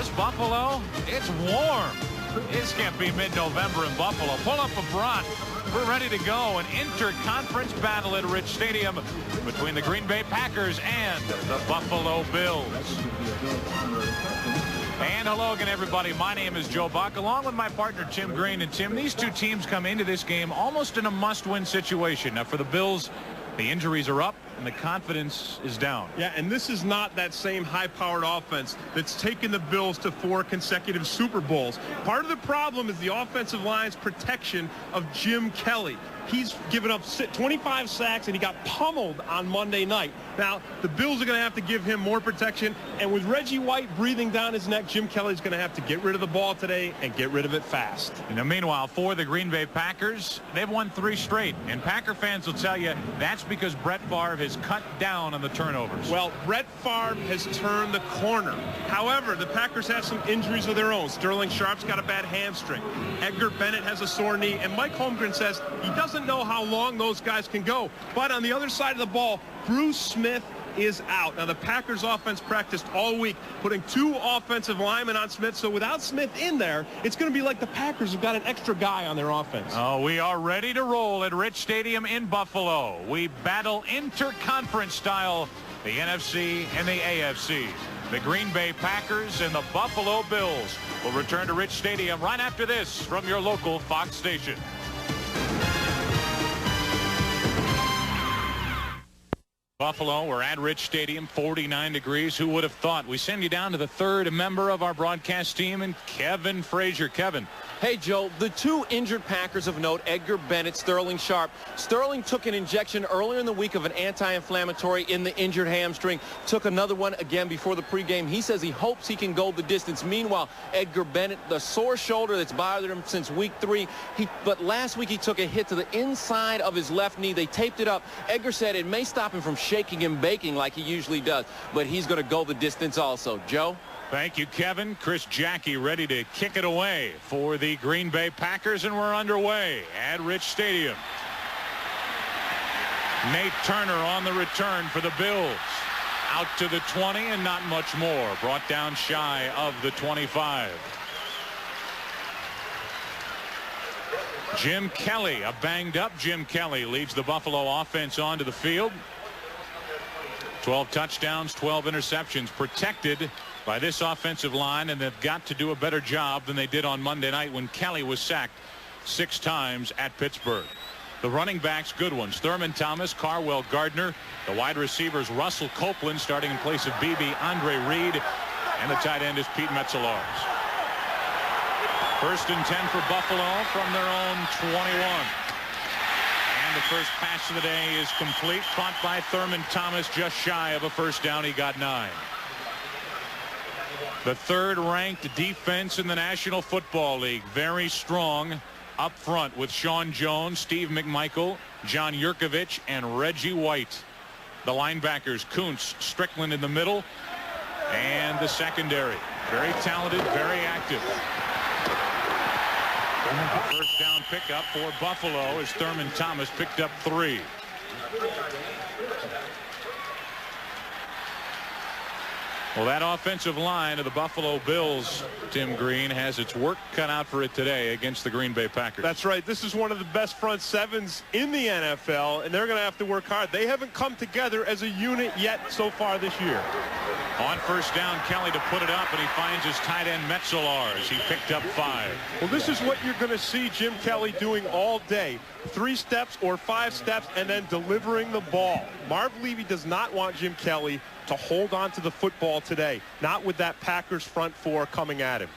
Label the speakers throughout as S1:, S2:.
S1: this Buffalo, it's warm. This can't be mid-November in Buffalo. Pull up a brat. We're ready to go. An inter-conference battle at Rich Stadium between the Green Bay Packers and the Buffalo Bills. And hello again, everybody. My name is Joe Buck, along with my partner, Tim Green. And, Tim, these two teams come into this game almost in a must-win situation. Now, for the Bills, the injuries are up and the confidence is down.
S2: Yeah, and this is not that same high-powered offense that's taken the Bills to 4 consecutive Super Bowls. Part of the problem is the offensive line's protection of Jim Kelly. He's given up 25 sacks, and he got pummeled on Monday night. Now, the Bills are going to have to give him more protection, and with Reggie White breathing down his neck, Jim Kelly's going to have to get rid of the ball today and get rid of it fast.
S1: Now, meanwhile, for the Green Bay Packers, they've won 3 straight, and Packer fans will tell you that's because Brett Favre has cut down on the turnovers.
S2: Well, Brett Favre has turned the corner. However, the Packers have some injuries of their own. Sterling Sharp's got a bad hamstring. Edgar Bennett has a sore knee, and Mike Holmgren says he doesn't know how long those guys can go. But on the other side of the ball, Bruce Smith is out. Now, the Packers offense practiced all week, putting 2 offensive linemen on Smith. So without Smith in there, it's going to be like the Packers have got an extra guy on their offense.
S1: Oh, we are ready to roll at Rich Stadium in Buffalo. We battle inter-conference style, the NFC and the AFC. The Green Bay Packers and the Buffalo Bills will return to Rich Stadium right after this from your local Fox station. Buffalo, we're at Rich Stadium, 49 degrees. Who would have thought? We send you down to the 3rd member of our broadcast team, and Kevin Frazier. Kevin.
S3: Hey, Joe, the 2 injured Packers of note, Edgar Bennett, Sterling Sharp. Sterling took an injection earlier in the week of an anti-inflammatory in the injured hamstring. Took another one again before the pregame. He says he hopes he can go the distance. Meanwhile, Edgar Bennett, the sore shoulder that's bothered him since week 3. But last week he took a hit to the inside of his left knee. They taped it up. Edgar said it may stop him from shaking and baking like he usually does, but he's going to go the distance also. Joe?
S1: Thank you, Kevin. Chris Jackie ready to kick it away for the Green Bay Packers, and we're underway at Rich Stadium. Nate Turner on the return for the Bills. Out to the 20 and not much more. Brought down shy of the 25. Jim Kelly, a banged-up Jim Kelly, leads the Buffalo offense onto the field. 12 touchdowns, 12 interceptions, protected by this offensive line, and they've got to do a better job than they did on Monday night when Kelly was sacked 6 times at Pittsburgh. The running backs, good ones. Thurman Thomas, Carwell Gardner. The wide receivers, Russell Copeland starting in place of BB, Andre Reed, and the tight end is Pete Metzelaars. 1st and 10 for Buffalo from their own 21. And the first pass of the day is complete. Caught by Thurman Thomas, just shy of a first down. He got 9. The 3rd-ranked defense in the National Football League. Very strong up front with Sean Jones, Steve McMichael, John Yurkovich, and Reggie White. The linebackers, Kuntz, Strickland in the middle, and the secondary. Very talented, very active. The first down pickup for Buffalo as Thurman Thomas picked up 3. Well, that offensive line of the Buffalo Bills, Tim Green, has its work cut out for it today against the Green Bay Packers.
S2: That's right. This is one of the best front sevens in the NFL, and they're going to have to work hard. They haven't come together as a unit yet so far this year.
S1: On first down, Kelly to put it up, and he finds his tight end Metzelaars. He picked up 5.
S2: Well, this is what you're going to see Jim Kelly doing all day. 3 steps or 5 steps and then delivering the ball. Marv Levy does not want Jim Kelly to hold on to the football today, not with that Packers front 4 coming at him.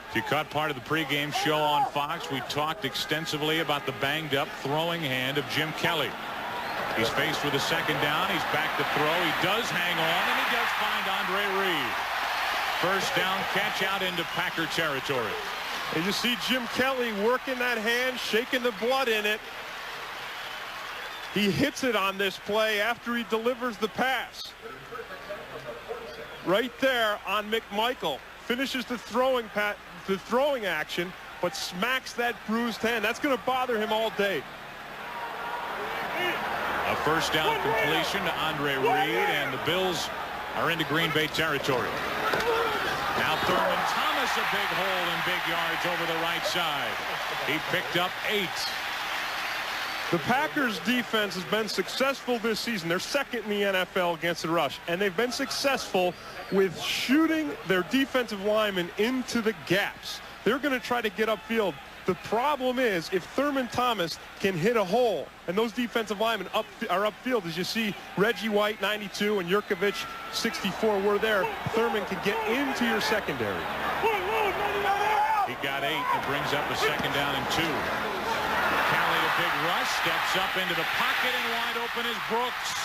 S1: If you caught part of the pregame show on Fox, we talked extensively about the banged-up throwing hand of Jim Kelly. He's faced with a 2nd down. He's back to throw. He does hang on, and he does find Andre Reed. First down catch out into Packer territory.
S2: And you see Jim Kelly working that hand, shaking the blood in it. He hits it on this play after he delivers the pass. Right there on McMichael. Finishes the throwing action, but smacks that bruised hand. That's going to bother him all day.
S1: A first down completion to Andre Reed, and the Bills are into Green Bay territory. Now Thurman Thomas, a big hole and big yards over the right side. He picked up 8.
S2: The Packers defense has been successful this season. They're second in the NFL against the rush, and they've been successful with shooting their defensive linemen into the gaps. They're going to try to get upfield. The problem is if Thurman Thomas can hit a hole, and those defensive linemen are upfield, as you see Reggie White, 92, and Yurkovich, 64, were there, Thurman can get into your secondary.
S1: He got 8 and brings up a 2nd down and 2. Kelly, a big rush, steps up into the pocket, and wide open is Brooks.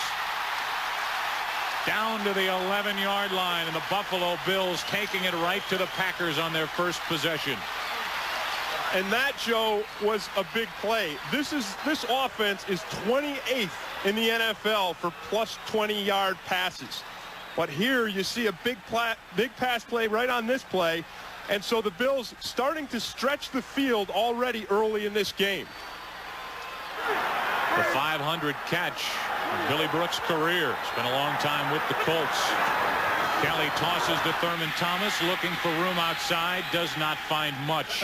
S1: Down to the 11-yard line, and the Buffalo Bills taking it right to the Packers on their first possession.
S2: And that, Joe, was a big play. This offense is 28th in the NFL for plus 20-yard passes. But here you see a big pass play right on this play. And so the Bills starting to stretch the field already early in this game.
S1: The 500 catch of Billy Brooks' career. Spent a long time with the Colts. Kelly tosses to Thurman Thomas, looking for room outside, does not find much.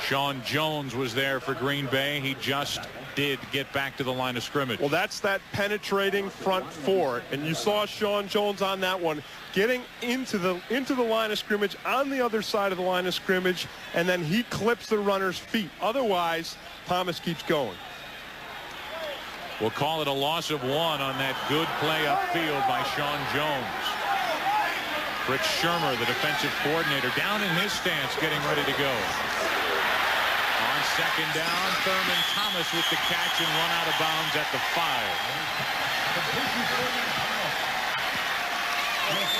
S1: Sean Jones was there for Green Bay. He just did get back to the line of scrimmage.
S2: Well, that's that penetrating front four, and you saw Sean Jones on that one getting into the line of scrimmage on the other side of the line of scrimmage, and then he clips the runner's feet. Otherwise, Thomas keeps going.
S1: We'll call it a loss of 1 on that good play upfield by Sean Jones. Rich Shermer, the defensive coordinator, down in his stance, getting ready to go. On 2nd down, Thurman Thomas with the catch and run out of bounds at the 5.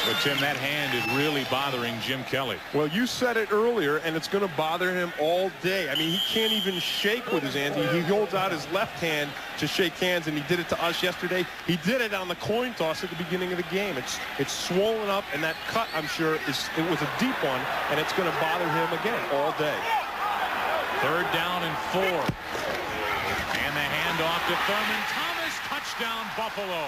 S1: But, Tim, that hand is really bothering Jim Kelly.
S2: Well, you said it earlier, and it's going to bother him all day. I mean, he can't even shake with his hands. He holds out his left hand to shake hands, and he did it to us yesterday. He did it on the coin toss at the beginning of the game. It's swollen up, and that cut, I'm sure, it was a deep one, and it's going to bother him again all day.
S1: 3rd down and 4. And the handoff to Thurman Thomas. Touchdown, Buffalo.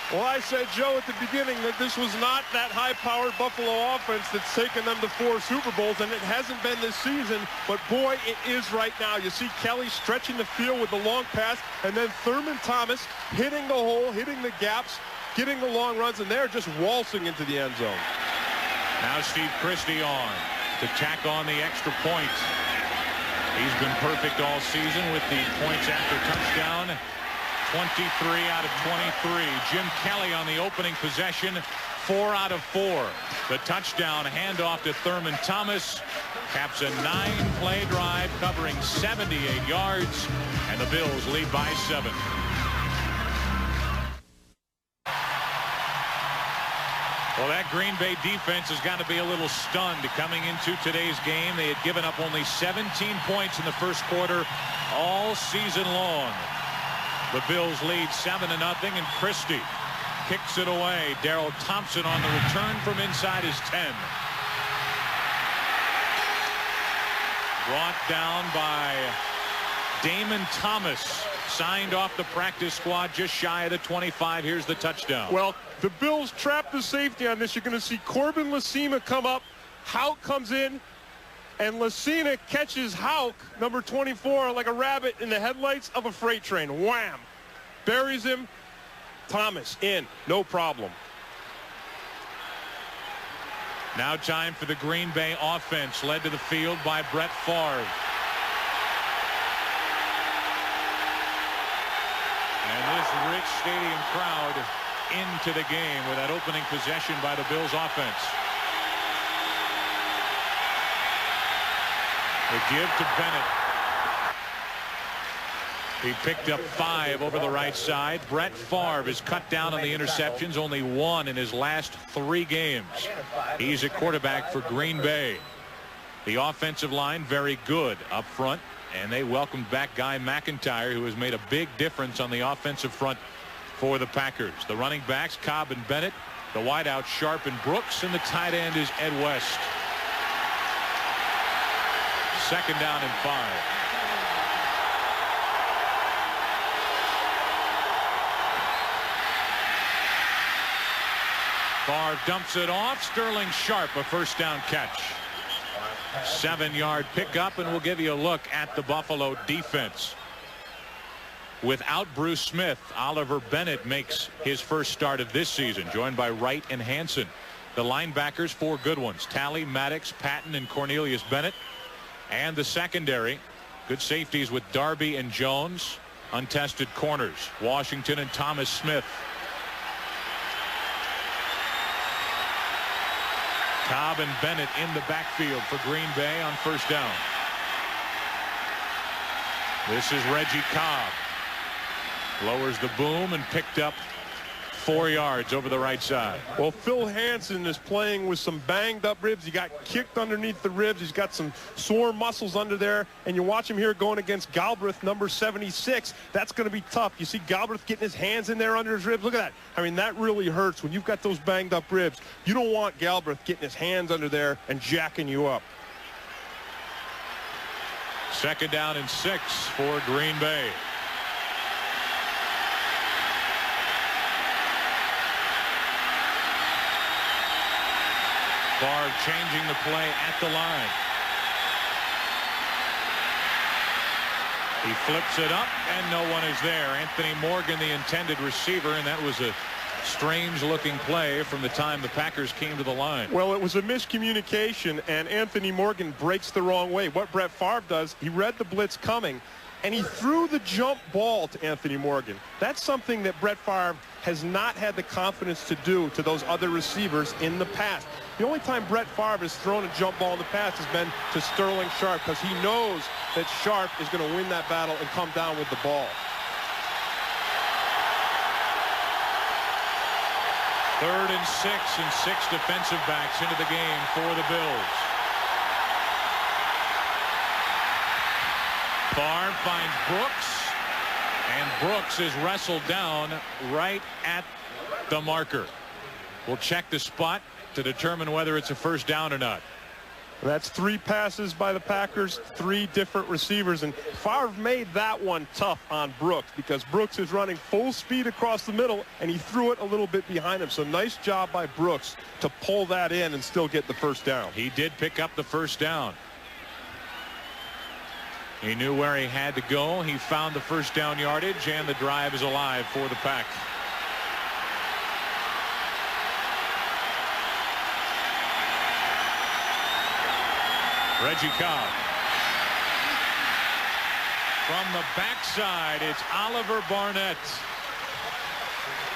S2: Well, I said, Joe, at the beginning that this was not that high-powered Buffalo offense that's taken them to 4 Super Bowls, and it hasn't been this season, but boy, it is right now. You see Kelly stretching the field with the long pass, and then Thurman Thomas hitting the hole, hitting the gaps, getting the long runs, and they're just waltzing into the end zone.
S1: Now Steve Christie on to tack on the extra point. He's been perfect all season with the points after touchdown. 23 out of 23. Jim Kelly on the opening possession, 4 out of 4. The touchdown handoff to Thurman Thomas caps a 9-play drive covering 78 yards, and the Bills lead by 7. Well, that Green Bay defense has got to be a little stunned coming into today's game. They had given up only 17 points in the first quarter all season long. The Bills lead 7-0, and Christie kicks it away. Darrell Thompson on the return from inside his 10. Brought down by Damon Thomas. Signed off the practice squad just shy of the 25. Here's the touchdown.
S2: Well, the Bills trapped the safety on this. You're going to see Corbin Lasima come up. Houck comes in. And Lasina catches Houck, number 24, like a rabbit in the headlights of a freight train. Wham! Buries him. Thomas in. No problem.
S1: Now time for the Green Bay offense, led to the field by Brett Favre. And this rich stadium crowd into the game with that opening possession by the Bills offense. The give to Bennett. He picked up 5 over the right side. Brett Favre is cut down on the interceptions, only 1 in his last 3 games. He's a quarterback for Green Bay. The offensive line very good up front, and they welcomed back Guy McIntyre, who has made a big difference on the offensive front for the Packers. The running backs, Cobb and Bennett. The wideout, Sharp and Brooks, and the tight end is Ed West. 2nd down and 5. Favre dumps it off. Sterling Sharp, a 1st down catch. 7-yard pickup, and we'll give you a look at the Buffalo defense. Without Bruce Smith, Oliver Bennett makes his first start of this season, joined by Wright and Hansen. The linebackers, 4 good ones: Talley, Maddox, Patton, and Cornelius Bennett. And the secondary, good safeties with Darby and Jones. Untested corners, Washington and Thomas Smith. Cobb and Bennett in the backfield for Green Bay on 1st down. This is Reggie Cobb. Lowers the boom and picked up 4 yards over the right side.
S2: Well, Phil Hansen is playing with some banged up ribs. He got kicked underneath the ribs. He's got some sore muscles under there. And you watch him here going against Galbraith, number 76. That's going to be tough. You see Galbraith getting his hands in there under his ribs. Look at that. I mean, that really hurts when you've got those banged up ribs. You don't want Galbraith getting his hands under there and jacking you up.
S1: 2nd down and 6 for Green Bay. Favre changing the play at the line. He flips it up, and no one is there. Anthony Morgan, the intended receiver, and that was a strange-looking play from the time the Packers came to the line.
S2: Well, it was a miscommunication, and Anthony Morgan breaks the wrong way. What Brett Favre does, he read the blitz coming, and he threw the jump ball to Anthony Morgan. That's something that Brett Favre has not had the confidence to do to those other receivers in the past. The only time Brett Favre has thrown a jump ball in the past has been to Sterling Sharp, because he knows that Sharp is going to win that battle and come down with the ball.
S1: 3rd and 6, and 6 defensive backs into the game for the Bills. Favre finds Brooks, and Brooks is wrestled down right at the marker. We'll check the spot to determine whether it's a 1st down or not.
S2: That's 3 passes by the Packers, 3 different receivers, and Favre made that one tough on Brooks because Brooks is running full speed across the middle, and he threw it a little bit behind him. So nice job by Brooks to pull that in and still get the 1st down.
S1: He did pick up the 1st down. He knew where he had to go. He found the 1st down yardage, and the drive is alive for the Pack. Reggie Cobb. From the backside, it's Oliver Barnett.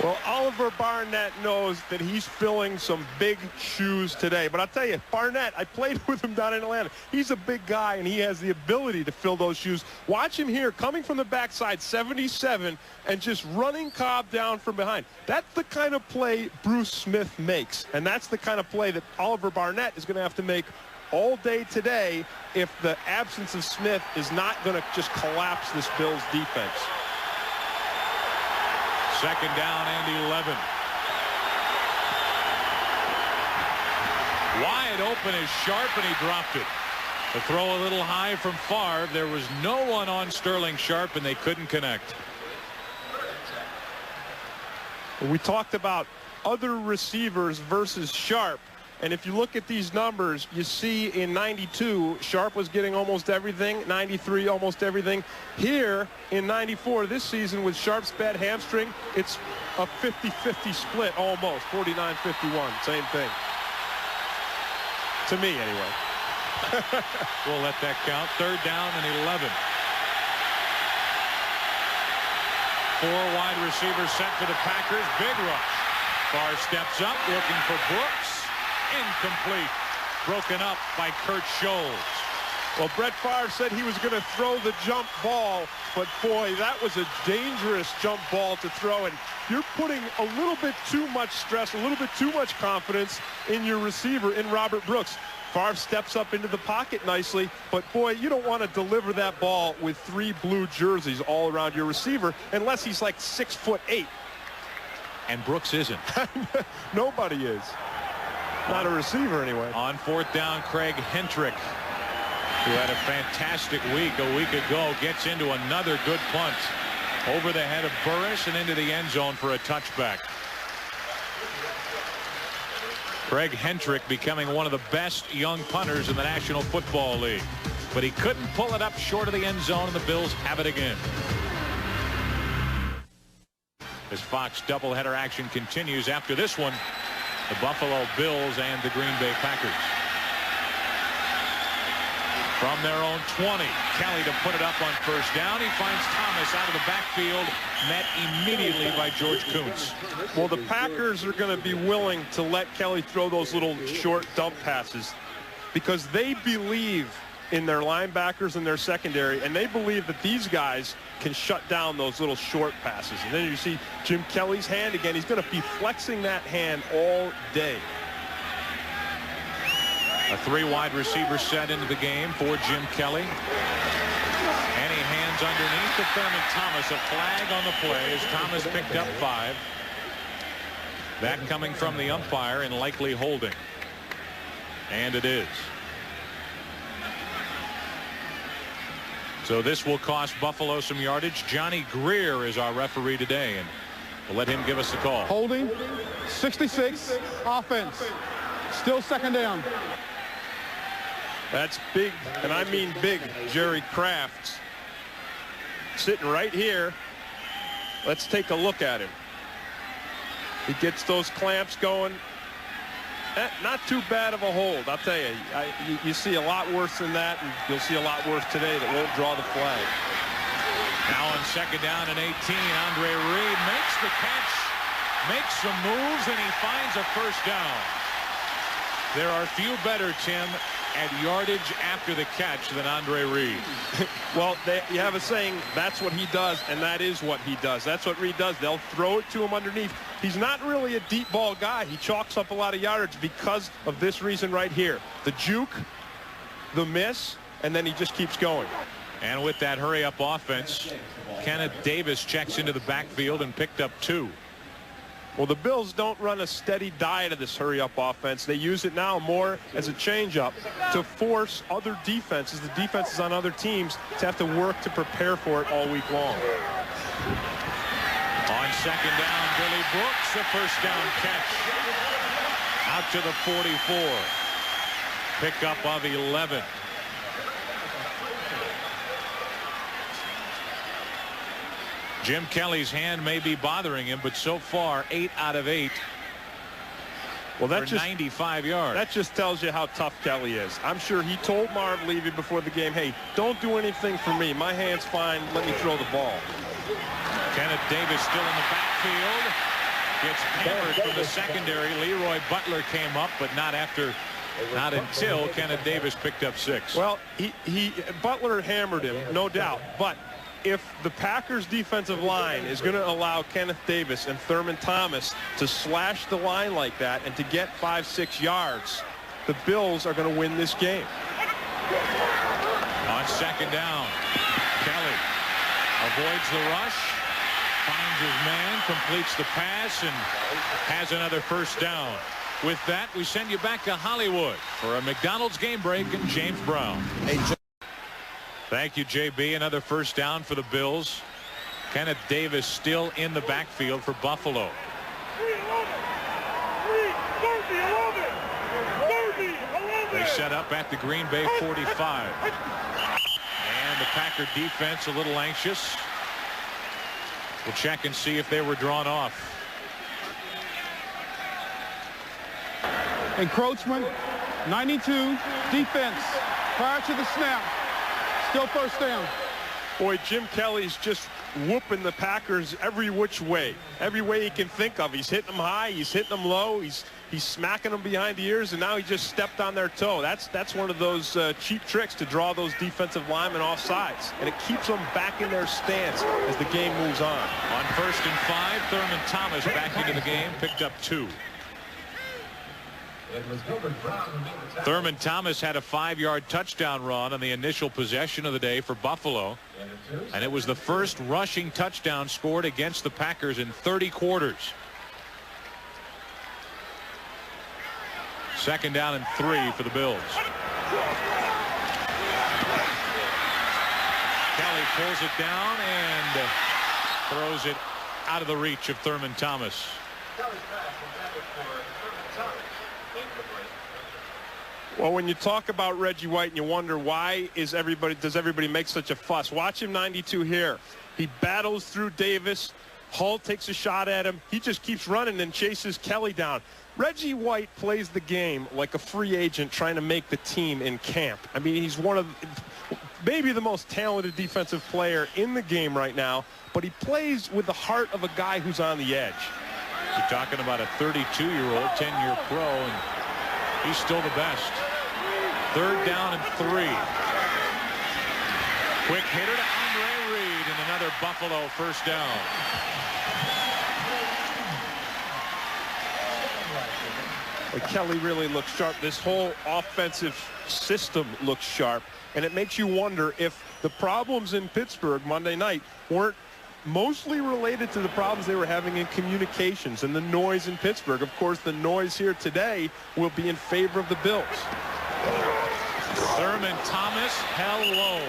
S2: Well, Oliver Barnett knows that he's filling some big shoes today. But I'll tell you, Barnett, I played with him down in Atlanta. He's a big guy, and he has the ability to fill those shoes. Watch him here, coming from the backside, 77, and just running Cobb down from behind. That's the kind of play Bruce Smith makes, and that's the kind of play that Oliver Barnett is going to have to make all day today if the absence of Smith is not going to just collapse this Bills defense.
S1: 2nd down and 11. Wide open is Sharp, and he dropped it. The throw a little high from Favre. There was no one on Sterling Sharp, and they couldn't connect.
S2: We talked about other receivers versus Sharp. And if you look at these numbers, you see in 92, Sharp was getting almost everything. 93, almost everything. Here in 94, this season with Sharp's bad hamstring, it's a 50-50 split almost. 49-51, same thing. To me, anyway.
S1: We'll let that count. 3rd down and 11. 4 wide receivers set for the Packers. Big rush. Favre steps up, looking for Brooks. Incomplete. Broken up by Kurt Scholes.
S2: Well, Brett Favre said he was going to throw the jump ball, but boy, that was a dangerous jump ball to throw, and you're putting a little bit too much stress, a little bit too much confidence in your receiver, in Robert Brooks. Favre steps up into the pocket nicely, but boy, you don't want to deliver that ball with 3 blue jerseys all around your receiver unless he's like 6'8".
S1: And Brooks isn't.
S2: Nobody is. Not a receiver, anyway.
S1: On 4th down, Craig Hentrick. who had a fantastic week a week ago, gets into another good punt over the head of Burris and into the end zone for a touchback. Craig Hentrick becoming one of the best young punters in the National Football League. But he couldn't pull it up short of the end zone, and the Bills have it again. As Fox doubleheader action continues after this one, the Buffalo Bills and the Green Bay Packers. From their own 20, Kelly to put it up on first down. He finds Thomas out of the backfield, met immediately by George Kuntz.
S2: Well, the Packers are going to be willing to let Kelly throw those little short dump passes because they believe in their linebackers and their secondary, and they believe that these guys can shut down those little short passes. And then you see Jim Kelly's hand again. He's going to be flexing that hand all day.
S1: A 3 wide receiver set into the game for Jim Kelly. And he hands underneath to Thurman Thomas. A flag on the play as Thomas picked up 5. That coming from the umpire and likely holding. And it is. So this will cost Buffalo some yardage. Johnny Greer is our referee today, and we'll let him give us the call.
S4: Holding, 66, offense. Still second down.
S2: That's big, and I mean big, Jerry Kraft. Sitting right here. Let's take a look at him. He gets those clamps going. Not too bad of a hold. I'll tell you, you see a lot worse than that, and you'll see a lot worse today that won't draw the flag.
S1: Now on second down and 18, Andre Reed makes the catch, makes some moves, and he finds a first down. There are few better, Tim, at yardage after the catch than Andre Reed.
S2: Well, you have a saying, that's what he does, and that is what he does. That's what Reed does. They'll throw it to him underneath. He's not really a deep ball guy. He chalks up a lot of yardage because of this reason right here. The juke, the miss, and then he just keeps going.
S1: And with that hurry-up offense, Kenneth Davis checks into the backfield and picked up 2.
S2: Well, the Bills don't run a steady diet of this hurry-up offense. They use it now more as a change-up to force other defenses, the defenses on other teams, to have to work to prepare for it all week long.
S1: On second down, Billy Brooks, a first down catch. Out to the 44. Pickup of 11. Jim Kelly's hand may be bothering him, but so far 8 out of 8. Well, that's just 95 yards.
S2: That just tells you how tough Kelly is. I'm sure he told Marv Levy before the game, hey, don't do anything for me. My hand's fine. Let me throw the ball.
S1: Kenneth Davis still in the backfield. Gets hammered from the secondary. Leroy Butler came up, but not until Kenneth Davis picked up 6.
S2: Well, Butler hammered him, no doubt. But if the Packers defensive line is going to allow Kenneth Davis and Thurman Thomas to slash the line like that and to get 5-6 yards, the Bills are going to win this game.
S1: On second down, Kelly avoids the rush, finds his man, completes the pass, and has another first down. With that, we send you back to Hollywood for a McDonald's game break and James Brown. Thank you, JB. Another first down for the Bills. Kenneth Davis still in the backfield for Buffalo. They set up at the Green Bay 45. And the Packer defense a little anxious. We'll check and see if they were drawn off.
S4: Encroachment, 92, defense, prior to the snap. Still first down.
S2: Boy, Jim Kelly's just whooping the Packers every which way. Every way he can think of. He's hitting them high, he's hitting them low, he's smacking them behind the ears, and now he just stepped on their toe. That's one of those cheap tricks to draw those defensive linemen off sides. And it keeps them back in their stance as the game moves on.
S1: On 1st and 5, Thurman Thomas back into the game, picked up 2. Thurman Thomas had a 5-yard touchdown run on the initial possession of the day for Buffalo. And it was the first rushing touchdown scored against the Packers in 30 quarters. Second down and 3 for the Bills. Kelly pulls it down and throws it out of the reach of Thurman Thomas.
S2: Well, when you talk about Reggie White and you wonder why does everybody make such a fuss, watch him 92 here. He battles through Davis. Hull takes a shot at him. He just keeps running and chases Kelly down. Reggie White plays the game like a free agent trying to make the team in camp. I mean, he's one of maybe the most talented defensive player in the game right now, but he plays with the heart of a guy who's on the edge.
S1: You're talking about a 32-year-old, 10-year pro, and he's still the best. 3rd down and 3. Quick hitter to Andre Reed, and another Buffalo first down.
S2: Well, Kelly really looks sharp. This whole offensive system looks sharp, and it makes you wonder if the problems in Pittsburgh Monday night weren't mostly related to the problems they were having in communications and the noise in Pittsburgh. Of course, the noise here today will be in favor of the Bills.
S1: Thurman Thomas, hello.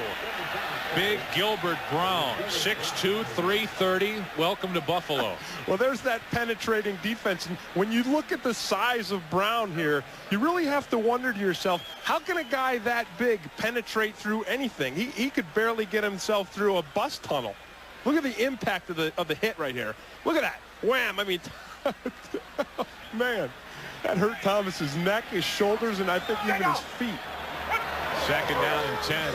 S1: Big Gilbert Brown, 6'2", 330. Welcome to Buffalo.
S2: Well, there's that penetrating defense. And when you look at the size of Brown here, you really have to wonder to yourself, how can a guy that big penetrate through anything? He could barely get himself through a bus tunnel. Look at the impact of the hit right here. Look at that. Wham. I mean, man, that hurt Thomas's neck, his shoulders, and I think even his feet.
S1: 2nd down and 10.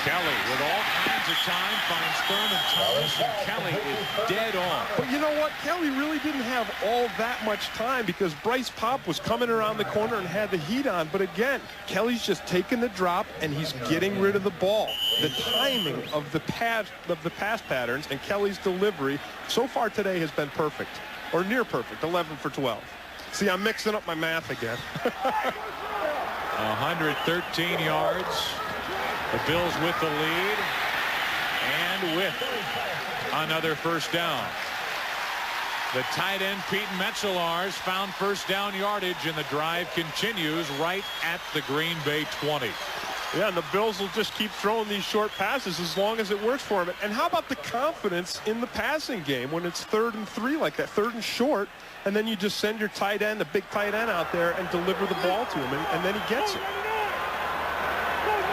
S1: Kelly with all kinds of time finds Thurman Thomas, and Kelly is dead on.
S2: But you know what? Kelly really didn't have all that much time because Bryce Popp was coming around the corner and had the heat on. But again, Kelly's just taking the drop and he's getting rid of the ball. The timing of the pass patterns and Kelly's delivery so far today has been perfect, or near perfect, 11 for 12. See, I'm mixing up my math again.
S1: 113 yards. The Bills with the lead and with another first down. The tight end Pete Metzelaars found first down yardage, and the drive continues right at the Green Bay 20.
S2: Yeah, and the Bills will just keep throwing these short passes as long as it works for them. And how about the confidence in the passing game when it's 3rd and 3 like that, 3rd and short, and then you just send your tight end, the big tight end out there and deliver the ball to him, and then he gets it.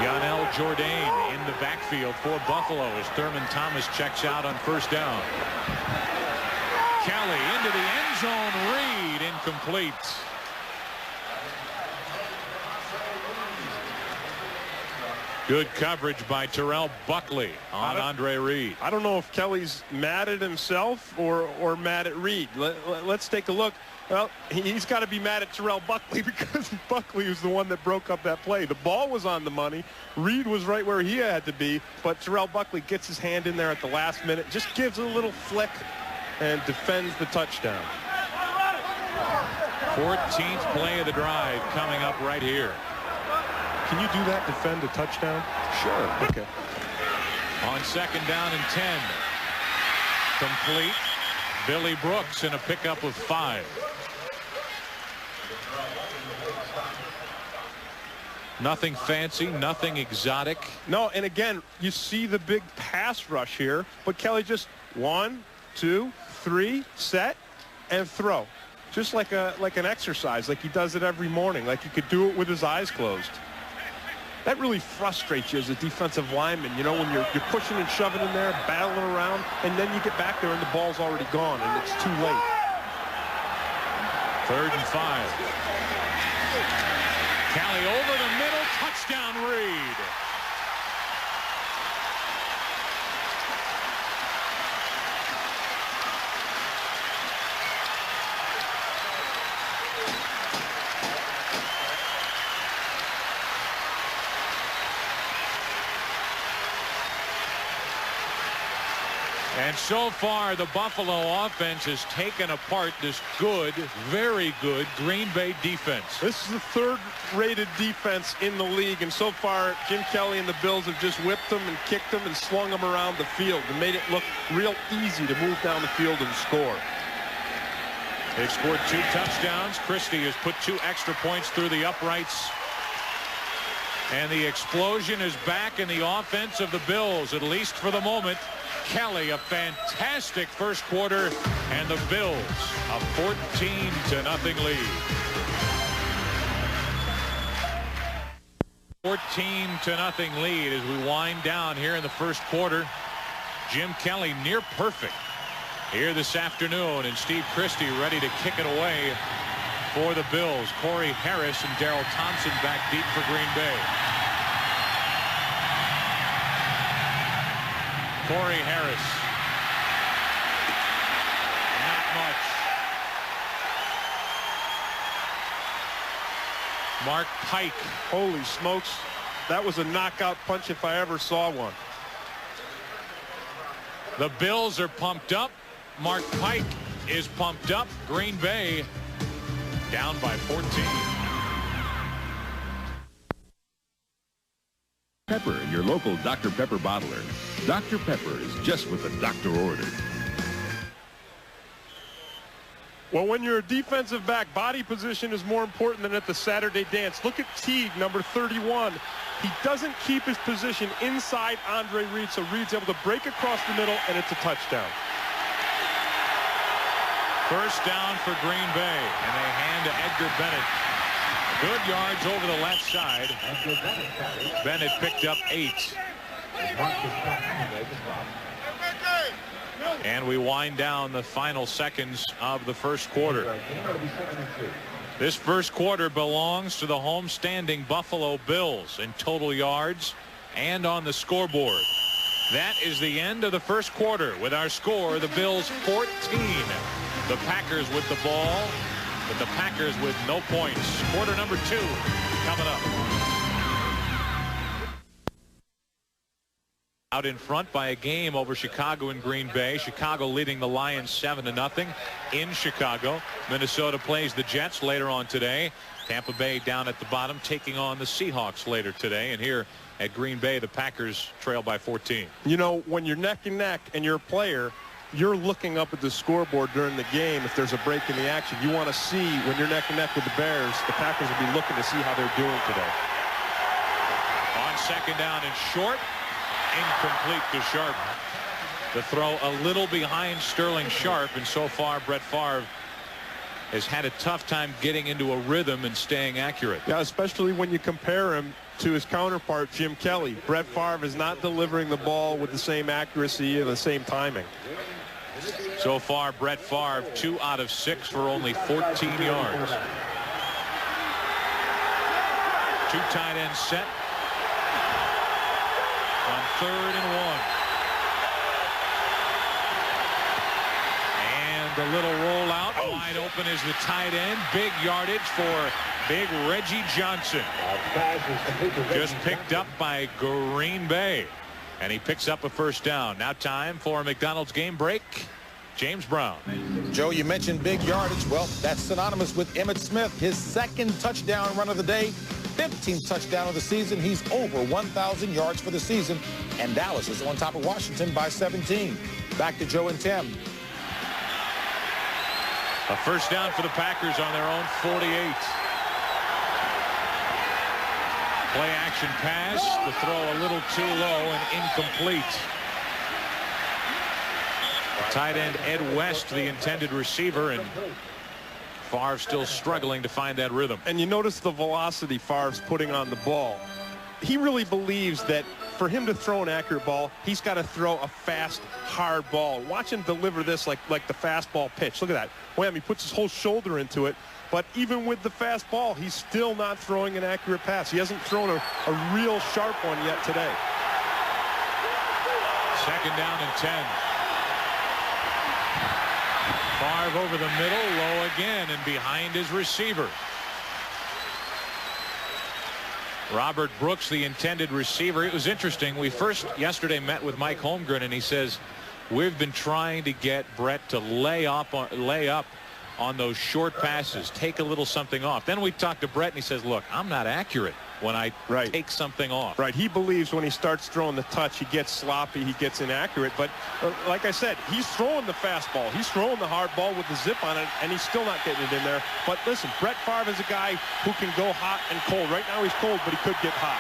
S1: Yonel Jourdain in the backfield for Buffalo as Thurman Thomas checks out on first down. Kelly into the end zone. Reed incomplete. Good coverage by Terrell Buckley on Andre Reed.
S2: I don't know if Kelly's mad at himself or mad at Reed. Let's take a look. Well, he's got to be mad at Terrell Buckley because Buckley was the one that broke up that play. The ball was on the money. Reed was right where he had to be, but Terrell Buckley gets his hand in there at the last minute, just gives a little flick and defends the touchdown.
S1: 14th play of the drive coming up right here.
S2: Can you do that, defend a touchdown? Sure. Okay.
S1: On 2nd down and 10. Complete. Billy Brooks in a pickup of 5. Nothing fancy, nothing exotic.
S2: No, and again, you see the big pass rush here, but Kelly just 1, 2, 3, set, and throw. Just like an exercise, like he does it every morning, like he could do it with his eyes closed. That really frustrates you as a defensive lineman, you know, when you're pushing and shoving in there, battling around, and then you get back there and the ball's already gone, and it's too late.
S1: 3rd and 5. Kelly over the middle, touchdown Reed. And so far, the Buffalo offense has taken apart this good, very good Green Bay defense.
S2: This is the 3rd-rated defense in the league, and so far, Jim Kelly and the Bills have just whipped them and kicked them and slung them around the field and made it look real easy to move down the field and score.
S1: They've scored 2 touchdowns. Christie has put 2 extra points through the uprights. And the explosion is back in the offense of the Bills, at least for the moment. Kelly, a fantastic first quarter, and the Bills a 14-0 lead. 14-0 lead as we wind down here in the first quarter. Jim Kelly near perfect here this afternoon, and Steve Christie ready to kick it away for the Bills. Corey Harris and Darrell Thompson back deep for Green Bay. Corey Harris. Not much. Mark Pike.
S2: Holy smokes. That was a knockout punch if I ever saw one.
S1: The Bills are pumped up. Mark Pike is pumped up. Green Bay down by 14.
S5: Pepper, your local Dr. Pepper bottler. Dr. Pepper is just what the doctor ordered.
S2: Well, when you're a defensive back, body position is more important than at the Saturday dance. Look at Teague, number 31. He doesn't keep his position inside Andre Reed, so Reed's able to break across the middle, and it's a touchdown.
S1: First down for Green Bay, and they hand to Edgar Bennett. Good yards over the left side. Bennett picked up 8. And we wind down the final seconds of the first quarter. This first quarter belongs to the home-standing Buffalo Bills in total yards and on the scoreboard. That is the end of the first quarter with our score, the Bills 14. The Packers with the ball, but the Packers with no points. Quarter number 2 coming up. Out in front by a game over Chicago and Green Bay. Chicago leading the Lions 7-0 in Chicago. Minnesota plays the Jets later on today. Tampa Bay down at the bottom taking on the Seahawks later today. And here at Green Bay, the Packers trail by 14.
S2: You know, when you're neck and neck and you're a player, you're looking up at the scoreboard during the game. If there's a break in the action, you want to see when you're neck and neck with the Bears, the Packers will be looking to see how they're doing today.
S1: On second down and short. Incomplete to Sharp. The throw a little behind Sterling Sharp, and so far Brett Favre has had a tough time getting into a rhythm and staying accurate.
S2: Yeah, especially when you compare him to his counterpart, Jim Kelly. Brett Favre is not delivering the ball with the same accuracy and the same timing.
S1: So far, Brett Favre, 2 out of 6 for only 14 yards. 2 tight ends set. On 3rd and 1. And the little rollout. Wide open is the tight end. Big yardage for big Reggie Johnson. Just picked up by Green Bay. And he picks up a first down. Now time for a McDonald's game break. James Brown.
S6: Joe, you mentioned big yardage. Well, that's synonymous with Emmitt Smith. His 2nd touchdown run of the day. 15th touchdown of the season. He's over 1,000 yards for the season. And Dallas is on top of Washington by 17. Back to Joe and Tim.
S1: A first down for the Packers on their own 48. Play action pass. The throw a little too low and incomplete. Tight end Ed West, the intended receiver, and Favre still struggling to find that rhythm.
S2: And you notice the velocity Favre's putting on the ball. He really believes that for him to throw an accurate ball, he's got to throw a fast, hard ball. Watch him deliver this like the fastball pitch. Look at that. Wham, he puts his whole shoulder into it. But even with the fast ball, he's still not throwing an accurate pass. He hasn't thrown a real sharp one yet today.
S1: 2nd down and 10. Favre over the middle, low again, and behind his receiver. Robert Brooks, the intended receiver. It was interesting. We first yesterday met with Mike Holmgren, and he says, we've been trying to get Brett to lay up on those short passes, take a little something off. Then we talked to Brett, and he says, look, I'm not accurate when I take something off.
S2: Right. He believes when he starts throwing the touch, he gets sloppy, he gets inaccurate. But like I said, he's throwing the fastball. He's throwing the hard ball with the zip on it, and he's still not getting it in there. But listen, Brett Favre is a guy who can go hot and cold. Right now he's cold, but he could get hot.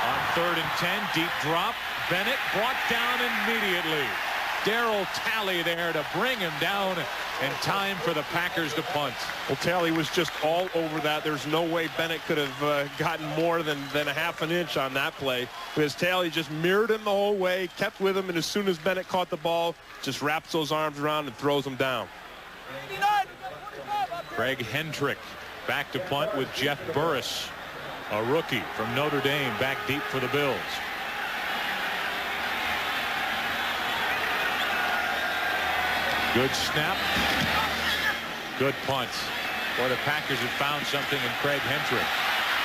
S1: On 3rd and 10, deep drop. Bennett brought down immediately. Darryl Talley there to bring him down, and time for the Packers to punt.
S2: Well, Talley was just all over that. There's no way Bennett could have gotten more than a half an inch on that play, because Talley just mirrored him the whole way, kept with him, and as soon as Bennett caught the ball, just wraps those arms around and throws him down.
S1: Craig Hendrick back to punt with Jeff Burris, a rookie from Notre Dame, back deep for the Bills. Good snap. Good punt. Boy, the Packers have found something in Craig Hendrick.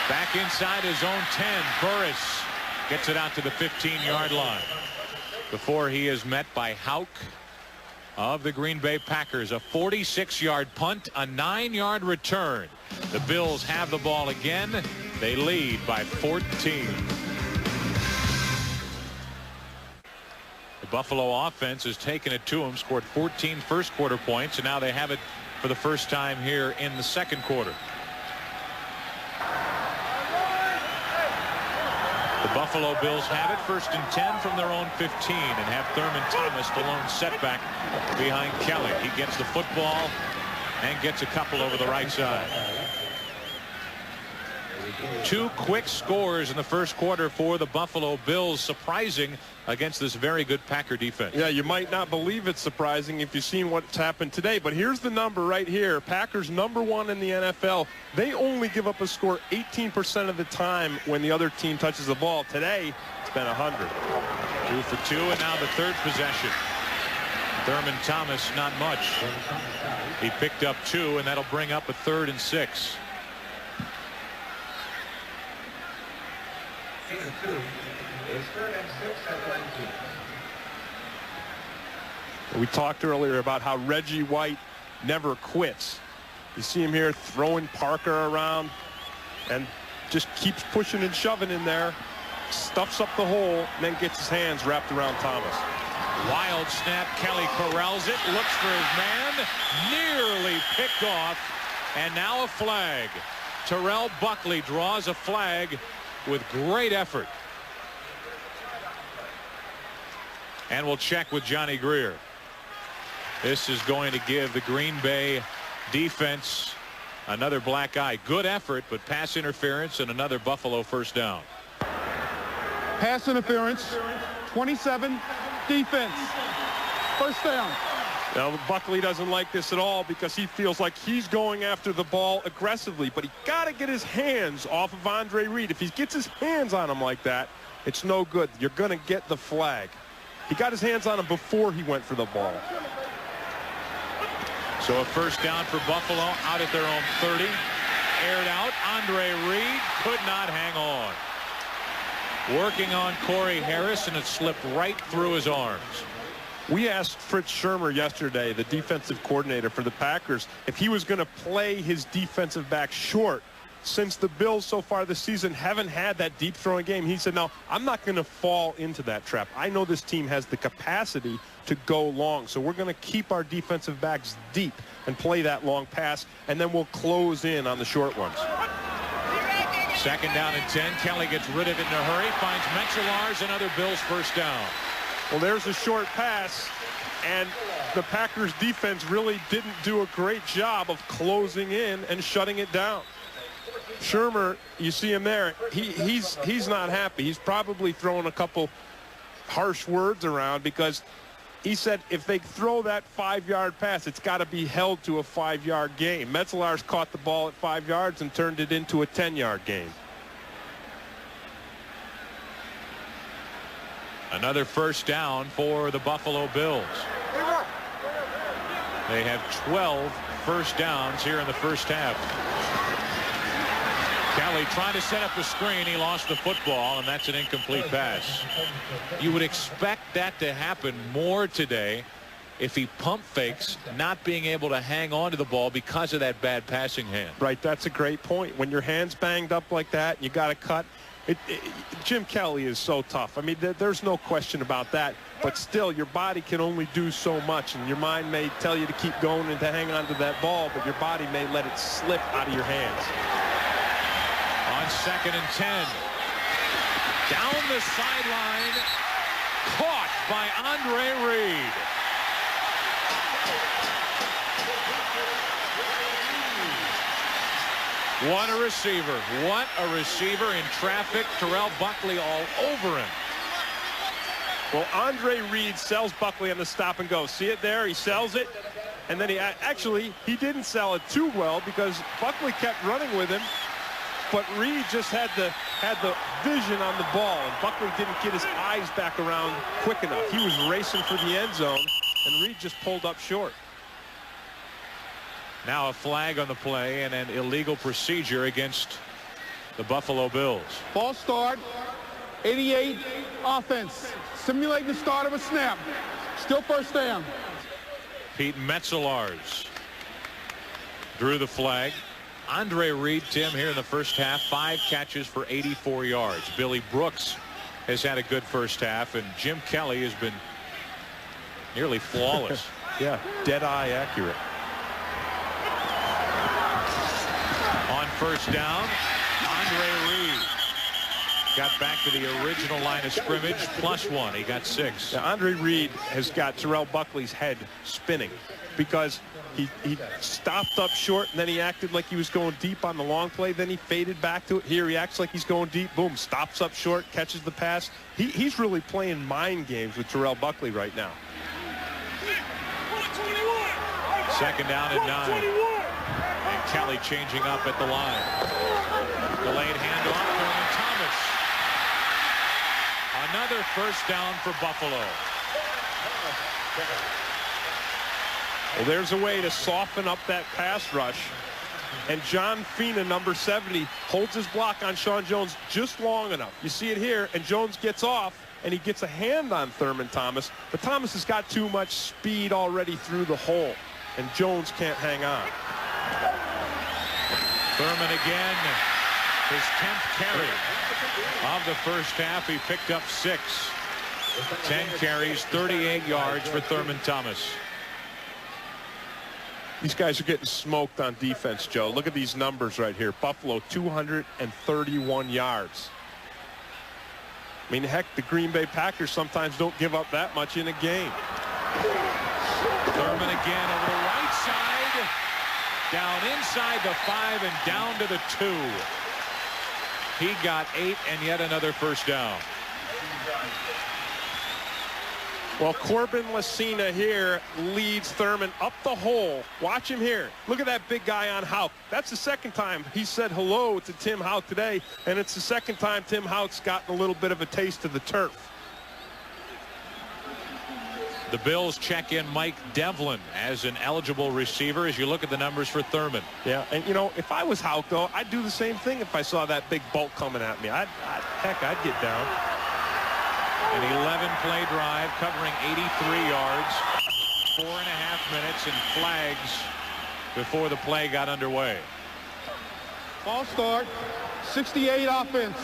S1: Back inside his own 10. Burris gets it out to the 15-yard line before he is met by Houck of the Green Bay Packers. A 46-yard punt, a 9-yard return. The Bills have the ball again. They lead by 14. The Buffalo offense has taken it to them, scored 14 first quarter points, and now they have it for the first time here in the second quarter. The Buffalo Bills have it, 1st and 10 from their own 15, and have Thurman Thomas, the lone setback behind Kelly. He gets the football and gets a couple over the right side. 2 quick scores in the first quarter for the Buffalo Bills, surprising against this very good Packer defense.
S2: Yeah, you might not believe it's surprising if you've seen what's happened today, but here's the number right here. Packers #1 in the NFL. They only give up a score 18% of the time when the other team touches the ball. Today, it's been 100.
S1: 2 for 2, and now the 3rd possession. Thurman Thomas, not much. He picked up 2, and that'll bring up a 3rd and 6.
S2: We talked earlier about how Reggie White never quits. You see him here throwing Parker around and just keeps pushing and shoving in there, stuffs up the hole, and then gets his hands wrapped around Thomas.
S1: Wild snap. Kelly corrals it, looks for his man, nearly picked off, and now a flag. Terrell Buckley draws a flag with great effort. And we'll check with Johnny Greer. This is going to give the Green Bay defense another black eye. Good effort, but pass interference and another Buffalo first down.
S4: Pass interference, 27, defense, first down.
S2: Now, Buckley doesn't like this at all because he feels like he's going after the ball aggressively, but he got to get his hands off of Andre Reed. If he gets his hands on him like that, it's no good. You're going to get the flag. He got his hands on him before he went for the ball.
S1: So a first down for Buffalo out at their own 30. Aired out. Andre Reed could not hang on. Working on Corey Harris, and it slipped right through his arms.
S2: We asked Fritz Shurmur yesterday, the defensive coordinator for the Packers, if he was going to play his defensive back short. Since the Bills so far this season haven't had that deep throwing game, he said, no, I'm not going to fall into that trap. I know this team has the capacity to go long, so we're going to keep our defensive backs deep and play that long pass, and then we'll close in on the short ones.
S1: 2nd down and 10. Kelly gets rid of it in a hurry, finds Metzelar's, another Bills first down.
S2: Well, there's a short pass, and the Packers defense really didn't do a great job of closing in and shutting it down. Shurmur, you see him there, he's not happy. He's probably throwing a couple harsh words around because he said if they throw that 5-yard pass, it's got to be held to a 5-yard gain. Metzelar's caught the ball at 5 yards and turned it into a 10-yard gain.
S1: Another first down for the Buffalo Bills. They have 12 first downs here in the first half. Kelly trying to set up a screen. He lost the football, and that's an incomplete pass. You would expect that to happen more today if he pump fakes, not being able to hang on to the ball because of that bad passing hand.
S2: Right, that's a great point. When your hand's banged up like that, you got to cut. Jim Kelly is so tough. I mean, there's no question about that. But still, your body can only do so much, and your mind may tell you to keep going and to hang on to that ball, but your body may let it slip out of your hands.
S1: On 2nd and 10. Down the sideline. Caught by Andre Reed. What a receiver. What a receiver in traffic. Terrell Buckley all over him.
S2: Well, Andre Reed sells Buckley on the stop and go. See it there? He sells it. And then he didn't sell it too well because Buckley kept running with him. But Reed just had the vision on the ball, and Buckley didn't get his eyes back around quick enough. He was racing for the end zone, and Reed just pulled up short.
S1: Now a flag on the play and an illegal procedure against the Buffalo Bills.
S4: False start. 88 offense. Simulating the start of a snap. Still first down.
S1: Pete Metzelaars drew the flag. Andre Reed, Tim, here in the first half, 5 catches for 84 yards. Billy Brooks has had a good first half, and Jim Kelly has been nearly flawless.
S2: Yeah, dead-eye accurate.
S1: On first down, Andre Reed got back to the original line of scrimmage, +1. He got 6.
S2: Now, Andre Reed has got Terrell Buckley's head spinning because he stopped up short, and then he acted like he was going deep on the long play. Then he faded back to it. Here he acts like he's going deep. Boom, stops up short, catches the pass. He's really playing mind games with Terrell Buckley right now.
S1: Second down and 9. And Kelly changing up at the line. Delayed handoff, Thurman Thomas. Another first down for Buffalo.
S2: Well, there's a way to soften up that pass rush. And John Fina, number 70, holds his block on Sean Jones just long enough. You see it here, and Jones gets off, and he gets a hand on Thurman Thomas. But Thomas has got too much speed already through the hole, and Jones can't hang on.
S1: Thurman again, his 10th carry of the first half. He picked up 6. 10 carries, 38 yards for Thurman Thomas.
S2: These guys are getting smoked on defense, Joe. Look at these numbers right here. Buffalo, 231 yards. I mean, heck, the Green Bay Packers sometimes don't give up that much in a game.
S1: Thurman again over the right side. Down inside the 5 and down to the 2. He got 8 and yet another first down.
S2: Well, Corbin Lasina here leads Thurman up the hole. Watch him here. Look at that big guy on Houck. That's the second time he said hello to Tim Houck today, and it's the second time Tim Houck's gotten a little bit of a taste of the turf.
S1: The Bills check in Mike Devlin as an eligible receiver as you look at the numbers for Thurman.
S2: Yeah, and, you know, if I was Houck, though, I'd do the same thing if I saw that big bulk coming at me. Heck, I'd get down.
S1: An 11-play drive covering 83 yards, 4.5 minutes, and flags before the play got underway.
S4: False start. 68 offense.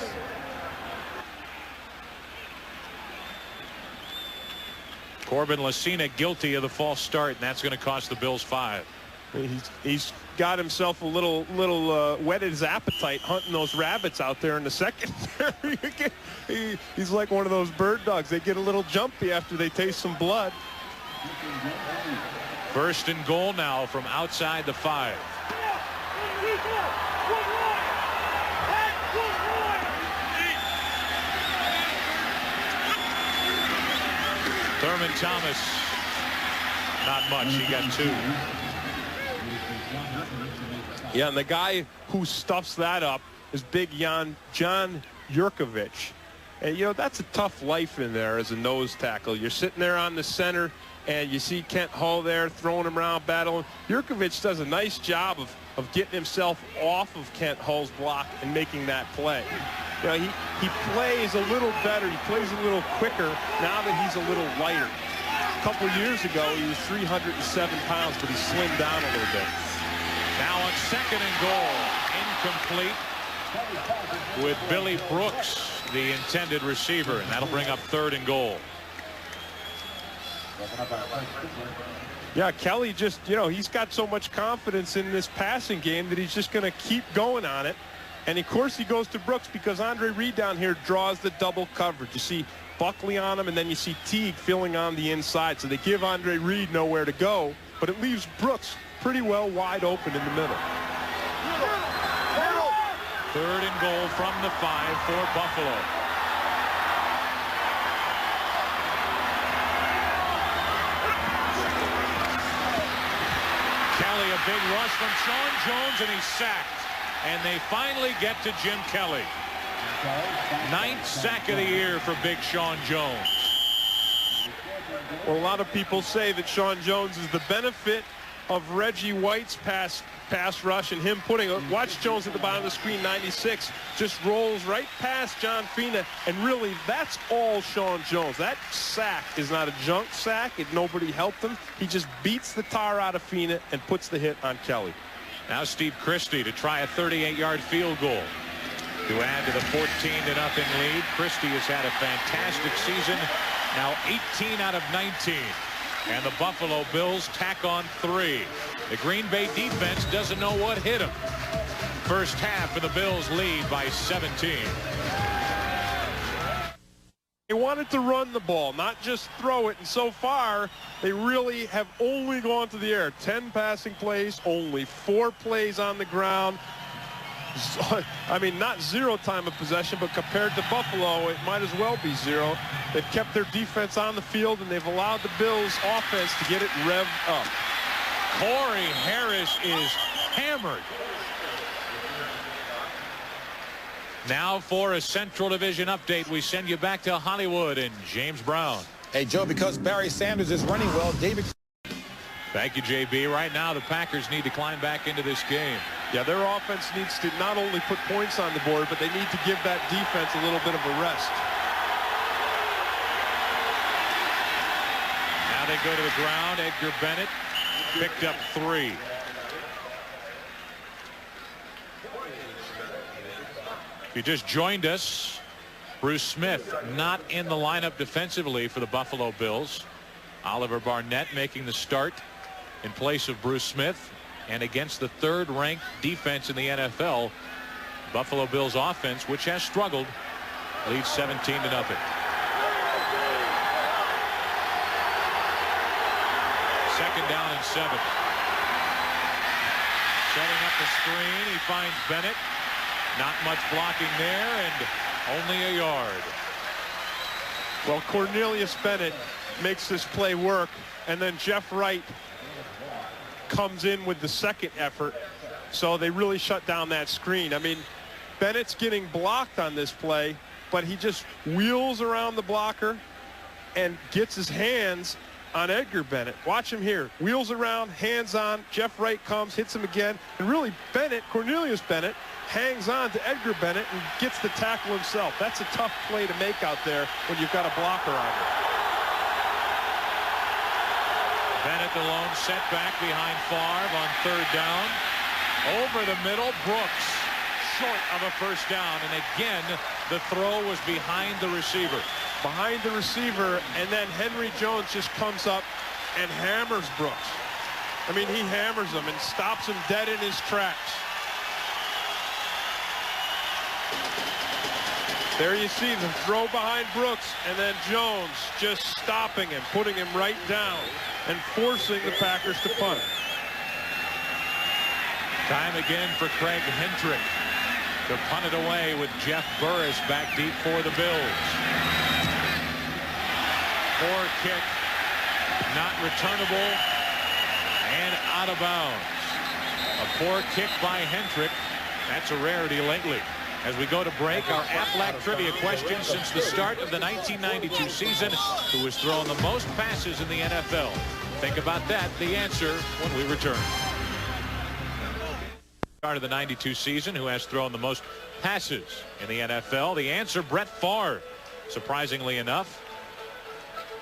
S1: Corbin Lasina guilty of the false start, and that's going to cost the Bills 5.
S2: He's got himself a little whetted his appetite hunting those rabbits out there in the secondary. He's like one of those bird dogs. They get a little jumpy after they taste some blood.
S1: First and goal now from outside the 5. Thurman Thomas, not much. He got 2.
S2: Yeah, and the guy who stuffs that up is big John Yurkovich. And, you know, that's a tough life in there as a nose tackle. You're sitting there on the center, and you see Kent Hull there throwing him around, battling. Yurkovich does a nice job of getting himself off of Kent Hull's block and making that play. You know, he plays a little better. He plays a little quicker now that he's a little lighter. A couple of years ago, he was 307 pounds, but he slimmed down a little bit.
S1: Now on second and goal, incomplete with Billy Brooks, the intended receiver, and that'll bring up third and goal.
S2: Yeah, Kelly just, you know, he's got so much confidence in this passing game that he's just going to keep going on it. And of course he goes to Brooks because Andre Reed down here draws the double coverage. You see Buckley on him, and then you see Teague filling on the inside. So they give Andre Reed nowhere to go, but it leaves Brooks pretty well wide open in the middle.
S1: 3rd and goal from the 5 for Buffalo. Kelly, a big rush from Sean Jones, and he's sacked. And they finally get to Jim Kelly. 9th sack of the year for big Sean Jones.
S2: Well, a lot of people say that Sean Jones is the benefit of Reggie White's pass rush and him putting watch Jones at the bottom of the screen. 96 just rolls right past John Fina, and really that's all Sean Jones. That sack is not a junk sack. Nobody helped him. He just beats the tar out of Fina and puts the hit on Kelly.
S1: Now Steve Christie to try a 38-yard field goal to add to the 14-0 lead. Christie has had a fantastic season, now 18 out of 19. And the Buffalo Bills tack on 3. The Green Bay defense doesn't know what hit them. First half, and the Bills lead by 17.
S2: They wanted to run the ball, not just throw it, and so far they really have only gone to the air. 10 passing plays, only 4 plays on the ground. I mean, not 0 time of possession, but compared to Buffalo, it might as well be 0. They've kept their defense on the field, and they've allowed the Bills offense to get it revved up.
S1: Corey Harris is hammered. Now for a Central Division update, we send you back to Hollywood and James Brown.
S6: Hey, Joe, because Barry Sanders is running well, David.
S1: Thank you, JB. Right now, the Packers need to climb back into this game.
S2: Yeah, their offense needs to not only put points on the board, but they need to give that defense a little bit of a rest.
S1: Now they go to the ground. Edgar Bennett picked up 3. If you just joined us, Bruce Smith not in the lineup defensively for the Buffalo Bills. Oliver Barnett making the start in place of Bruce Smith, and against the 3rd-ranked defense in the NFL, Buffalo Bills offense, which has struggled, leads 17-0. Second down and 7. Setting up the screen, he finds Bennett. Not much blocking there, and only a yard.
S2: Well, Cornelius Bennett makes this play work, and then Jeff Wright comes in with the second effort, so they really shut down that screen. I mean, Bennett's getting blocked on this play, but he just wheels around the blocker and gets his hands on Edgar Bennett. Watch him here. Wheels around, hands on. Jeff Wright comes, hits him again, and really Bennett, Cornelius Bennett, hangs on to Edgar Bennett and gets the tackle himself. That's a tough play to make out there when you've got a blocker on you.
S1: Bennett the lone setback behind Favre on 3rd down. Over the middle, Brooks short of a first down, and again the throw was behind the receiver.
S2: Behind the receiver, and then Henry Jones just comes up and hammers Brooks. I mean, he hammers him and stops him dead in his tracks. There you see the throw behind Brooks, and then Jones just stopping him, putting him right down, and forcing the Packers to punt.
S1: Time again for Craig Hendrick to punt it away with Jeff Burris back deep for the Bills. Poor kick, not returnable, and out of bounds. A poor kick by Hendrick. That's a rarity lately. As we go to break, our Aflac trivia question: since the start of the 1992 season, who has thrown the most passes in the NFL? Think about that. The answer when we return. Start of the 92 season, who has thrown the most passes in the NFL? The answer, Brett Favre. Surprisingly enough,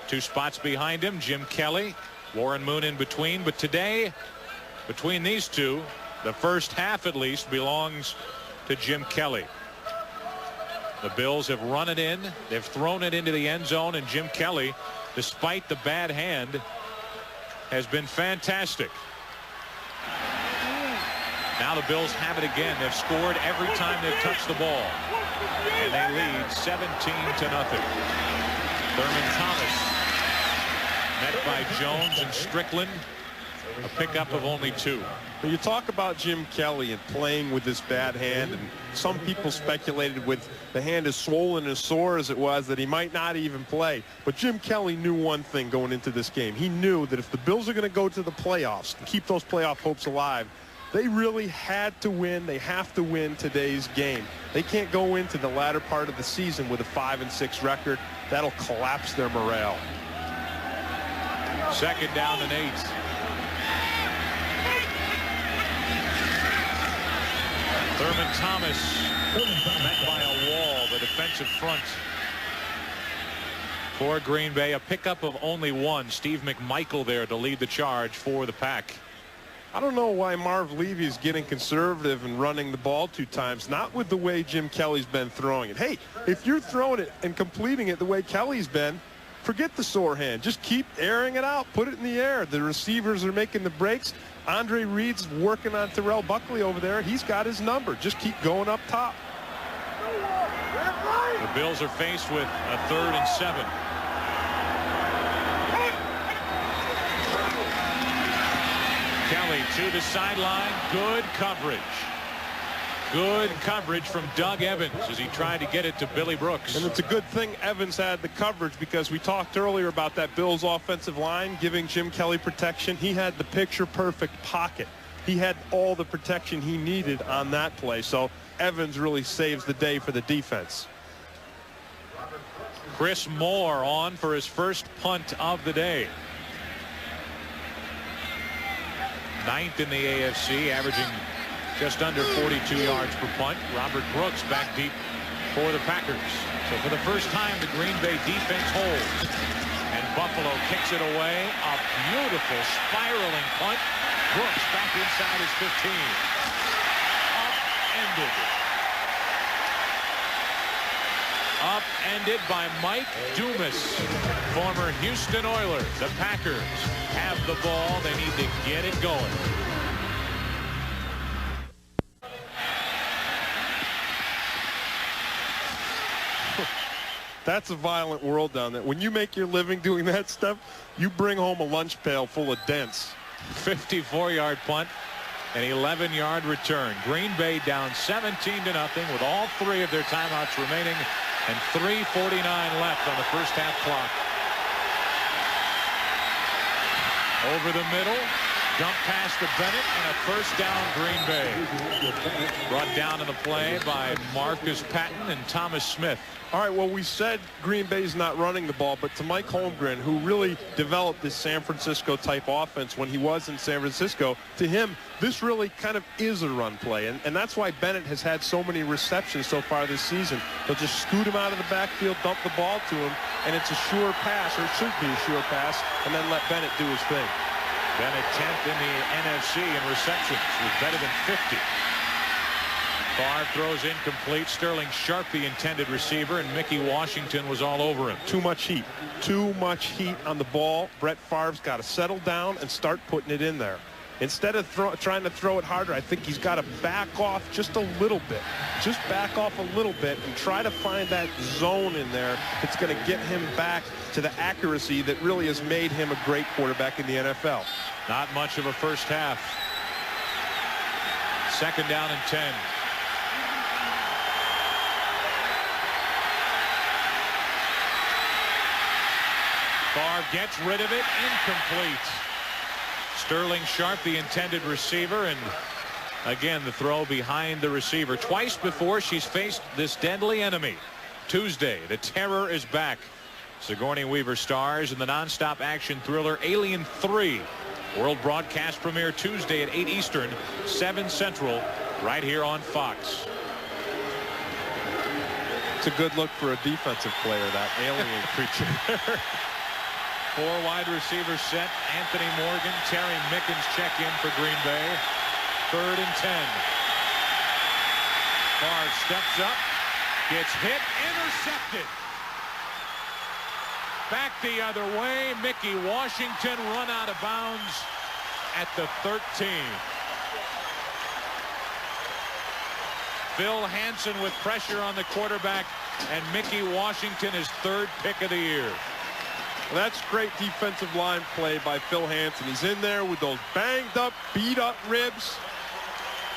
S1: 2 spots behind him, Jim Kelly, Warren Moon in between. But today, between these two, the first half at least belongs to Jim Kelly. The Bills have run it in. They've thrown it into the end zone, and Jim Kelly, despite the bad hand, has been fantastic. Now the Bills have it again. They've scored every time they've touched the ball. And they lead 17-0. Thurman Thomas met by Jones and Strickland. A pickup of only 2.
S2: When you talk about Jim Kelly and playing with this bad hand, and some people speculated with the hand as swollen and sore as it was that he might not even play. But Jim Kelly knew one thing going into this game. He knew that if the Bills are going to go to the playoffs and keep those playoff hopes alive, they really had to win. They have to win today's game. They can't go into the latter part of the season with a 5-6 record. That'll collapse their morale.
S1: 2nd down and 8. Thurman Thomas met by a wall, the defensive front for Green Bay. A pickup of only 1. Steve McMichael there to lead the charge for the Pack.
S2: I don't know why Marv Levy is getting conservative and running the ball 2 times, not with the way Jim Kelly's been throwing it. Hey, if you're throwing it and completing it the way Kelly's been, forget the sore hand. Just keep airing it out. Put it in the air. The receivers are making the breaks. Andre Reed's working on Terrell Buckley over there. He's got his number. Just keep going up top.
S1: The Bills are faced with a 3rd and 7. Kelly to the sideline. Good coverage. Good coverage from Doug Evans as he tried to get it to Billy Brooks.
S2: And it's a good thing Evans had the coverage, because we talked earlier about that Bills offensive line giving Jim Kelly protection. He had the picture-perfect pocket. He had all the protection he needed on that play. So Evans really saves the day for the defense.
S1: Chris Moore on for his first punt of the day. 9th in the AFC, averaging just under 42 yards per punt. Robert Brooks back deep for the Packers. So for the first time, the Green Bay defense holds. And Buffalo kicks it away. A beautiful spiraling punt. Brooks back inside his 15. Upended. Upended by Mike Dumas, former Houston Oilers. The Packers have the ball. They need to get it going.
S2: That's a violent world down there. When you make your living doing that stuff, you bring home a lunch pail full of dents.
S1: 54-yard punt, an 11-yard return. Green Bay down 17-0 with all 3 of their timeouts remaining and 3:49 left on the first half clock. Over the middle, dump pass to Bennett, and a first down Green Bay. Brought down in the play by Marcus Patton and Thomas Smith.
S2: All right, well, we said Green Bay's not running the ball, but to Mike Holmgren, who really developed this San Francisco-type offense when he was in San Francisco, to him, this really kind of is a run play. And that's why Bennett has had so many receptions so far this season. They'll just scoot him out of the backfield, dump the ball to him, and it's a sure pass, or it should be a sure pass, and then let Bennett do his thing.
S1: Bennett 10th in the NFC in receptions with better than 50. Favre throws incomplete. Sterling Sharp, the intended receiver, and Mickey Washington was all over him.
S2: Too much heat. Too much heat on the ball. Brett Favre's got to settle down and start putting it in there. Instead of trying to throw it harder, I think he's got to back off just a little bit. Just back off a little bit and try to find that zone in there that's going to get him back to the accuracy that really has made him a great quarterback in the NFL.
S1: Not much of a first half. 2nd down and 10. Favre gets rid of it. Incomplete. Sterling Sharp, the intended receiver, and again the throw behind the receiver. Twice before she's faced this deadly enemy. Tuesday, the terror is back. Sigourney Weaver stars in the nonstop action thriller Alien 3. World broadcast premiere Tuesday at 8 Eastern, 7 Central, right here on Fox.
S2: It's a good look for a defensive player, that alien creature.
S1: 4 wide receivers set. Anthony Morgan, Terry Mickens check in for Green Bay. 3rd and 10. Favre steps up, gets hit, intercepted. Back the other way. Mickey Washington run out of bounds at the 13. Phil Hansen with pressure on the quarterback, and Mickey Washington is third pick of the year.
S2: Well, that's great defensive line play by Phil Hansen. He's in there with those banged up, beat up ribs,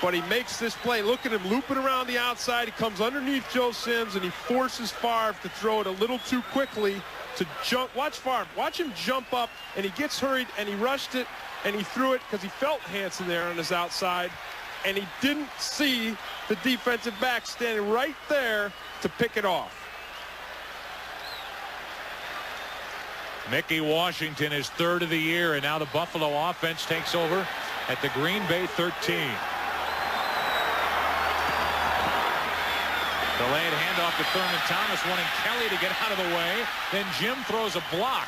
S2: but he makes this play. Look at him looping around the outside. He comes underneath Joe Sims, and he forces Favre to throw it a little too quickly to jump. Watch Favre. Watch him jump up, and he gets hurried, and he rushed it, and he threw it because he felt Hansen there on his outside, and he didn't see the defensive back standing right there to pick it off.
S1: Mickey Washington is third of the year, and now the Buffalo offense takes over at the Green Bay 13. Delayed handoff to Thurman Thomas, wanting Kelly to get out of the way. Then Jim throws a block,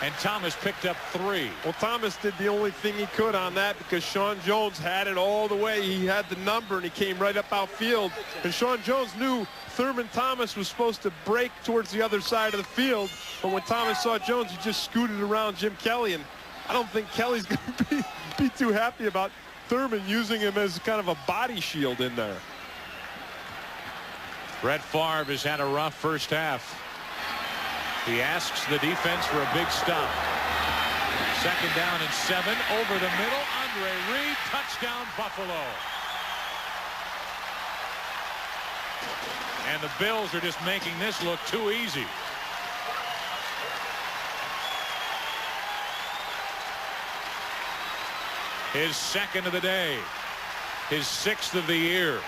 S1: and Thomas picked up 3.
S2: Well, Thomas did the only thing he could on that because Sean Jones had it all the way. He had the number, and he came right up outfield. And Sean Jones knew Thurman Thomas was supposed to break towards the other side of the field. But when Thomas saw Jones, he just scooted around Jim Kelly. And I don't think Kelly's going to be too happy about Thurman using him as kind of a body shield in there.
S1: Brett Favre has had a rough first half. He asks the defense for a big stop. 2nd down and 7 over the middle. Andre Reed, touchdown Buffalo. And the Bills are just making this look too easy. His 2nd of the day. His 6th of the year.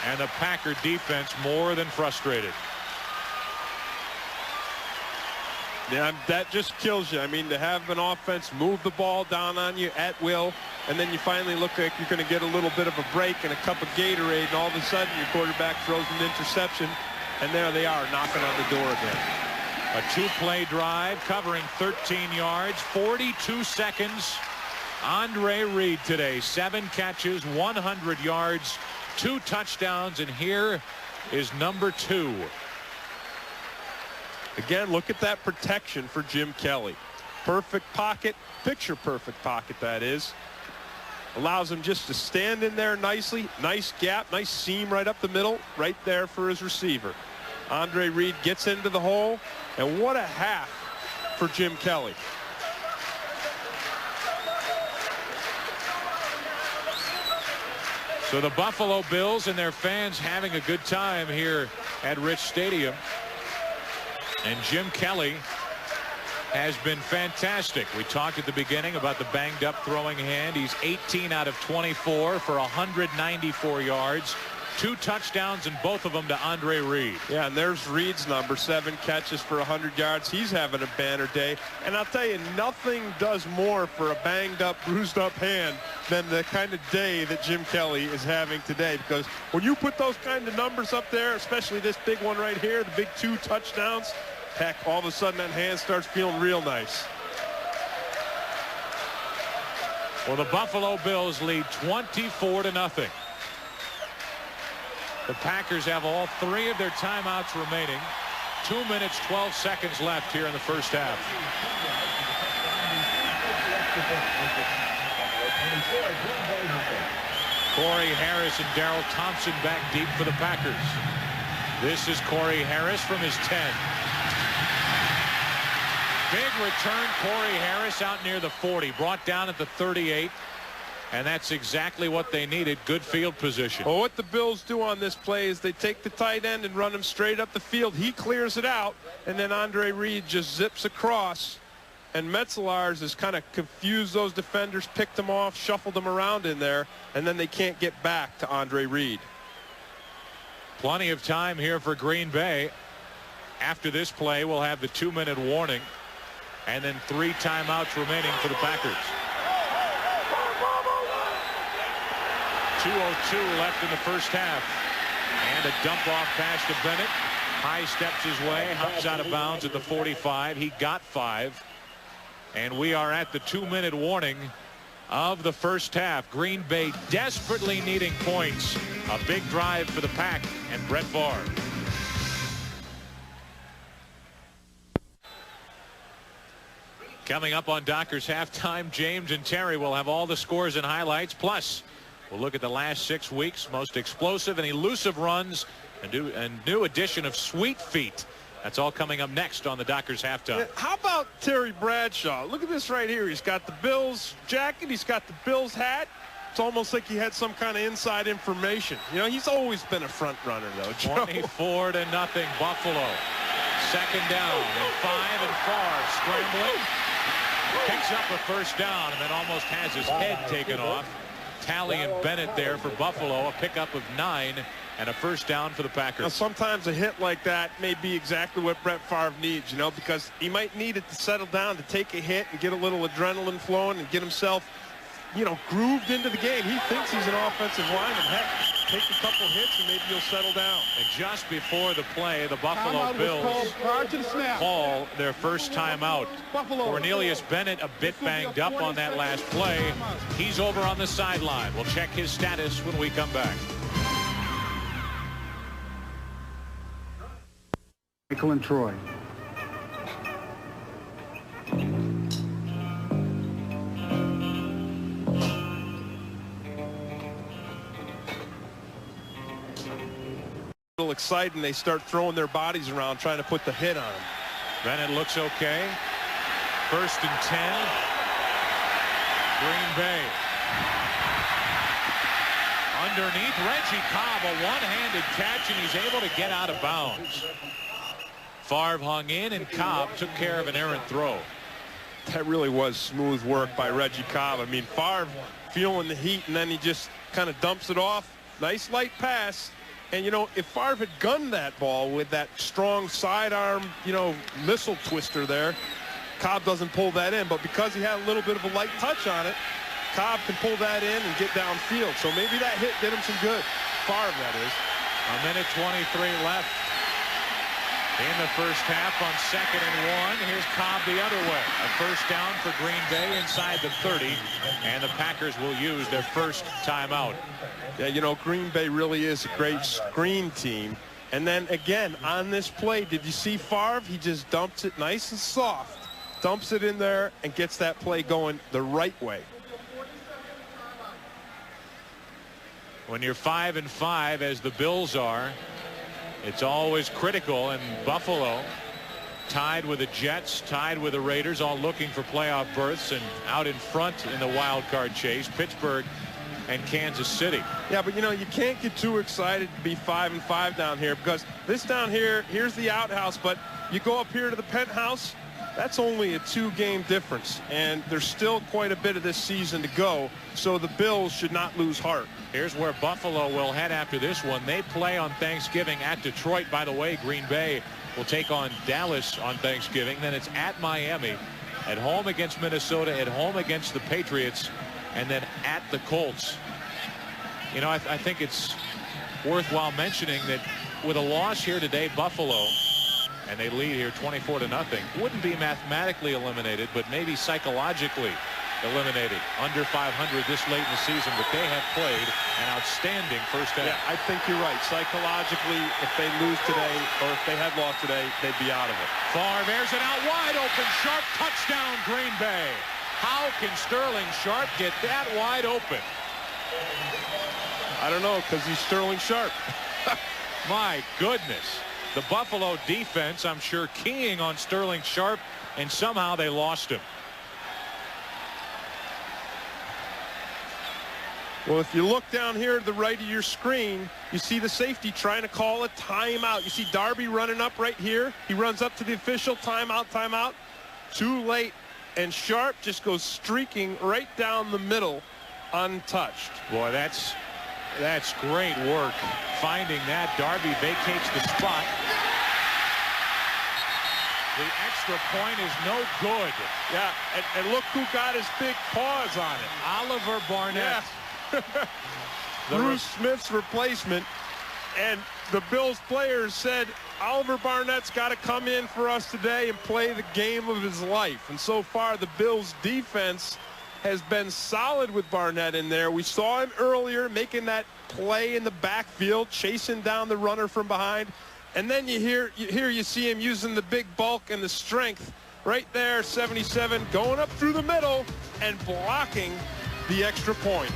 S1: And the Packer defense more than frustrated.
S2: Yeah, that just kills you. I mean, to have an offense move the ball down on you at will, and then you finally look like you're going to get a little bit of a break and a cup of Gatorade, and all of a sudden your quarterback throws an interception, and there they are knocking on the door again.
S1: A 2-play drive covering 13 yards, 42 seconds. Andre Reed today, 7 catches, 100 yards, 2 touchdowns, and here is number 2.
S2: Again, look at that protection for Jim Kelly. Perfect pocket, picture perfect pocket that is. Allows him just to stand in there nicely. Nice gap, nice seam right up the middle, right there for his receiver. Andre Reed gets into the hole, and what a half for Jim Kelly.
S1: So the Buffalo Bills and their fans having a good time here at Rich Stadium. And Jim Kelly has been fantastic. We talked at the beginning about the banged up throwing hand. He's 18 out of 24 for 194 yards. 2 touchdowns, and both of them to Andre Reed.
S2: Yeah, and there's Reed's number, 7 catches for 100 yards. He's having a banner day. And I'll tell you, nothing does more for a banged up, bruised up hand than the kind of day that Jim Kelly is having today. Because when you put those kind of numbers up there, especially this big one right here, the big 2 touchdowns, heck, all of a sudden that hand starts feeling real nice.
S1: Well, the Buffalo Bills lead 24-0. The Packers have all 3 of their timeouts remaining. 2 minutes, 12 seconds left here in the first half. Corey Harris and Darrell Thompson back deep for the Packers. This is Corey Harris from his 10. Big return, Corey Harris out near the 40, brought down at the 38. And that's exactly what they needed, good field position.
S2: Well, what the Bills do on this play is they take the tight end and run him straight up the field. He clears it out, and then Andre Reed just zips across. And Metzelaars has kind of confused those defenders, picked them off, shuffled them around in there, and then they can't get back to Andre Reed.
S1: Plenty of time here for Green Bay. After this play, we'll have the 2-minute warning, and then 3 timeouts remaining for the Packers. 2:02 left in the first half. And a dump-off pass to Bennett. High steps his way, hops out of bounds at the 45. He got 5. And we are at the 2-minute warning of the first half. Green Bay desperately needing points. A big drive for the Pack and Brett Favre. Coming up on Dockers Halftime, James and Terry will have all the scores and highlights, plus We'll look at the last 6 weeks, most explosive and elusive runs, and new addition of Sweet Feet. That's all coming up next on the Dockers Halftime.
S2: How about Terry Bradshaw? Look at this right here. He's got the Bills jacket. He's got the Bills hat. It's almost like he had some kind of inside information. You know, he's always been a front runner, though, Joe.
S1: 24-0 Buffalo. Second down and 5, and Favre scrambling. Picks up a first down and then almost has his head taken off. Talley and Bennett there for Buffalo. A pickup of 9 and a first down for the Packers.
S2: Now, sometimes a hit like that may be exactly what Brett Favre needs, you know, because he might need it to settle down, to take a hit and get a little adrenaline flowing and get himself, you know, grooved into the game. He thinks he's an offensive lineman. Heck, take a couple hits and maybe he'll settle down.
S1: And just before the play, the Buffalo Bills call their first timeout. Cornelius Bennett a bit banged up on that last play. He's over on the sideline. We'll check his status when we come back.
S4: Michael and Troy.
S2: A little exciting. They start throwing their bodies around, trying to put the hit on him.
S1: Bennett looks okay. 1st and 10. Green Bay. Underneath, Reggie Cobb, a one-handed catch, and he's able to get out of bounds. Favre hung in, and Cobb took care of an errant throw.
S2: That really was smooth work by Reggie Cobb. I mean, Favre feeling the heat, and then he just kind of dumps it off. Nice light pass. And, you know, if Favre had gunned that ball with that strong sidearm, you know, missile twister there, Cobb doesn't pull that in. But because he had a little bit of a light touch on it, Cobb can pull that in and get downfield. So maybe that hit did him some good. Favre, that is.
S1: A minute 23 left in the first half on 2nd and 1. Here's Cobb the other way. A first down for Green Bay inside the 30. And the Packers will use their first timeout.
S2: Yeah, you know, Green Bay really is a great screen team. And then, again, on this play, did you see Favre? He just dumps it nice and soft, dumps it in there, and gets that play going the right way.
S1: When you're 5-5, as the Bills are, it's always critical. And Buffalo tied with the Jets, tied with the Raiders, all looking for playoff berths, and out in front in the wild card chase, Pittsburgh and Kansas City.
S2: Yeah, but you know, you can't get too excited to be 5-5 down here, because this down here, here's the outhouse, but you go up here to the penthouse, that's only a 2-game difference, and there's still quite a bit of this season to go, so the Bills should not lose heart.
S1: Here's where Buffalo will head after this one. They play on Thanksgiving at Detroit. By the way, Green Bay will take on Dallas on Thanksgiving. Then it's at Miami, at home against Minnesota, at home against the Patriots, and then at the Colts. You know, I think it's worthwhile mentioning that with a loss here today, Buffalo, and they lead here 24-0, wouldn't be mathematically eliminated, but maybe psychologically eliminated. Under 500 this late in the season, but they have played an outstanding first half.
S2: Yeah, I think you're right. Psychologically, if they lose today, or if they had lost today, they'd be out of it.
S1: Favre airs it out wide open. Sharp touchdown, Green Bay. How can Sterling Sharp get that wide open?
S2: I don't know, because he's Sterling Sharp.
S1: My goodness. The Buffalo defense, I'm sure, keying on Sterling Sharp, and somehow they lost him.
S2: Well, if you look down here to the right of your screen, you see the safety trying to call a timeout. You see Darby running up right here. He runs up to the official timeout. Too late. And Sharp just goes streaking right down the middle, untouched.
S1: Boy, that's great work finding that. Darby vacates the spot. The extra point is no good.
S2: Yeah, and look who got his big paws on it.
S1: Oliver Barnett.
S2: Yeah. Bruce Smith's replacement. And the Bills players said, Oliver Barnett's got to come in for us today and play the game of his life. And so far, the Bills defense has been solid with Barnett in there. We saw him earlier making that play in the backfield, chasing down the runner from behind. And then you see him using the big bulk and the strength right there, 77, going up through the middle and blocking the extra point.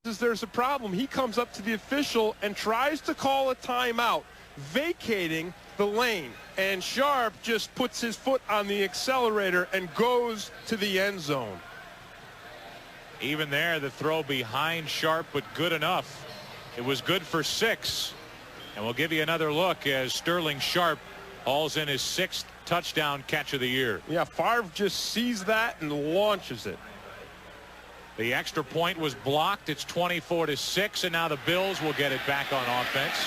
S2: there's a problem. He comes up to the official and tries to call a timeout, vacating the lane. And Sharp just puts his foot on the accelerator and goes to the end zone.
S1: Even there, the throw behind Sharp, but good enough. It was good for 6. And we'll give you another look as Sterling Sharp hauls in his 6th touchdown catch of the year.
S2: Yeah, Favre just sees that and launches it.
S1: The extra point was blocked. It's 24-6, and now the Bills will get it back on offense.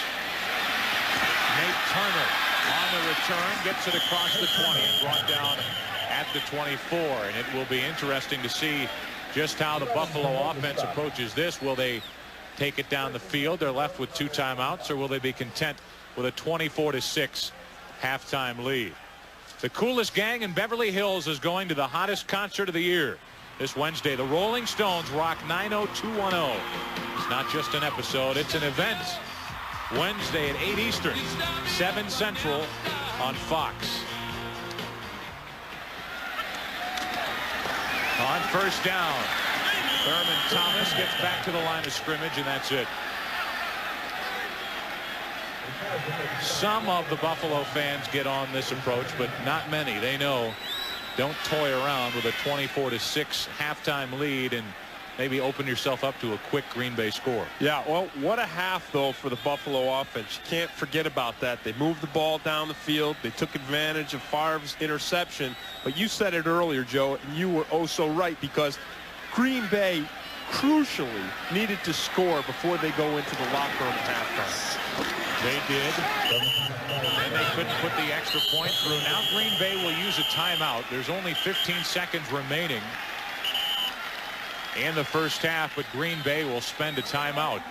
S1: Nate Turner on the return gets it across the 20 and brought down at the 24. And it will be interesting to see just how the Buffalo offense approaches this. Will they take it down the field? They're left with 2 timeouts, or will they be content with a 24-6 halftime lead? The coolest gang in Beverly Hills is going to the hottest concert of the year. This Wednesday, the Rolling Stones rock 90210. It's not just an episode, it's an event. Wednesday at 8 Eastern, 7 Central on Fox. On first down, Thurman Thomas gets back to the line of scrimmage, and that's it. Some of the Buffalo fans get on this approach, but not many. They know, don't toy around with a 24-6 halftime lead and maybe open yourself up to a quick Green Bay score.
S2: Yeah, well, what a half, though, for the Buffalo offense. You can't forget about that. They moved the ball down the field. They took advantage of Favre's interception. But you said it earlier, Joe, and you were oh so right, because Green Bay crucially needed to score before they go into the locker room at halftime.
S1: They did, and they couldn't put the extra point through. Now Green Bay will use a timeout. There's only 15 seconds remaining in the first half, but Green Bay will spend a timeout.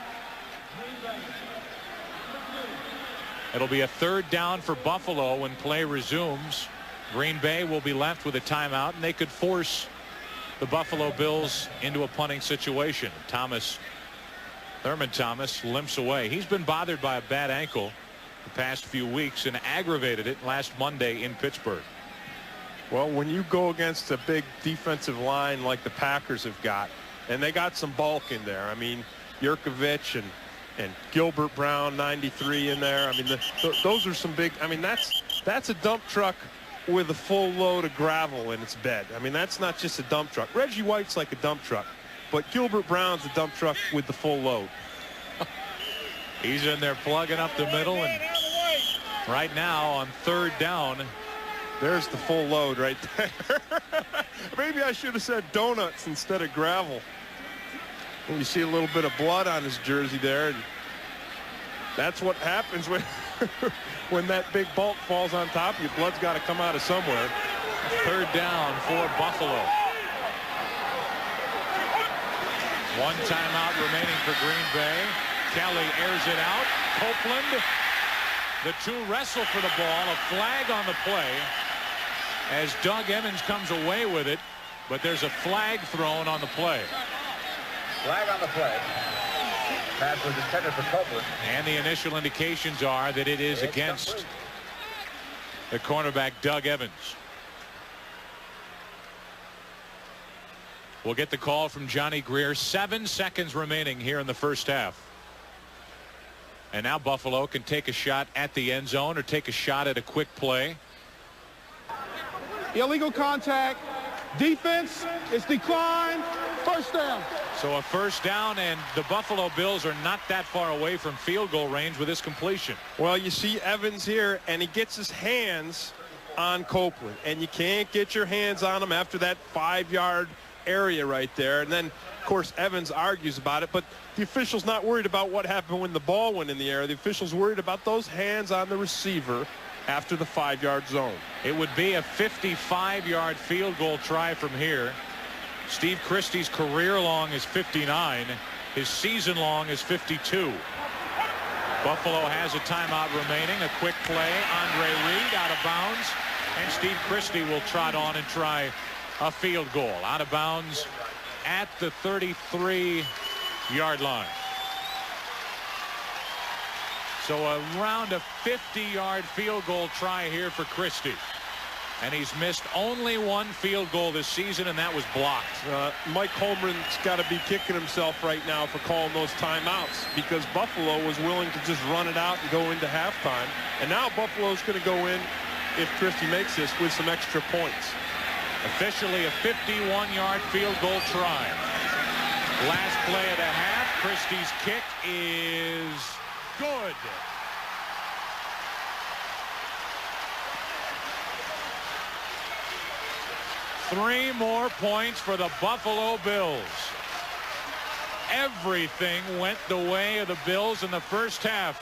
S1: It'll be a 3rd down for Buffalo when play resumes. Green Bay will be left with a timeout, and they could force the Buffalo Bills into a punting situation. Thurman Thomas limps away. He's been bothered by a bad ankle the past few weeks and aggravated it last Monday in Pittsburgh.
S2: Well, when you go against a big defensive line like the Packers have got, and they got some bulk in there. I mean, Yurkovich and Gilbert Brown, 93 in there. I mean, those are some big. I mean, that's a dump truck with a full load of gravel in its bed. I mean, that's not just a dump truck. Reggie White's like a dump truck, but Gilbert Brown's a dump truck with the full load.
S1: He's in there plugging up the middle, and right now on 3rd down,
S2: there's the full load right there. Maybe I should have said donuts instead of gravel. And you see a little bit of blood on his jersey there, and that's what happens when when that big bulk falls on top of you. Blood's got to come out of somewhere.
S1: 3rd down for Buffalo. 1 timeout remaining for Green Bay. Kelly airs it out. Copeland. The 2 wrestle for the ball. A flag on the play as Doug Evans comes away with it, but there's a flag thrown on the play.
S7: Flag on the play. Pass was intended for Copeland.
S1: And the initial indications are that it is against the cornerback Doug Evans. We'll get the call from Johnny Greer. 7 seconds remaining here in the first half. And now Buffalo can take a shot at the end zone or take a shot at a quick play.
S4: Illegal contact. Defense is declined. First down.
S1: So a first down, and the Buffalo Bills are not that far away from field goal range with this completion.
S2: Well, you see Evans here, and he gets his hands on Copeland, and you can't get your hands on him after that 5-yard area right there. And then, of course, Evans argues about it, but the official's not worried about what happened when the ball went in the air. The official's worried about those hands on the receiver after the 5-yard zone.
S1: It would be a 55-yard field goal try from here. Steve Christie's career long is 59. His season long is 52. Buffalo has a timeout remaining. A quick play. Andre Reed out of bounds. And Steve Christie will trot on and try a field goal. Out of bounds at the 33-yard line. So around a 50-yard field goal try here for Christie. and he's missed only one field goal this season, and that was blocked.
S2: Mike Holmgren's got to be kicking himself right now for calling those timeouts, because Buffalo was willing to just run it out and go into halftime. And now Buffalo's going to go in, if Christie makes this, with some extra points.
S1: Officially a 51-yard field goal try. Last play of the half. Christie's kick is good. Three more points for the Buffalo Bills. Everything went the way of the Bills in the first half.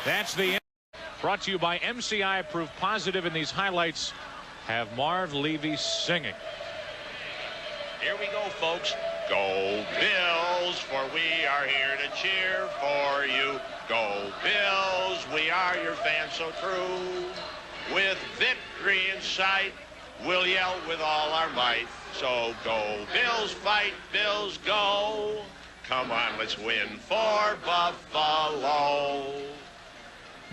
S1: That's the end. Brought to you by MCI. Proof positive in these highlights. Have Marv Levy singing.
S8: Here we go, folks. Go Bills, for we are here to cheer for you. Go Bills, we are your fans so true. With victory in sight, we'll yell with all our might. So go Bills, fight, Bills, go. Come on, let's win for Buffalo.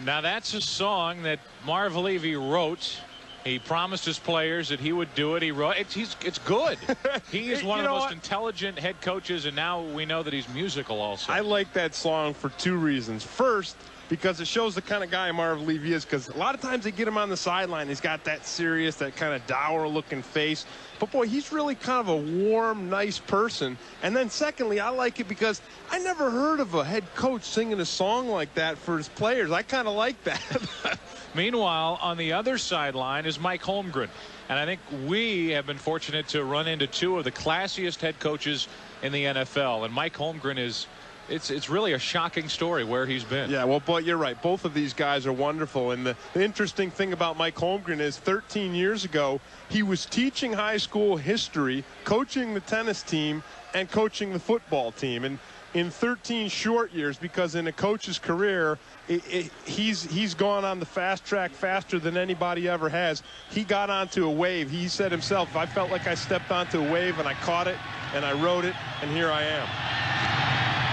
S1: Now that's a song that Marv Levy wrote. He promised his players that he would do it. He wrote it's good. He is one of the most intelligent head coaches, and now we know that he's musical also.
S2: I like that song for two reasons. First, because it shows the kind of guy Marv Levy is, because a lot of times they get him on the sideline. He's got that serious, that kind of dour looking face. But boy, he's really kind of a warm, nice person. And then secondly, I like it because I never heard of a head coach singing a song like that for his players. I kind of like that.
S1: Meanwhile, on the other sideline is Mike Holmgren. And I think we have been fortunate to run into two of the classiest head coaches in the NFL. And Mike Holmgren is, it's really a shocking story where he's been.
S2: Yeah, well, but you're right. Both of these guys are wonderful. And the interesting thing about Mike Holmgren is 13 years ago, he was teaching high school history, coaching the tennis team, and coaching the football team. And in 13 short years, because in a coach's career, he's gone on the fast track faster than anybody ever has. He got onto a wave. He said himself, I felt like I stepped onto a wave and I caught it and I rode it, and here I am.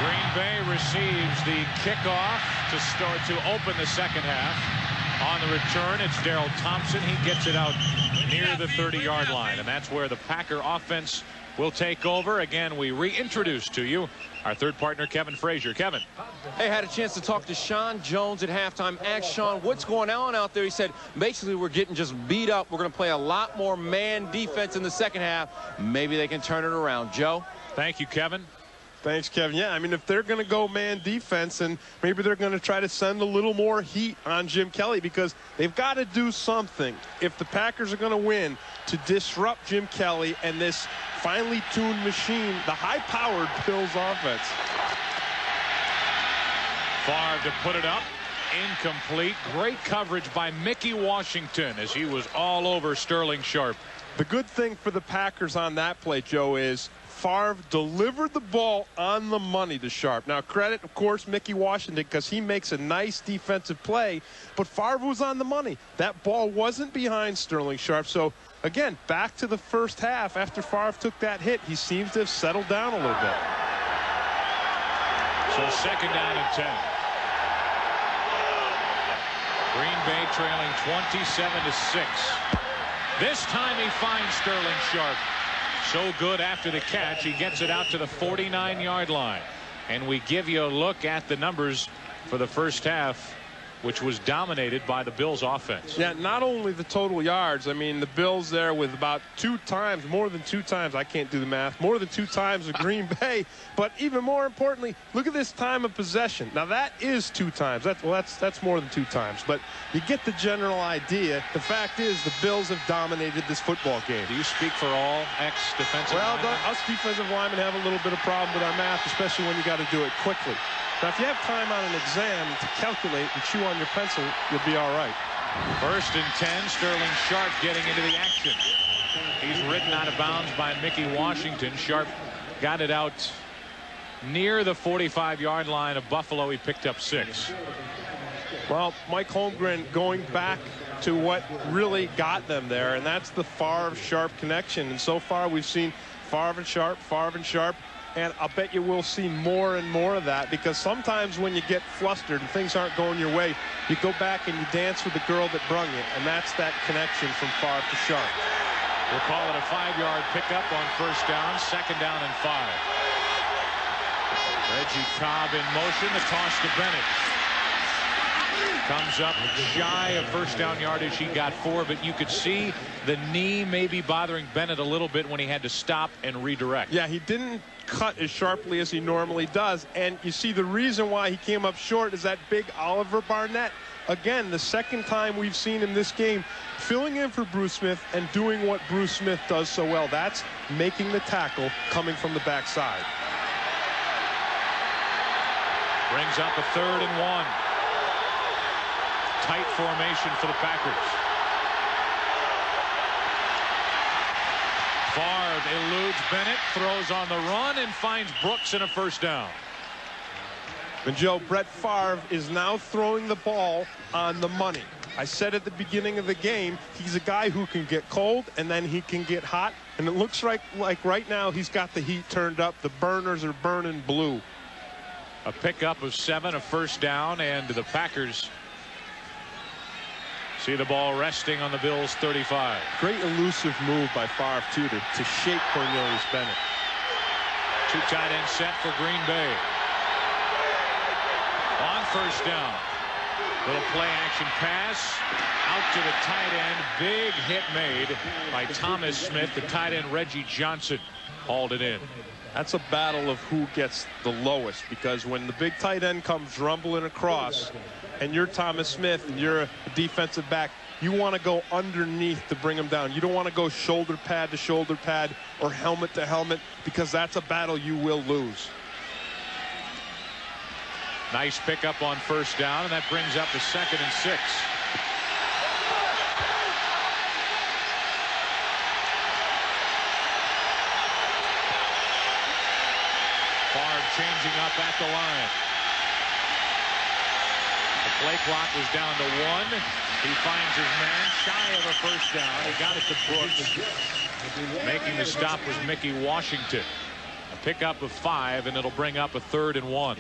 S1: Green Bay receives the kickoff to open the second half. On the return, it's Daryl Thompson. He gets it out near the 30-yard line, and that's where the Packer offense will take over. Again, we reintroduce to you our third partner, Kevin Frazier. Kevin.
S3: Hey, had a chance to talk to Sean Jones at halftime. Asked Sean what's going on out there. He said, basically, we're getting just beat up. We're going to play a lot more man defense in the second half. Maybe they can turn it around. Joe?
S1: Thank you, Kevin.
S2: Thanks, Kevin. Yeah, I mean, if they're going to go man defense, and maybe they're going to try to send a little more heat on Jim Kelly, because they've got to do something if the Packers are going to win to disrupt Jim Kelly and this finely tuned machine, the high-powered Bills offense.
S1: Favre to put it up. Incomplete. Great coverage by Mickey Washington as he was all over Sterling Sharp.
S2: The good thing for the Packers on that play, Joe, is Favre delivered the ball on the money to Sharp. Now, credit, of course, Mickey Washington, because he makes a nice defensive play, but Favre was on the money. That ball wasn't behind Sterling Sharp. So, again, back to the first half. After Favre took that hit, he seems to have settled down a little bit.
S1: So, second down and 10. Green Bay trailing 27-6. This time he finds Sterling Sharp. So good after the catch, he gets it out to the 49-yard line. And we give you a look at the numbers for the first half, which was dominated by the Bills offense.
S2: Yeah, not only the total yards. I mean, the Bills there with about more than two times, I can't do the math, more than two times the Green Bay. But even more importantly, look at this time of possession. Now, that is two times. That's more than two times. But you get the general idea. The fact is the Bills have dominated this football game.
S1: Do you speak for all ex-defensive linemen?
S2: Well, us defensive linemen have a little bit of problem with our math, especially when you got to do it quickly. Now, if you have time on an exam to calculate and chew on your pencil, you'll be all right.
S1: First and 10, Sterling Sharp getting into the action. He's ridden out of bounds by Mickey Washington. Sharp got it out near the 45-yard line of Buffalo. He picked up 6.
S2: Well, Mike Holmgren going back to what really got them there, and that's the Favre-Sharp connection. And so far, we've seen Favre and Sharp, And I'll bet you we'll see more and more of that, because sometimes when you get flustered and things aren't going your way, you go back and you dance with the girl that brung you, and that's that connection from Favre to Sharp.
S1: We'll call it a 5-yard pickup on first down, 2nd down and 5. Reggie Cobb in motion, the toss to Bennett. Comes up shy of first down yardage. He got 4, but you could see the knee maybe bothering Bennett a little bit when he had to stop and redirect.
S2: Yeah, he didn't cut as sharply as he normally does, and you see the reason why he came up short is that big Oliver Barnett. Again, the second time we've seen him this game filling in for Bruce Smith and doing what Bruce Smith does so well. That's making the tackle coming from the backside.
S1: Brings up a 3rd and 1. Tight formation for the Packers. Favre eludes Bennett, throws on the run, and finds Brooks in a first down.
S2: And Joe, Brett Favre is now throwing the ball on the money. I said at the beginning of the game, he's a guy who can get cold and then he can get hot. And it looks like right now he's got the heat turned up. The burners are burning blue.
S1: A pickup of 7, a first down, and the Packers see the ball resting on the Bills' 35.
S2: Great elusive move by Favre, too, to shake Cornelius Bennett.
S1: 2 tight end set for Green Bay. On first down. Little play action pass out to the tight end. Big hit made by Thomas Smith. The tight end Reggie Johnson hauled it in.
S2: That's a battle of who gets the lowest, because when the big tight end comes rumbling across and you're Thomas Smith and you're a defensive back, you want to go underneath to bring him down. You don't want to go shoulder pad to shoulder pad or helmet to helmet, because that's a battle you will lose.
S1: Nice pickup on first down, and that brings up the 2nd and 6. Favre changing up at the line. The play clock was down to 1. He finds his man shy of a first down. He got it to Brooks. Making the stop was Mickey Washington. A pickup of 5, and it'll bring up a 3rd and 1.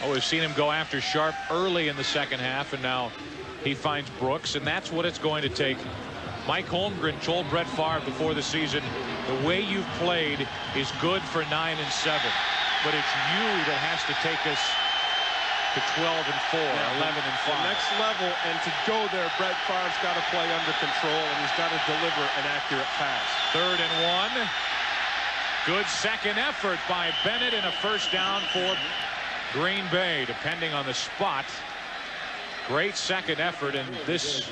S1: Oh, we've seen him go after Sharp early in the second half, and now he finds Brooks, and that's what it's going to take. Mike Holmgren told Brett Favre before the season, the way you've played is good for 9 and 7, but it's you that has to take us to 12 and 4, 11 and 5.
S2: The next level, and to go there, Brett Favre's got to play under control, and he's got to deliver an accurate pass.
S1: 3rd and 1. Good second effort by Bennett, and a first down for Green Bay, depending on the spot. Great second effort, and this,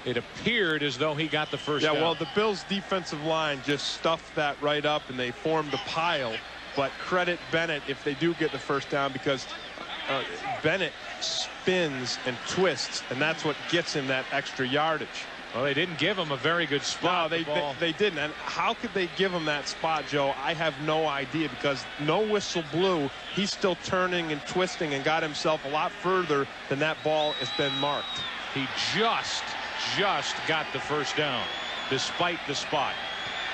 S1: it appeared as though he got the first down.
S2: Yeah, well, the Bills' defensive line just stuffed that right up, and they formed a pile. But credit Bennett if they do get the first down, because Bennett spins and twists, and that's what gets him that extra yardage.
S1: Well, they didn't give him a very good spot.
S2: No, they didn't. And how could they give him that spot, Joe? I have no idea, because no whistle blew. He's still turning and twisting and got himself a lot further than that ball has been marked.
S1: He just got the first down, despite the spot.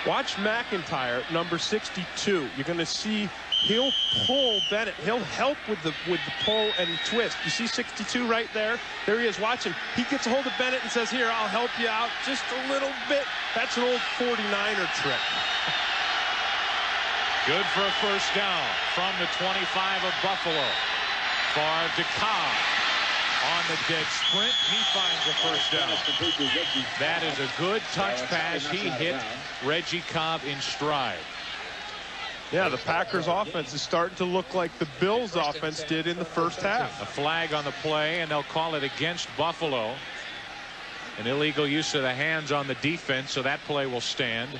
S2: Watch McIntyre, number 62. You're going to see he'll pull Bennett. He'll help with the pull and twist. You see 62 right there? There he is. Watch him. He gets a hold of Bennett and says, here, I'll help you out just a little bit. That's an old 49er trick.
S1: Good for a first down from the 25 of Buffalo. Favre to Cobb. On the dead sprint, he finds a first down. That is a good touch pass. He hit Reggie Cobb in stride.
S2: Yeah, the Packers offense is starting to look like the Bills offense did in the first half.
S1: A flag on the play, and they'll call it against Buffalo. An illegal use of the hands on the defense, so that play will stand.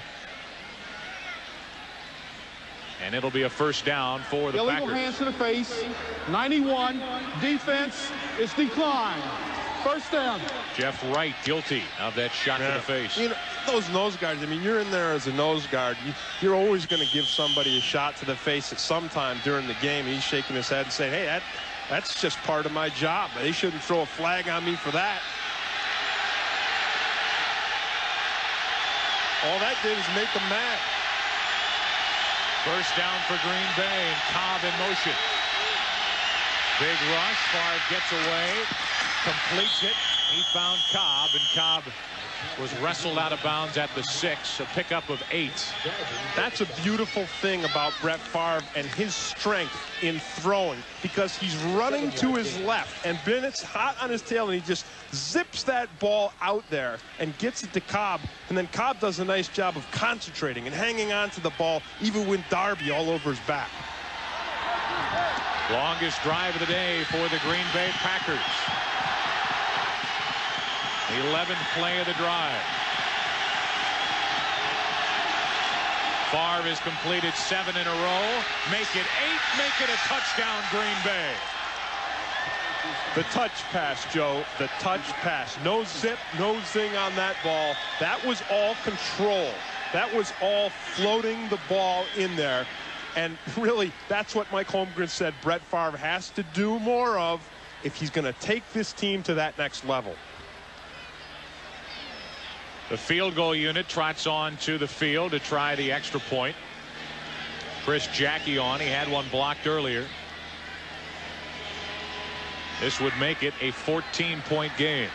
S1: And it'll be a first down for the
S4: Illegal
S1: Packers.
S4: hands to the face. 91. Defense is declined. First down.
S1: Jeff Wright guilty of that shot to the face.
S2: You know, those nose guards, I mean, you're in there as a nose guard. You're always going to give somebody a shot to the face at some time during the game. He's shaking his head and saying, hey, that's just part of my job. They shouldn't throw a flag on me for that. All that did is make them mad.
S1: First down for Green Bay, and Cobb in motion. Big rush. Favre gets away, completes it. He found Cobb, and Cobb was wrestled out of bounds at the 6, a pickup of 8.
S2: That's a beautiful thing about Brett Favre and his strength in throwing, because he's running to his left, and Bennett's hot on his tail, and he just zips that ball out there and gets it to Cobb, and then Cobb does a nice job of concentrating and hanging on to the ball, even with Darby all over his back.
S1: Longest drive of the day for the Green Bay Packers. 11th play of the drive. Favre has completed 7 in a row. Make it 8. Make it a touchdown, Green Bay.
S2: The touch pass, Joe. The touch pass. No zip, no zing on that ball. That was all control. That was all floating the ball in there. And really, that's what Mike Holmgren said Brett Favre has to do more of if he's going to take this team to that next level.
S1: The field goal unit trots on to the field to try the extra point. Chris Jackie on. He had one blocked earlier. This would make it a 14-point game.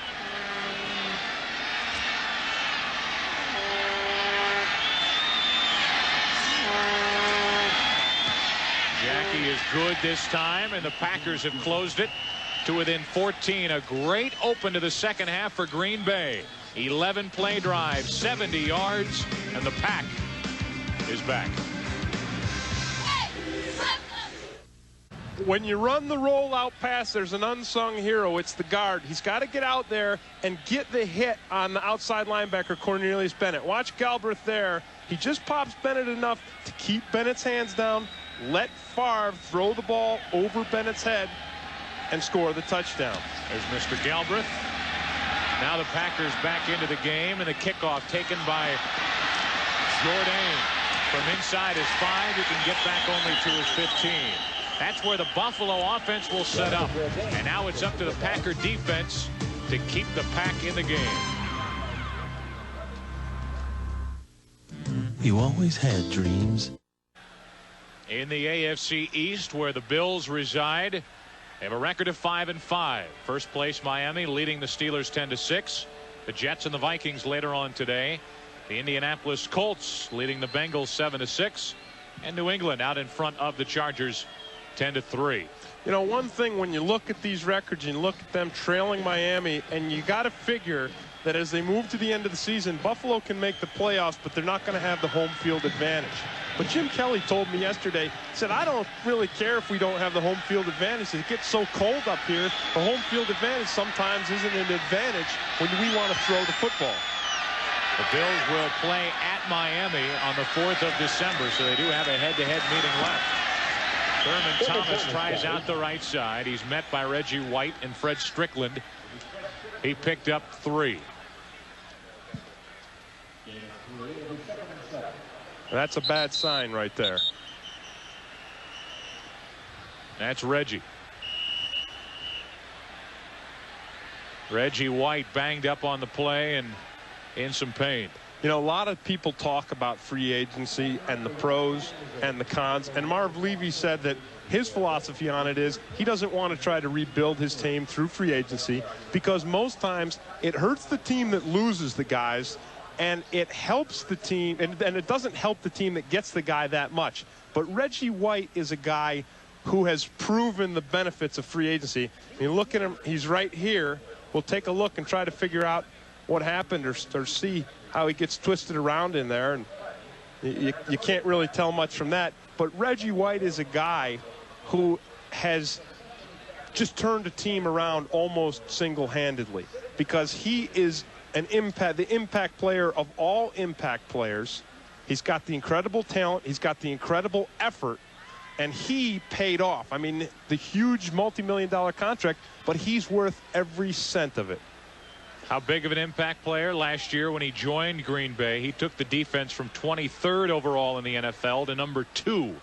S1: Jackie is good this time, and the Packers have closed it to within 14. A great open to the second half for Green Bay. 11-play drive, 70 yards, and the Pack is back.
S2: When you run the rollout pass, there's an unsung hero. It's the guard. He's got to get out there and get the hit on the outside linebacker, Cornelius Bennett. Watch Galbraith there. He just pops Bennett enough to keep Bennett's hands down, let Favre throw the ball over Bennett's head, and score the touchdown.
S1: There's Mr. Galbraith. Now the Packers back into the game, and the kickoff taken by Jourdain. From inside his 5, he can get back only to his 15. That's where the Buffalo offense will set up. And now it's up to the Packer defense to keep the Pack in the game.
S9: You always had dreams.
S1: In the AFC East, where the Bills reside, they have a record of 5-5. First place Miami leading the Steelers 10-6. The Jets and the Vikings later on today. The Indianapolis Colts leading the Bengals 7-6. And New England out in front of the Chargers 10-3.
S2: You know, one thing when you look at these records and look at them trailing Miami, and you got to figure that as they move to the end of the season, Buffalo can make the playoffs, but they're not going to have the home field advantage. But Jim Kelly told me yesterday, said, I don't really care if we don't have the home field advantage. It gets so cold up here. The home field advantage sometimes isn't an advantage when we want to throw the football.
S1: The Bills will play at Miami on the 4th of December, so they do have a head-to-head meeting left. Thurman Thomas tries out the right side. He's met by Reggie White and Fred Strickland. He picked up 3.
S2: That's a bad sign right there.
S1: That's Reggie. Reggie White banged up on the play and in some pain.
S2: You know, a lot of people talk about free agency and the pros and the cons, and Marv Levy said that his philosophy on it is he doesn't want to try to rebuild his team through free agency, because most times it hurts the team that loses the guys, and it helps the team, and it doesn't help the team that gets the guy that much. But Reggie White is a guy who has proven the benefits of free agency. You look at him, he's right here. We'll take a look and try to figure out what happened or see how he gets twisted around in there, and you can't really tell much from that. But Reggie White is a guy who has just turned a team around almost single-handedly, because he is the impact player of all impact players. He's got the incredible talent, he's got the incredible effort, and he paid off. I mean, the huge multi-million-dollar contract, but he's worth every cent of it.
S1: How big of an impact player? Last year when he joined Green Bay, he took the defense from 23rd overall in the NFL to number 2.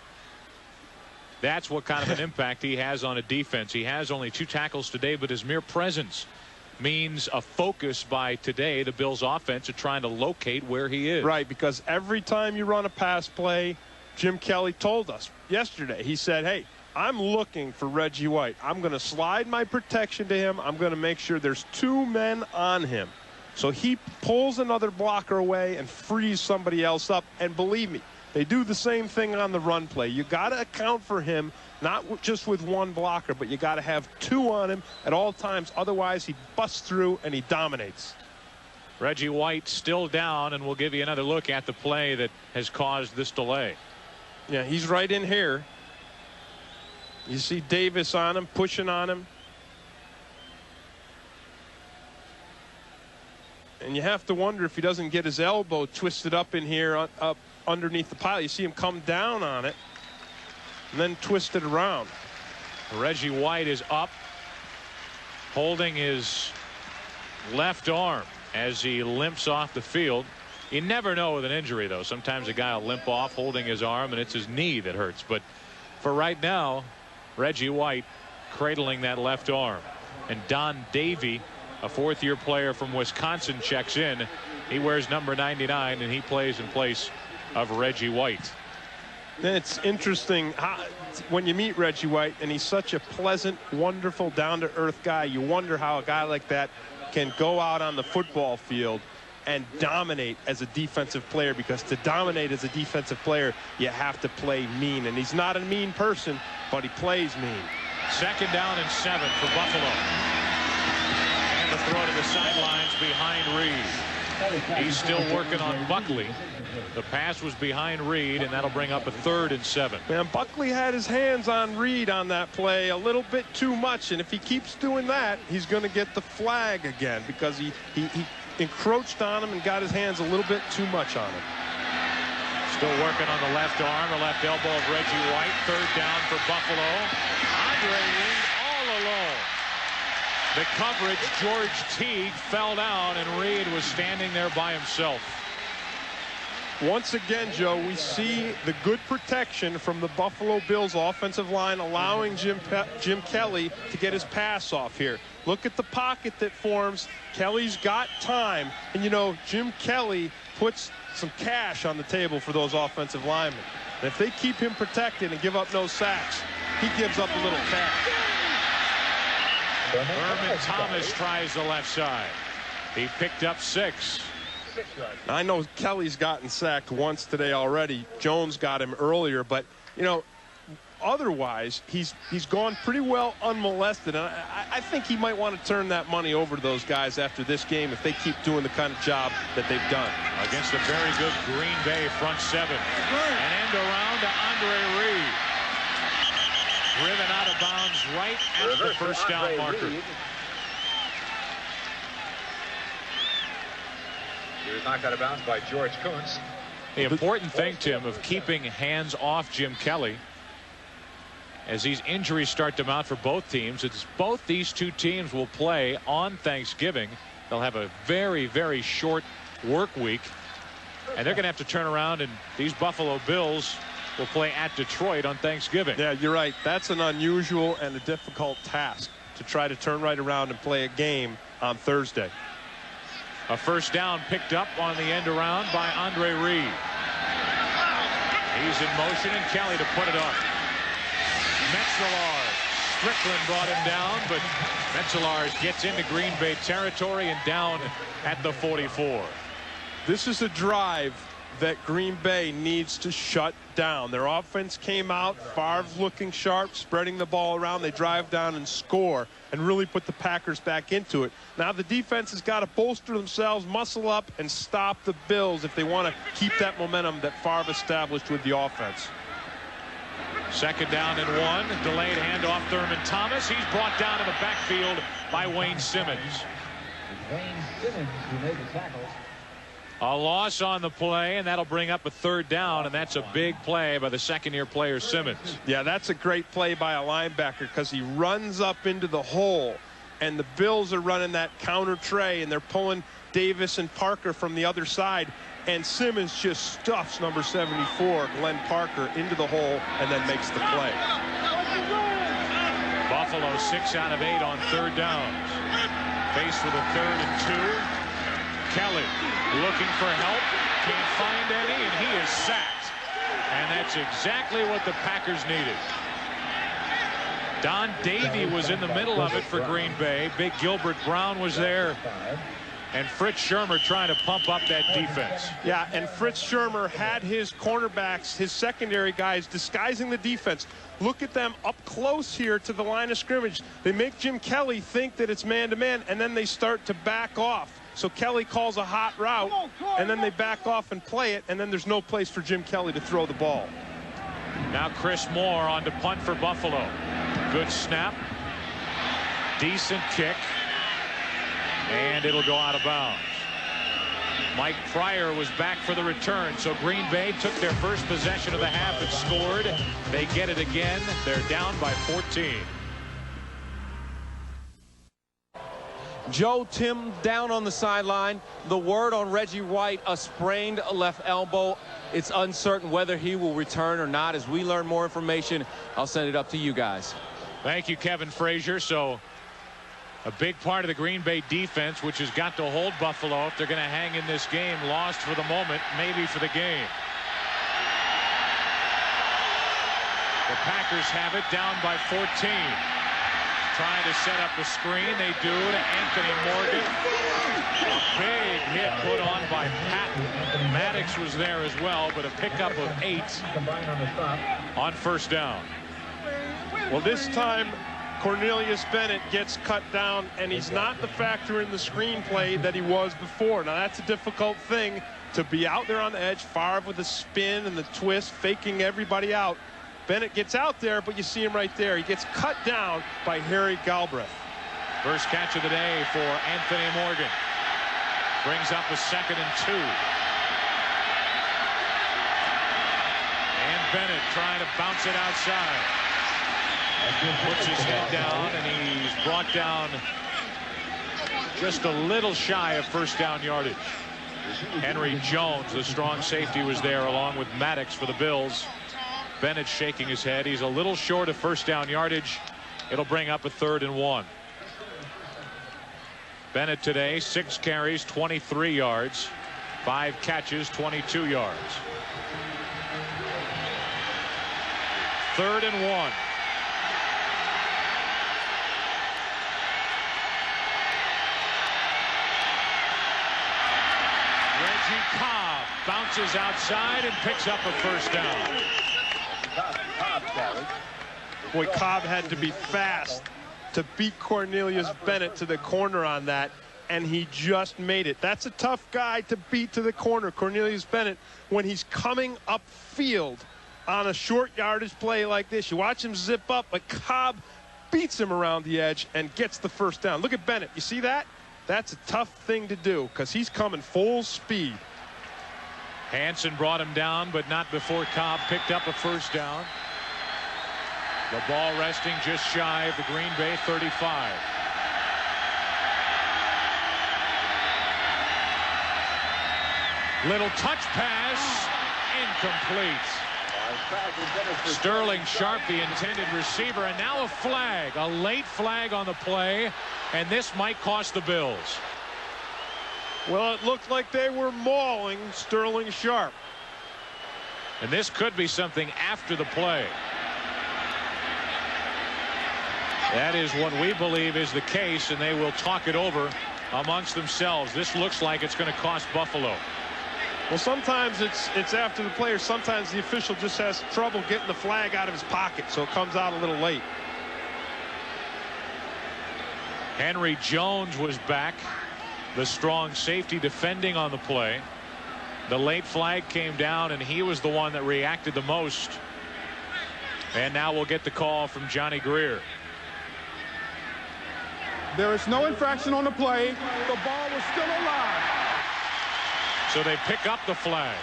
S1: That's what kind of an impact he has on a defense. He has only 2 tackles today, but his mere presence means a focus by today, the Bills offense, of trying to locate where he is.
S10: Right, because every time you run a pass play, Jim Kelly told us yesterday, he said, hey, I'm looking for Reggie White. I'm going to slide my protection to him. I'm going to make sure there's 2 men on him. So he pulls another blocker away and frees somebody else up. And believe me, they do the same thing on the run play. You got to account for him, not just with 1 blocker, but you got to have 2 on him at all times. Otherwise, he busts through and he dominates.
S1: Reggie White still down, and we'll give you another look at the play that has caused this delay.
S10: Yeah, he's right in here. You see Davis on him, pushing on him. And you have to wonder if he doesn't get his elbow twisted up in here, up underneath the pile. You see him come down on it and then twist it around.
S1: Reggie White is up, holding his left arm as he limps off the field. You never know with an injury, though. Sometimes a guy will limp off holding his arm, and it's his knee that hurts. But for right now, Reggie White cradling that left arm. And Don Davey, a 4th-year player from Wisconsin, checks in. He wears number 99, and he plays in place of Reggie White.
S10: It's interesting when you meet Reggie White, and he's such a pleasant, wonderful, down-to-earth guy. You wonder how a guy like that can go out on the football field and dominate as a defensive player, because to dominate as a defensive player, you have to play mean. And he's not a mean person, but he plays mean.
S1: 2nd down and 7 for Buffalo. And the throw to the sidelines behind Reed. He's still working on Buckley. The pass was behind Reed, and that'll bring up a 3rd and 7.
S10: Man, Buckley had his hands on Reed on that play a little bit too much, and if he keeps doing that, he's going to get the flag again, because he encroached on him and got his hands a little bit too much on him.
S1: Still working on the left arm, the left elbow of Reggie White. 3rd down for Buffalo. Andre Reed all alone. The coverage, George Teague fell down, and Reed was standing there by himself.
S10: Once again, Joe, we see the good protection from the Buffalo Bills offensive line, allowing Jim Kelly to get his pass off here. Look at the pocket that forms. Kelly's got time. And, you know, Jim Kelly puts some cash on the table for those offensive linemen. And if they keep him protected and give up no sacks, he gives up a little cash.
S1: Herman Thomas tries the left side. He picked up 6.
S10: I know Kelly's gotten sacked once today already. Jones got him earlier, but, you know, otherwise, he's gone pretty well unmolested. And I think he might want to turn that money over to those guys after this game if they keep doing the kind of job that they've done.
S1: Against a very good Green Bay front 7. An end around to Andre Reed. Driven out of bounds right at the 1st down marker.
S7: He was knocked out of bounds by George Kuntz.
S1: The important thing, Tim, of keeping hands off Jim Kelly as these injuries start to mount for both teams, it's both these 2 teams will play on Thanksgiving. They'll have a very, very short work week, and they're going to have to turn around, and these Buffalo Bills will play at Detroit on Thanksgiving.
S10: Yeah, you're right. That's an unusual and a difficult task to try to turn right around and play a game on Thursday.
S1: A 1st down picked up on the end around by Andre Reed. He's in motion, and Kelly to put it up. Metzelaars. Strickland brought him down, but Metzelaars gets into Green Bay territory and down at the 44.
S10: This is a drive that Green Bay needs to shut down. Their offense came out, Favre looking sharp, spreading the ball around. They drive down and score and really put the Packers back into it. Now the defense has got to bolster themselves, muscle up, and stop the Bills if they want to keep that momentum that Favre established with the offense.
S1: 2nd down and 1. Delayed handoff, Thurman Thomas. He's brought down in the backfield by Wayne Simmons.
S7: Wayne Simmons who made the tackle.
S1: A loss on the play, and that'll bring up a 3rd down, and that's a big play by the 2nd-year player Simmons.
S10: Yeah, that's a great play by a linebacker, because he runs up into the hole, and the Bills are running that counter tray, and they're pulling Davis and Parker from the other side, and Simmons just stuffs number 74, Glenn Parker, into the hole and then makes the play.
S1: Buffalo 6 out of 8 on 3rd downs. Faced with a 3rd and 2. Kelly looking for help. Can't find any, and he is sacked. And that's exactly what the Packers needed. Don Davey was in the middle of it for Green Bay. Big Gilbert Brown was there. And Fritz Shurmur trying to pump up that defense.
S10: Yeah, and Fritz Shurmur had his cornerbacks, his secondary guys, disguising the defense. Look at them up close here to the line of scrimmage. They make Jim Kelly think that it's man-to-man, and then they start to back off. So Kelly calls a hot route, and then they back off and play it, and then there's no place for Jim Kelly to throw the ball.
S1: Now Chris Moore on to punt for Buffalo. Good snap. Decent kick. And it'll go out of bounds. Mike Pryor was back for the return. So Green Bay took their first possession of the half and scored. They get it again. They're down by 14.
S3: Joe, Tim down on the sideline. The word on Reggie White, a sprained left elbow. It's uncertain whether he will return or not. As we learn more information, I'll send it up to you guys.
S1: Thank you, Kevin Frazier. So a big part of the Green Bay defense, which has got to hold Buffalo if they're going to hang in this game, lost for the moment, maybe for the game. The Packers have it down by 14. Trying to set up the screen. They do to Anthony Morgan. A big hit put on by Patton. Maddox was there as well, but a pickup of 8 on first down.
S10: Well, this time Cornelius Bennett gets cut down, and he's not the factor in the screenplay that he was before. Now, that's a difficult thing, to be out there on the edge, Favre with the spin and the twist, faking everybody out. Bennett gets out there, but you see him right there. He gets cut down by Harry Galbraith.
S1: First catch of the day for Anthony Morgan. Brings up a 2nd and 2. And Bennett trying to bounce it outside. Puts his head down, and he's brought down just a little shy of first down yardage. Henry Jones, the strong safety, was there along with Maddox for the Bills. Bennett shaking his head. He's a little short of first down yardage. It'll bring up a 3rd and 1. Bennett today, 6 carries, 23 yards, 5 catches, 22 yards. 3rd and 1. Reggie Cobb bounces outside and picks up a first down.
S10: Boy, Cobb had to be fast to beat Cornelius Bennett to the corner on that, and he just made it. That's a tough guy to beat to the corner, Cornelius Bennett, when he's coming upfield on a short yardage play like this. You watch him zip up, but Cobb beats him around the edge and gets the first down. Look at Bennett. You see that? That's a tough thing to do because he's coming full speed.
S1: Hansen brought him down, but not before Cobb picked up a first down. The ball resting just shy of the Green Bay 35. Little touch pass, incomplete. Sterling Sharp, the intended receiver, and now a flag, a late flag on the play, and this might cost the Bills.
S10: Well, it looked like they were mauling Sterling Sharp.
S1: And this could be something after the play. That is what we believe is the case, and they will talk it over amongst themselves. This looks like it's going to cost Buffalo.
S10: Well, sometimes it's after the play, or sometimes the official just has trouble getting the flag out of his pocket, so it comes out a little late.
S1: Henry Jones was back, the strong safety, defending on the play. The late flag came down, and he was the one that reacted the most. And now we'll get the call from Johnny Greer.
S4: There is no infraction on the play. The ball was still alive.
S1: So they pick up the flag.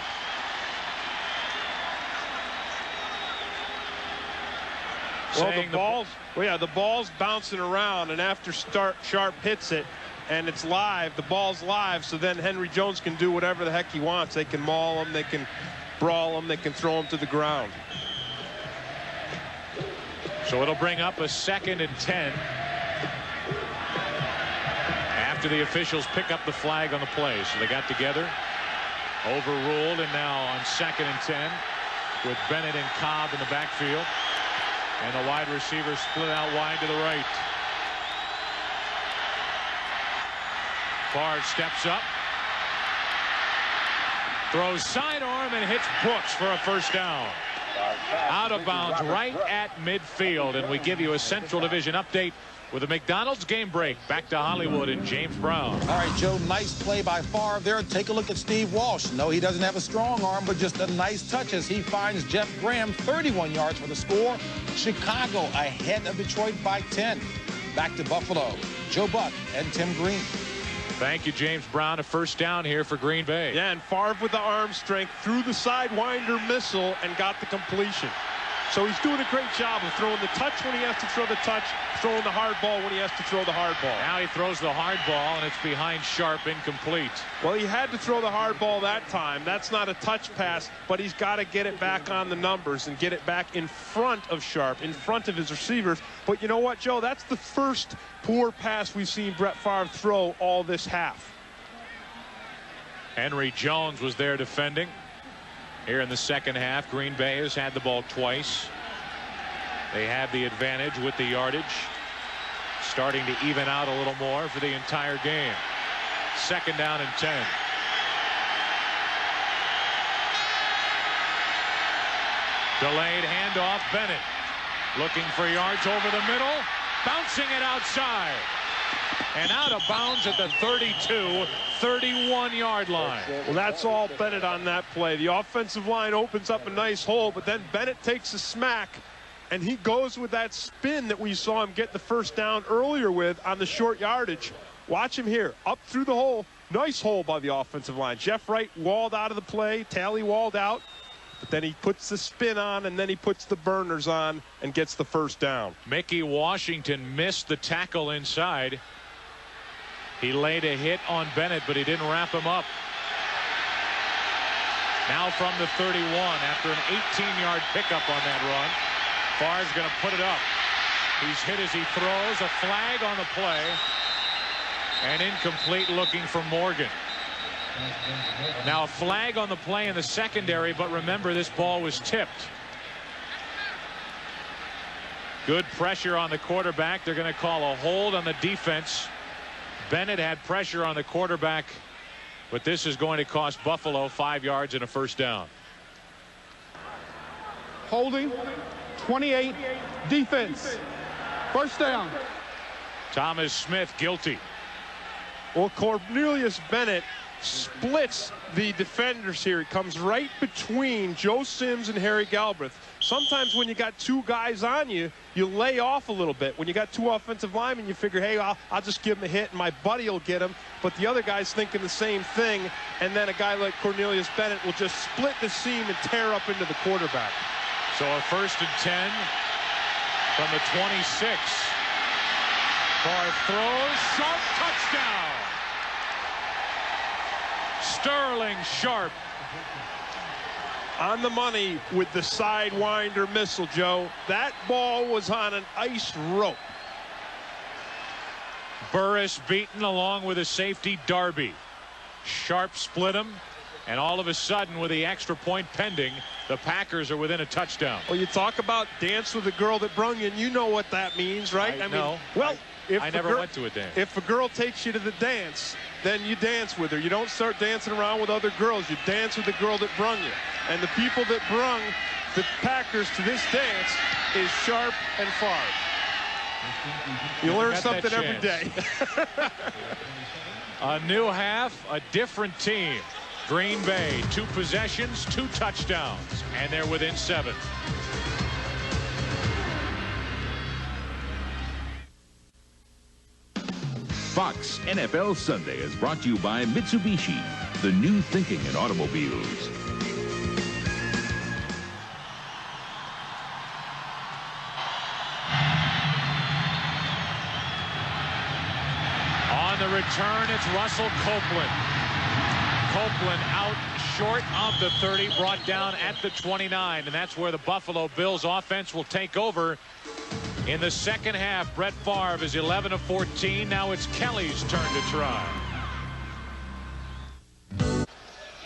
S10: Well, the ball's bouncing around, and after Sharp hits it, and it's live, the ball's live, so then Henry Jones can do whatever the heck he wants. They can maul him, they can brawl him, they can throw him to the ground. So
S1: it'll bring up a 2nd and 10. after the officials pick up the flag on the play. So they got together, overruled, and now on 2nd and 10 with Bennett and Cobb in the backfield. And the wide receiver split out wide to the right. Favre steps up, throws sidearm, and hits Brooks for a first down. Out of bounds right at midfield. And we give you a Central Division update with a McDonald's game break. Back to Hollywood and James Brown.
S6: All right, Joe, nice play by Favre there. Take a look at Steve Walsh. No, he doesn't have a strong arm, but just a nice touch as he finds Jeff Graham, 31 yards for the score. Chicago ahead of Detroit by 10. Back to Buffalo, Joe Buck and Tim Green.
S1: Thank you, James Brown. A first down here for Green Bay.
S10: Yeah, and Favre with the arm strength threw the sidewinder missile and got the completion. So he's doing a great job of throwing the touch when he has to throw the touch, throwing the hard ball when he has to throw the hard ball.
S1: Now he throws the hard ball, and it's behind Sharp, incomplete.
S10: Well, he had to throw the hard ball that time. That's not a touch pass, but he's got to get it back on the numbers and get it back in front of Sharp, in front of his receivers. But you know what, Joe? That's the first poor pass we've seen Brett Favre throw all this half.
S1: Henry Jones was there defending. Here in the second half, Green Bay has had the ball twice. They have the advantage with the yardage. Starting to even out a little more for the entire game. 2nd down and 10. Delayed handoff, Bennett. Looking for yards over the middle. Bouncing it outside. And out of bounds at the 32, 31-yard line.
S10: Well, that's all Bennett on that play. The offensive line opens up a nice hole, but then Bennett takes a smack, and he goes with that spin that we saw him get the first down earlier with on the short yardage. Watch him here, up through the hole. Nice hole by the offensive line. Jeff Wright walled out of the play. Talley walled out. But then he puts the spin on, and then he puts the burners on and gets the first down.
S1: Mickey Washington missed the tackle inside. He laid a hit on Bennett, but he didn't wrap him up. Now from the 31, after an 18-yard pickup on that run, Favre's going to put it up. He's hit as he throws. A flag on the play. And incomplete, looking for Morgan. Now a flag on the play in the secondary, but remember, this ball was tipped. Good pressure on the quarterback. They're going to call a hold on the defense. Bennett had pressure on the quarterback, but this is going to cost Buffalo 5 yards and a first down.
S4: Holding, 28, defense. First down.
S1: Thomas Smith guilty.
S10: Well, Cornelius Bennett splits the defenders here. He comes right between Joe Sims and Harry Galbraith. Sometimes when you got two guys on you, you lay off a little bit. When you got two offensive linemen, you figure, hey, I'll just give him a hit and my buddy will get him. But the other guy's thinking the same thing, and then a guy like Cornelius Bennett will just split the seam and tear up into the quarterback.
S1: So a 1st and 10 from the 26. Favre throws, Sharp, touchdown. Sterling Sharp.
S10: On the money with the sidewinder missile, Joe. That ball was on an ice rope.
S1: Burris beaten along with a safety, Darby. Sharp split him, and all of a sudden, with the extra point pending, the Packers are within a touchdown.
S10: Well, you talk about dance with the girl that brung you, and you know what that means, right?
S1: I mean,
S10: well,
S1: I never went to a dance.
S10: If a girl takes you to the dance, then you dance with her. You don't start dancing around with other girls. You dance with the girl that brung you. And the people that brung the Packers to this dance is Sharp and Favre. You learn something every day.
S1: A new half, a different team. Green Bay, 2 possessions, 2 touchdowns, and they're within 7.
S5: Fox NFL Sunday is brought to you by Mitsubishi, the new thinking in automobiles.
S1: On the return, it's Russell Copeland. Copeland out short of the 30, brought down at the 29, and that's where the Buffalo Bills offense will take over In the second half, Brett Favre is 11 of 14. Now it's Kelly's turn to try.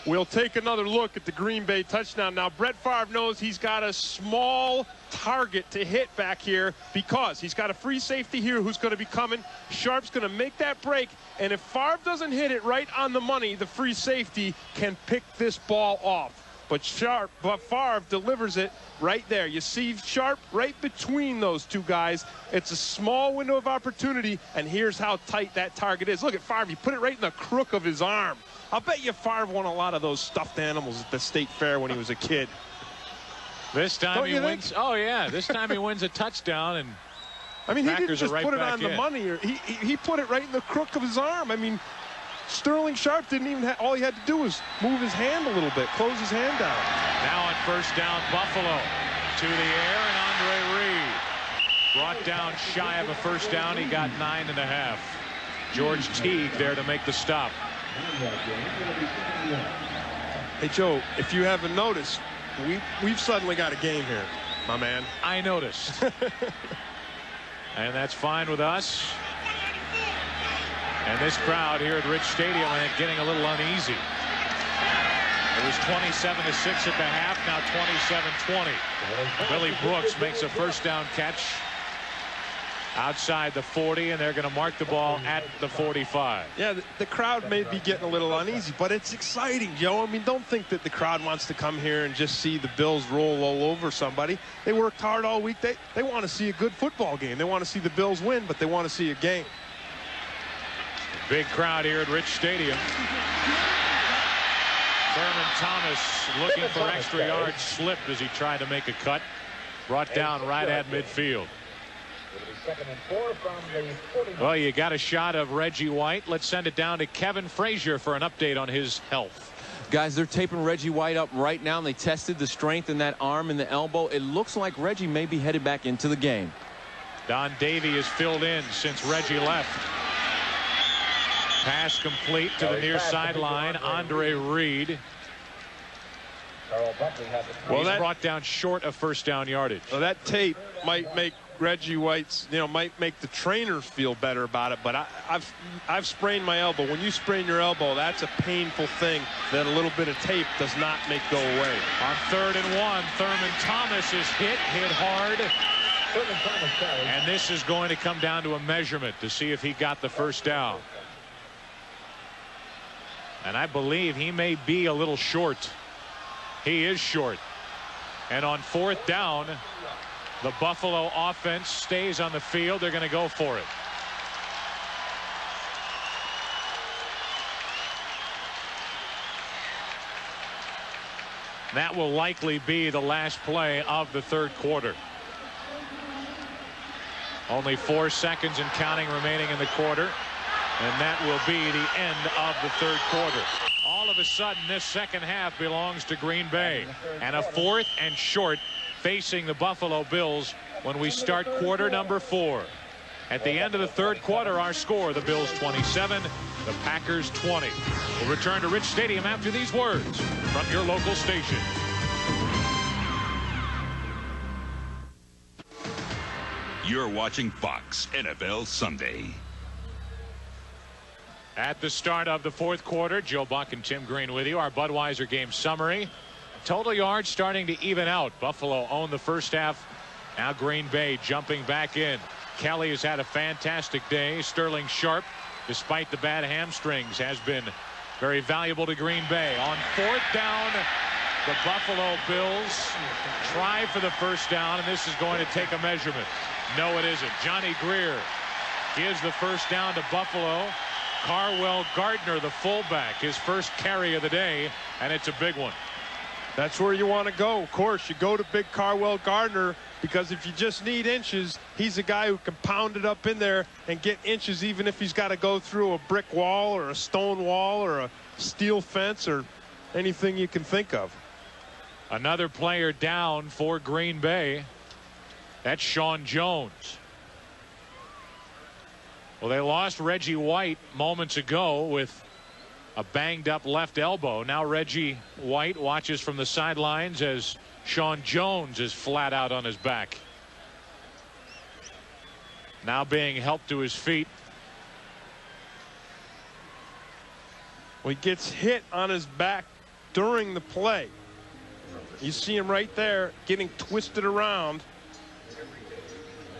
S10: We'll take another look at the Green Bay touchdown. Now, Brett Favre knows he's got a small target to hit back here because he's got a free safety here who's going to be coming. Sharp's going to make that break, and if Favre doesn't hit it right on the money, the free safety can pick this ball off. But Favre delivers it right there. You see Sharp right between those two guys. It's a small window of opportunity, and here's how tight that target is. Look at Favre. He put it right in the crook of his arm. I'll bet you Favre won a lot of those stuffed animals at the State Fair when he was a kid.
S1: This time he wins. Oh, yeah. This time he wins a touchdown, and
S10: I mean, he didn't just
S1: right
S10: put it on the money. Or he put it right in the crook of his arm. I mean, Sterling Sharp didn't even have, all he had to do was move his hand a little bit, close his hand down.
S1: Now on first down, Buffalo to the air, and Andre Reed brought down shy of a first down. He got 9.5. George Teague there to make the stop.
S10: Hey, Joe, if you haven't noticed, we've suddenly got a game here, my man.
S1: I noticed. And that's fine with us. And this crowd here at Rich Stadium getting a little uneasy. It was 27-6 at the half, now 27-20. Billy Brooks makes a first down catch outside the 40, and they're going to mark the ball at the 45.
S10: Yeah, the crowd may be getting a little uneasy, but it's exciting, Joe. I mean, don't think that the crowd wants to come here and just see the Bills roll all over somebody. They worked hard all week. They want to see a good football game. They want to see the Bills win, but they want to see a game.
S1: Big crowd here at Rich Stadium. Thurman Thomas looking for extra yards, slipped as he tried to make a cut. Brought down right at midfield. Well, you got a shot of Reggie White. Let's send it down to Kevin Frazier for an update on his health.
S3: Guys, they're taping Reggie White up right now, and they tested the strength in that arm and the elbow. It looks like Reggie may be headed back into the game.
S1: Don Davey is filled in since Reggie left. Pass complete to the near sideline. Andre Reed. Well, he's brought down short of first down yardage.
S10: Well, that tape might make Reggie White's, might make the trainers feel better about it, but I've sprained my elbow. When you sprain your elbow, that's a painful thing that a little bit of tape does not make go away.
S1: On 3rd and 1, Thurman Thomas is hit hard. And this is going to come down to a measurement to see if he got the first down. And I believe he may be a little short. He is short. And on 4th down, the Buffalo offense stays on the field. They're going to go for it. That will likely be the last play of the 3rd quarter. Only 4 seconds and counting remaining in the quarter. And that will be the end of the 3rd quarter. All of a sudden, this second half belongs to Green Bay. And a 4th and short facing the Buffalo Bills when we start quarter number 4. At the end of the 3rd quarter, our score, the Bills 27, the Packers 20. We'll return to Rich Stadium after these words from your local station.
S5: You're watching Fox NFL Sunday.
S1: At the start of the 4th quarter, Joe Buck and Tim Green with you. Our Budweiser game summary. Total yards starting to even out. Buffalo owned the first half. Now Green Bay jumping back in. Kelly has had a fantastic day. Sterling Sharp, despite the bad hamstrings, has been very valuable to Green Bay. On 4th down, the Buffalo Bills try for the first down, and this is going to take a measurement. No, it isn't. Johnny Greer gives the first down to Buffalo. Carwell Gardner, the fullback, his first carry of the day, and it's a big one.
S10: That's where you want to go. Of course, you go to big Carwell Gardner, because if you just need inches, he's a guy who can pound it up in there and get inches, even if he's got to go through a brick wall or a stone wall or a steel fence or anything you can think of.
S1: Another player down for Green Bay. That's Sean Jones. Well, they lost Reggie White moments ago with a banged up left elbow. Now Reggie White watches from the sidelines as Sean Jones is flat out on his back. now being helped to his feet.
S10: Well, he gets hit on his back during the play. You see him right there getting twisted around.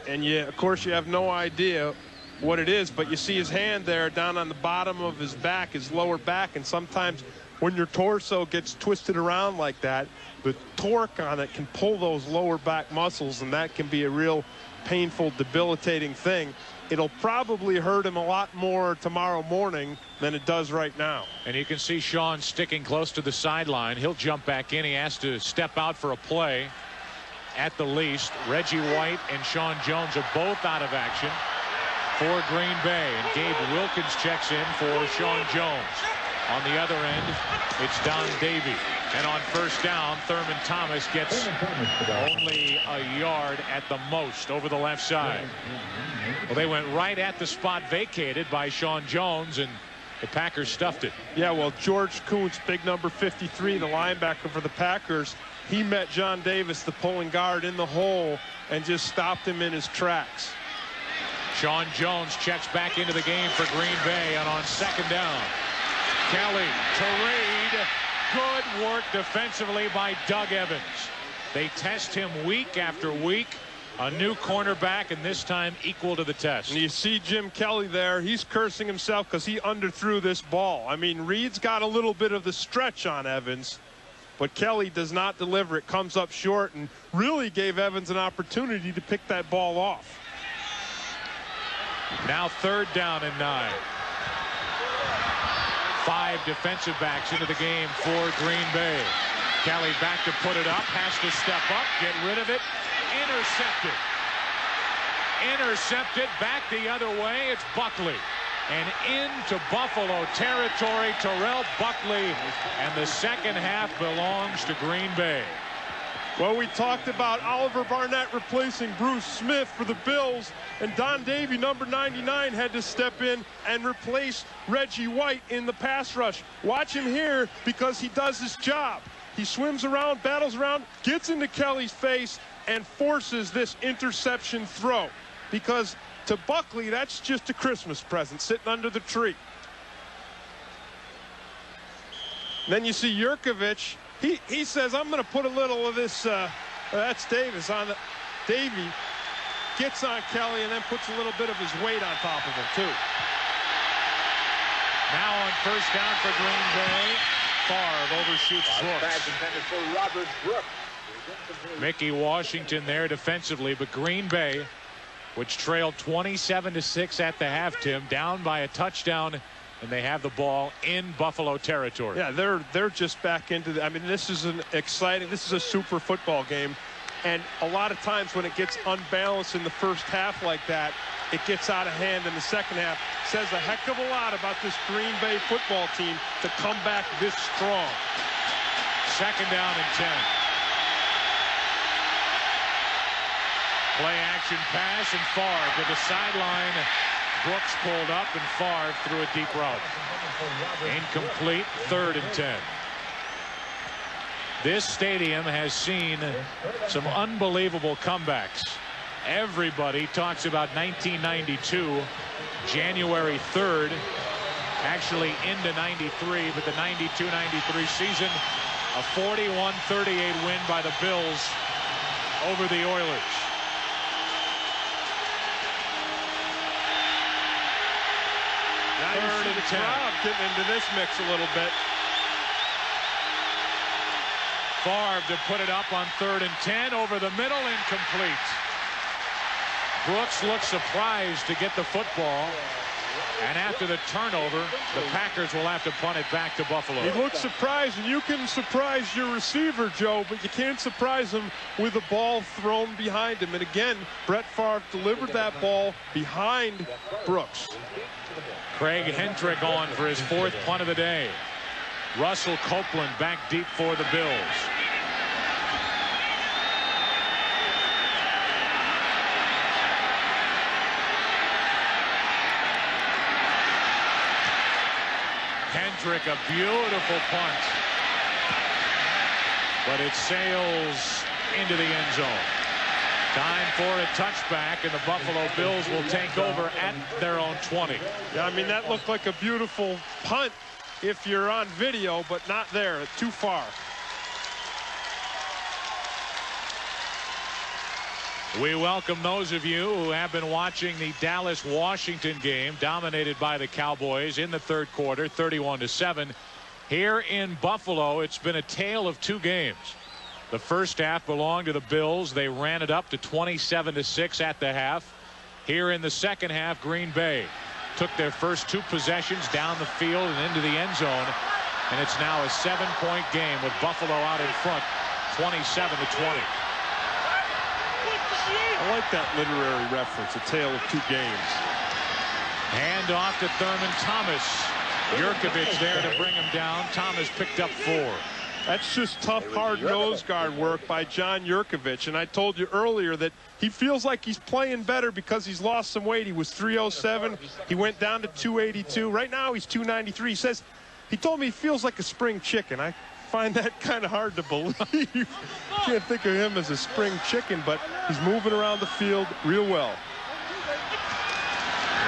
S10: And of course, you have no idea what it is, but you see his hand there down on the bottom of his back, his lower back, and sometimes when your torso gets twisted around like that, the torque on it can pull those lower back muscles, and that can be a real painful, debilitating thing. It'll probably hurt him a lot more tomorrow morning than it does right now.
S1: And you can see Sean sticking close to the sideline. He'll jump back in. He has to step out for a play at the least. Reggie White and Sean Jones are both out of action for Green Bay, and Gabe Wilkins checks in for Sean Jones. On the other end, it's Don Davey. And on first down, Thurman Thomas gets only a yard at the most over the left side. Well, they went right at the spot vacated by Sean Jones, and the Packers stuffed it.
S10: Yeah, well, George Kuntz, big number 53, the linebacker for the Packers, he met John Davis, the pulling guard, in the hole and just stopped him in his tracks.
S1: Sean Jones checks back into the game for Green Bay, and on second down, Kelly to Reed. Good work defensively by Doug Evans. They test him week after week. A new cornerback, and this time equal to the test.
S10: And you see Jim Kelly there. He's cursing himself because he underthrew this ball. I mean, Reed's got a little bit of the stretch on Evans, but Kelly does not deliver. It comes up short and really gave Evans an opportunity to pick that ball off.
S1: Now third down and 9. 5 defensive backs into the game for Green Bay. Kelly back to put it up, has to step up, get rid of it, intercepted. Intercepted, back the other way, it's Buckley. And into Buffalo territory, Terrell Buckley, and the second half belongs to Green Bay.
S10: Well, we talked about Oliver Barnett replacing Bruce Smith for the Bills, and Don Davey, number 99, had to step in and replace Reggie White in the pass rush. Watch him here because he does his job. He swims around, battles around, gets into Kelly's face, and forces this interception throw. Because to Buckley, that's just a Christmas present sitting under the tree. And then you see Yurkovich. He says, I'm going to put a little of this, that's Davis, on the, Davey gets on Kelly and then puts a little bit of his weight on top of him, too.
S1: Now on first down for Green Bay, Favre overshoots Brooks. Mickey Washington there defensively, but Green Bay, which trailed 27-6 at the half, Tim, down by a touchdown, and they have the ball in Buffalo territory.
S10: Yeah, they're just back into the, I mean, this is this is a super football game, and a lot of times when it gets unbalanced in the first half like that, it gets out of hand in the second half. Says a heck of a lot about this Green Bay football team to come back this strong.
S1: Second down and 10. Play action pass, and Favre to the sideline. Brooks pulled up, and Favre threw a deep route. Incomplete, third and 10. This stadium has seen some unbelievable comebacks. Everybody talks about 1992, January 3rd, actually into 93, but the 92-93 season, a 41-38 win by the Bills over the Oilers.
S10: Now you see the crowd getting into this mix a little bit.
S1: Favre to put it up on 3rd and 10, over the middle, incomplete. Brooks looks surprised to get the football, and after the turnover, the Packers will have to punt it back to Buffalo.
S10: He looks surprised, and you can surprise your receiver, Joe, but you can't surprise him with a ball thrown behind him. And again, Brett Favre delivered that ball behind Brooks.
S1: Craig Hendrick on for his 4th punt of the day. Russell Copeland back deep for the Bills. Hendrick, a beautiful punt, but it sails into the end zone. Time for a touchback, and the Buffalo Bills will take over at their own 20.
S10: Yeah, I mean, that looked like a beautiful punt if you're on video, but not there. Too far.
S1: We welcome those of you who have been watching the Dallas-Washington game, dominated by the Cowboys in the third quarter, 31-7. Here in Buffalo, it's been a tale of two games. The first half belonged to the Bills. They ran it up to 27-6 at the half. Here in the second half, Green Bay took their first two possessions down the field and into the end zone. And it's now a 7-point game with Buffalo out in front, 27-20.
S10: I like that literary reference, a tale of two games.
S1: Hand off to Thurman Thomas. Jurkovec there to bring him down. Thomas picked up 4.
S10: That's just tough, hard nose guard work by John Jurkovec. And I told you earlier that he feels like he's playing better because he's lost some weight. He was 307. He went down to 282. Right now he's 293. He says, he told me he feels like a spring chicken. I find that kind of hard to believe. Can't think of him as a spring chicken, but he's moving around the field real well.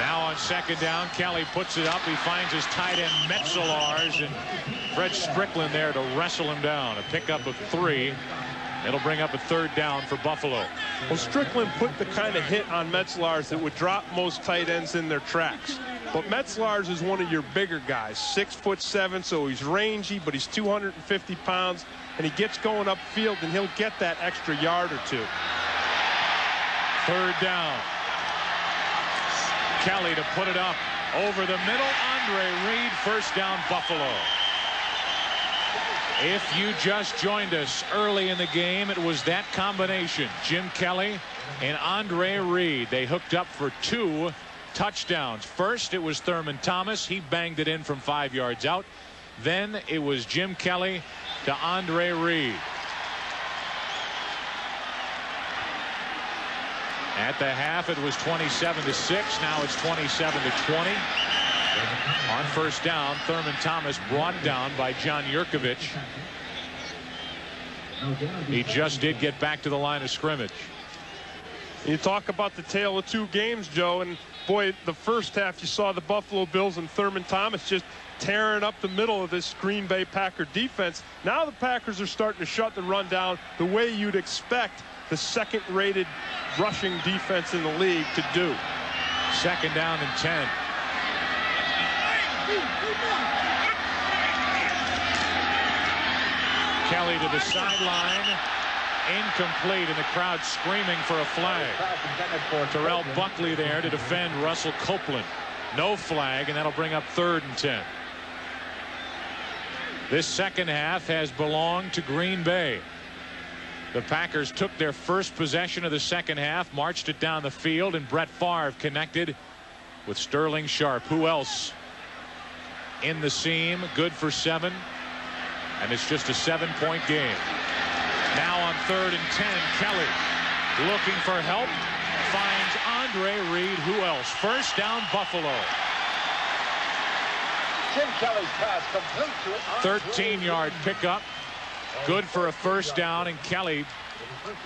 S1: Now on second down, Kelly puts it up. He finds his tight end Metzelaars, and Fred Strickland there to wrestle him down. A pickup of 3. It'll bring up a third down for Buffalo.
S10: Well, Strickland put the kind of hit on Metzelaars that would drop most tight ends in their tracks. But Metzelaars is one of your bigger guys, 6'7", so he's rangy, but he's 250 pounds, and he gets going upfield, and he'll get that extra yard or two.
S1: Third down. Kelly to put it up over the middle. Andre Reed, first down, Buffalo. If you just joined us early in the game, it was that combination, Jim Kelly and Andre Reed. They hooked up for 2 touchdowns. First, it was Thurman Thomas. He banged it in from 5 yards out. Then it was Jim Kelly to Andre Reed. At the half, it was 27-6. Now it's 27-20. On first down, Thurman Thomas brought down by John Jurkovec. He just did get back to the line of scrimmage.
S10: You talk about the tale of two games, Joe, and boy, the first half you saw the Buffalo Bills and Thurman Thomas just tearing up the middle of this Green Bay Packer defense. Now the Packers are starting to shut the run down the way you'd expect the second-rated rushing defense in the league to do.
S1: Second down and 10. Kelly to the sideline. Incomplete, and the crowd screaming for a flag. Terrell Buckley there to defend Russell Copeland. No flag, and that'll bring up 3rd and 10. This second half has belonged to Green Bay. The Packers took their first possession of the second half, marched it down the field, and Brett Favre connected with Sterling Sharp. Who else in the seam? Good for 7, and it's just a 7-point game. Now on 3rd and 10, Kelly looking for help, finds Andre Reed. Who else? First down, Buffalo.
S7: Jim Kelly's pass complete to Andre
S1: 13-yard pickup. Good for a first down, and Kelly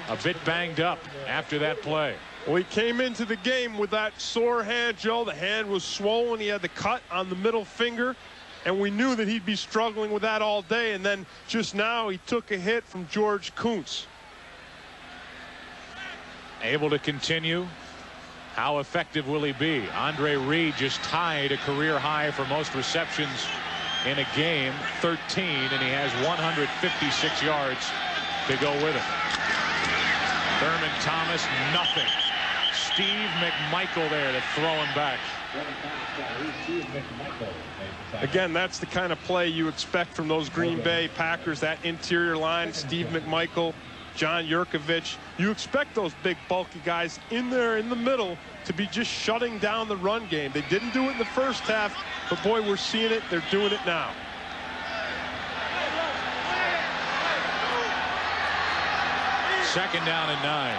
S1: a bit banged up after that play.
S10: Well, he came into the game with that sore hand, Joe. The hand was swollen. He had the cut on the middle finger, and we knew that he'd be struggling with that all day. And then just now he took a hit from George Kuntz.
S1: Able to continue. How effective will he be? Andre Reed just tied a career high for most receptions in a game, 13, and he has 156 yards to go with him. Thurman Thomas, nothing. Steve McMichael there to throw him back.
S10: Again, that's the kind of play you expect from those Green Bay Packers, that interior line, Steve McMichael, John Jurkovec. You expect those big, bulky guys in there in the middle to be just shutting down the run game. They didn't do it in the first half, but boy, we're seeing it. They're doing it now.
S1: Second down and 9.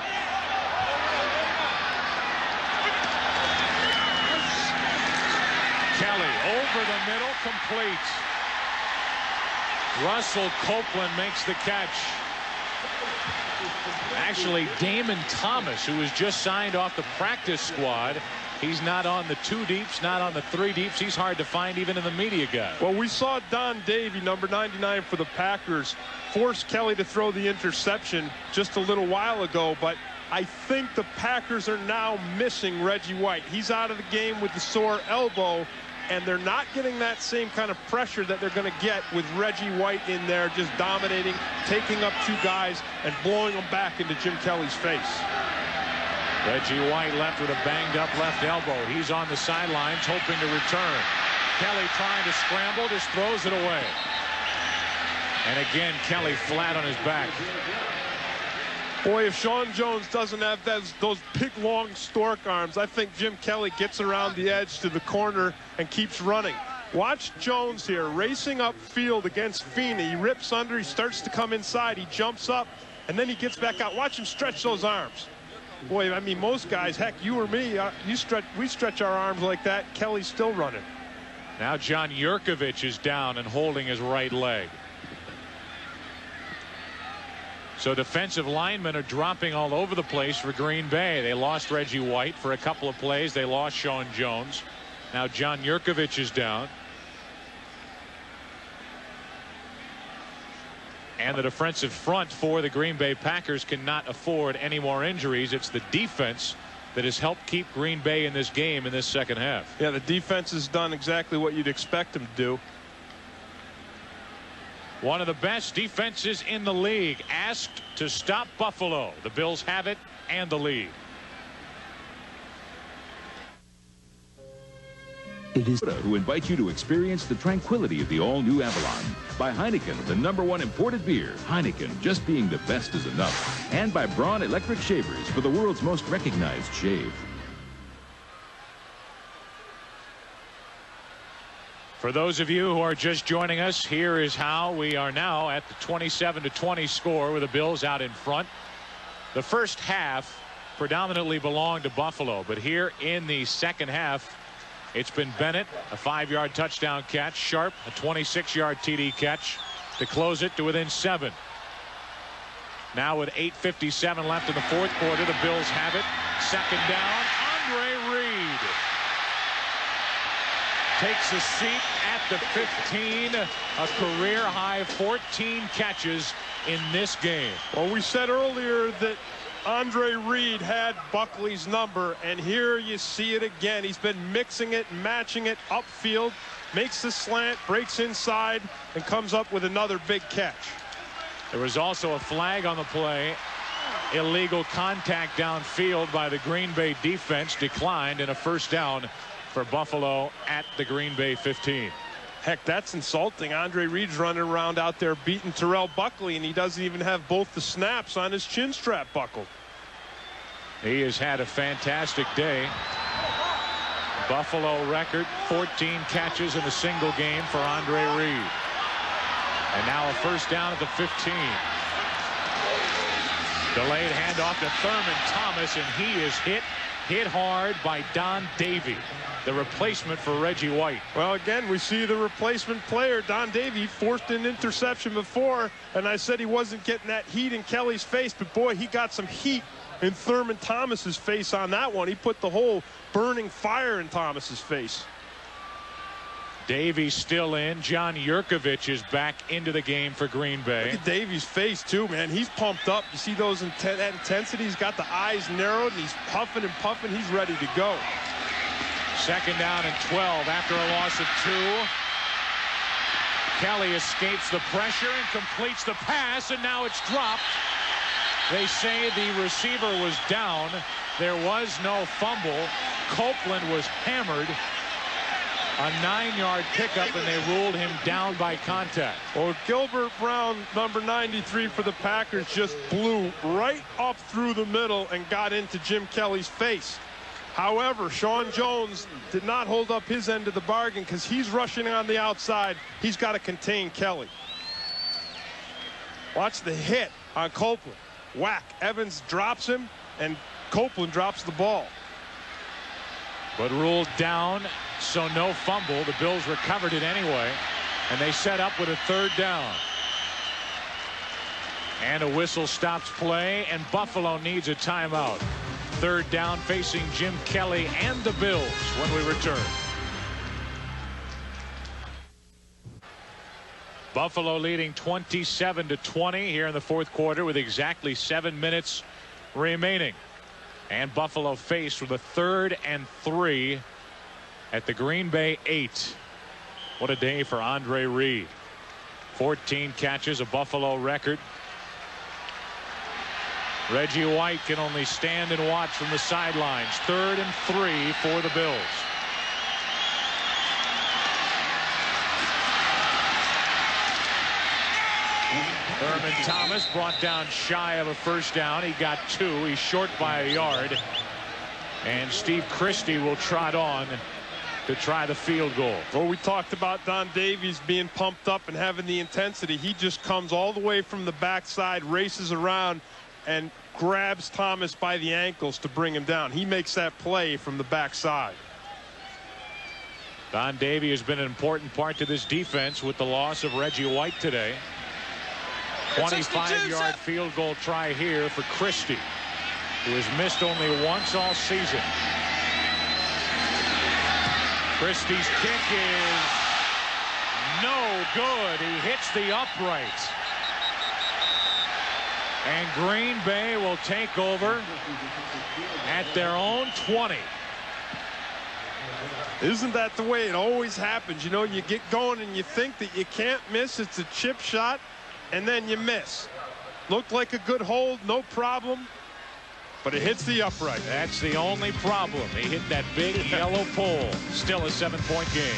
S1: Kelly over the middle, complete. Russell Copeland makes the catch. Actually, Damon Thomas, who was just signed off the practice squad, he's not on the 2 deeps, not on the 3 deeps. He's hard to find even in the media guy.
S10: Well, we saw Don Davey, number 99 for the Packers, force Kelly to throw the interception just a little while ago, but I think the Packers are now missing Reggie White. He's out of the game with the sore elbow, and they're not getting that same kind of pressure that they're going to get with Reggie White in there, just dominating, taking up 2 guys, and blowing them back into Jim Kelly's face.
S1: Reggie White left with a banged-up left elbow. He's on the sidelines hoping to return. Kelly trying to scramble, just throws it away. And again, Kelly flat on his back.
S10: Boy, if Sean Jones doesn't have those big, long stork arms, I think Jim Kelly gets around the edge to the corner and keeps running. Watch Jones here, racing upfield against Feeney. He rips under, he starts to come inside, he jumps up, and then he gets back out. Watch him stretch those arms. Boy, I mean, most guys, heck, you or me, we stretch our arms like that. Kelly's still running.
S1: Now John Yurkovich is down and holding his right leg. So defensive linemen are dropping all over the place for Green Bay. They lost Reggie White for a couple of plays. They lost Sean Jones. Now John Yurkovich is down. And the defensive front for the Green Bay Packers cannot afford any more injuries. It's the defense that has helped keep Green Bay in this game in this second half.
S10: Yeah, the defense has done exactly what you'd expect them to do.
S1: One of the best defenses in the league asked to stop Buffalo. The Bills have it and the lead.
S5: It is who invite you to experience the tranquility of the all-new Avalon. By Heineken, the #1 imported beer. Heineken, just being the best is enough. And by Braun Electric Shavers, for the world's most recognized shave.
S1: For those of you who are just joining us, here is how we are now at the 27-20 score with the Bills out in front. The first half predominantly belonged to Buffalo, but here in the second half, it's been Bennett, a 5-yard touchdown catch, Sharp, a 26-yard TD catch to close it to within 7. Now with 8:57 left in the fourth quarter, the Bills have it. Second down, Andre Reed takes a seat at the 15, a career-high 14 catches in this game.
S10: Well, we said earlier that Andre Reed had Buckley's number, and here you see it again. He's been mixing it, matching it upfield, makes the slant, breaks inside, and comes up with another big catch.
S1: There was also a flag on the play. Illegal contact downfield by the Green Bay defense, declined, and a first down for Buffalo at the Green Bay 15.
S10: Heck, that's insulting. Andre Reed's running around out there beating Terrell Buckley, and he doesn't even have both the snaps on his chin strap buckled.
S1: He has had a fantastic day. Buffalo record 14 catches in a single game for Andre Reed. And now a first down at the 15. Delayed handoff to Thurman Thomas, and he is hit hard by Don Davey, the replacement for Reggie White.
S10: Well, again, we see the replacement player. Don Davey forced an interception before, and I said he wasn't getting that heat in Kelly's face, but boy, he got some heat in Thurman Thomas's face on that one. He put the whole burning fire in Thomas's face.
S1: Davey's still in. John Yurkovich is back into the game for Green Bay.
S10: Look at Davey's face too, man. He's pumped up. You see those that intensity. He's got the eyes narrowed, and he's puffing and puffing. He's ready to go.
S1: Second down and 12 after a loss of 2. Kelly escapes the pressure and completes the pass, and now it's dropped. They say the receiver was down. There was no fumble. Copeland was hammered. A 9-yard pickup, and they ruled him down by contact.
S10: Well, Gilbert Brown, number 93 for the Packers, just blew right up through the middle and got into Jim Kelly's face. However, Sean Jones did not hold up his end of the bargain because he's rushing on the outside. He's got to contain Kelly. Watch the hit on Copeland. Whack. Evans drops him, and Copeland drops the ball.
S1: But ruled down, so no fumble. The Bills recovered it anyway, and they set up with a third down. And a whistle stops play, and Buffalo needs a timeout. Third down, facing Jim Kelly and the Bills when we return. Buffalo leading 27-20 here in the fourth quarter with exactly 7 minutes remaining. And Buffalo faced with a 3rd and 3 at the Green Bay 8. What a day for Andre Reed. 14 catches, a Buffalo record. Reggie White can only stand and watch from the sidelines. 3rd and 3 for the Bills. Thurman Thomas brought down shy of a first down. He got 2. He's short by a yard. And Steve Christie will trot on to try the field goal.
S10: Well, we talked about Don Davies being pumped up and having the intensity. He just comes all the way from the backside, races around, and grabs Thomas by the ankles to bring him down. He makes that play from the backside.
S1: Don Davies has been an important part to this defense with the loss of Reggie White today. 25-yard field goal try here for Christie, who has missed only once all season. Christie's kick is no good. He hits the upright. And Green Bay will take over at their own 20.
S10: Isn't that the way it always happens? You know, you get going and you think that you can't miss. It's a chip shot, and then you miss. Looked like a good hold, no problem, but it hits the upright.
S1: That's the only problem. He hit that big yellow pole. Still a 7-point game.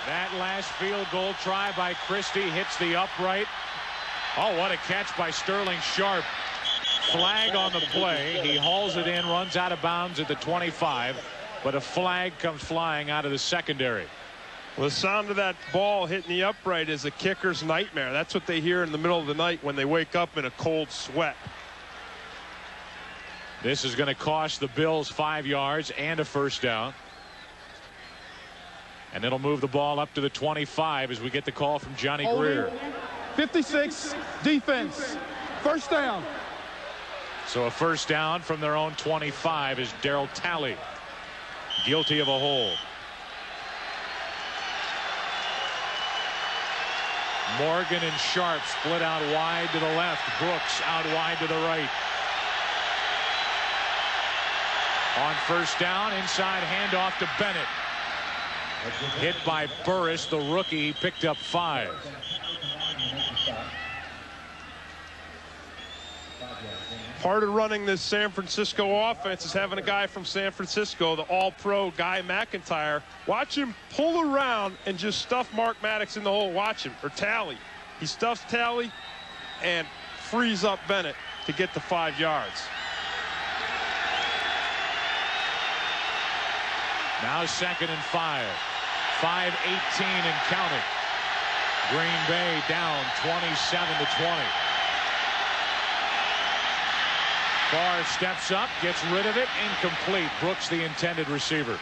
S1: That last field goal try by Christie hits the upright. Oh, what a catch by Sterling Sharp. Flag on the play. He hauls it in, runs out of bounds at the 25, but a flag comes flying out of the secondary.
S10: Well, the sound of that ball hitting the upright is a kicker's nightmare. That's what they hear in the middle of the night when they wake up in a cold sweat.
S1: This is going to cost the Bills 5 yards and a first down. And it'll move the ball up to the 25 as we get the call from Johnny Greer.
S4: 56, defense, first down.
S1: So a first down from their own 25 is Darryl Talley, guilty of a hold. Morgan and Sharp split out wide to the left. Brooks out wide to the right. On first down, inside handoff to Bennett. Hit by Burris, the rookie. He picked up 5.
S10: Part of running this San Francisco offense is having a guy from San Francisco, the all-pro Guy McIntyre. Watch him pull around and just stuff Mark Maddox in the hole. Watch him, or Talley. He stuffs Talley and frees up Bennett to get the 5 yards.
S1: Now 2nd and 5. 5:18 and counting. Green Bay down 27-20. Barr steps up, gets rid of it, incomplete. Brooks, the intended receiver.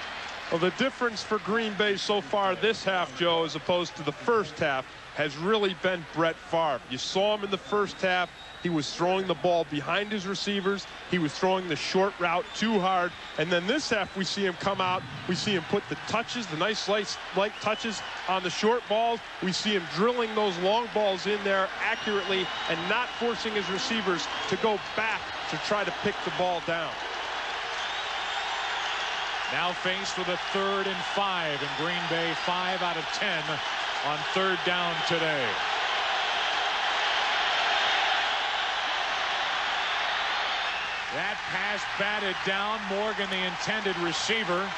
S10: Well, the difference for Green Bay so far this half, Joe, as opposed to the first half, has really been Brett Favre. You saw him in the first half. He was throwing the ball behind his receivers. He was throwing the short route too hard. And then this half, we see him come out. We see him put the touches, the nice light touches on the short balls. We see him drilling those long balls in there accurately and not forcing his receivers to go back to try to pick the ball down.
S1: Now faced with a 3rd and 5, and Green Bay 5 out of 10 on 3rd down today. That pass batted down. Morgan, the intended receiver.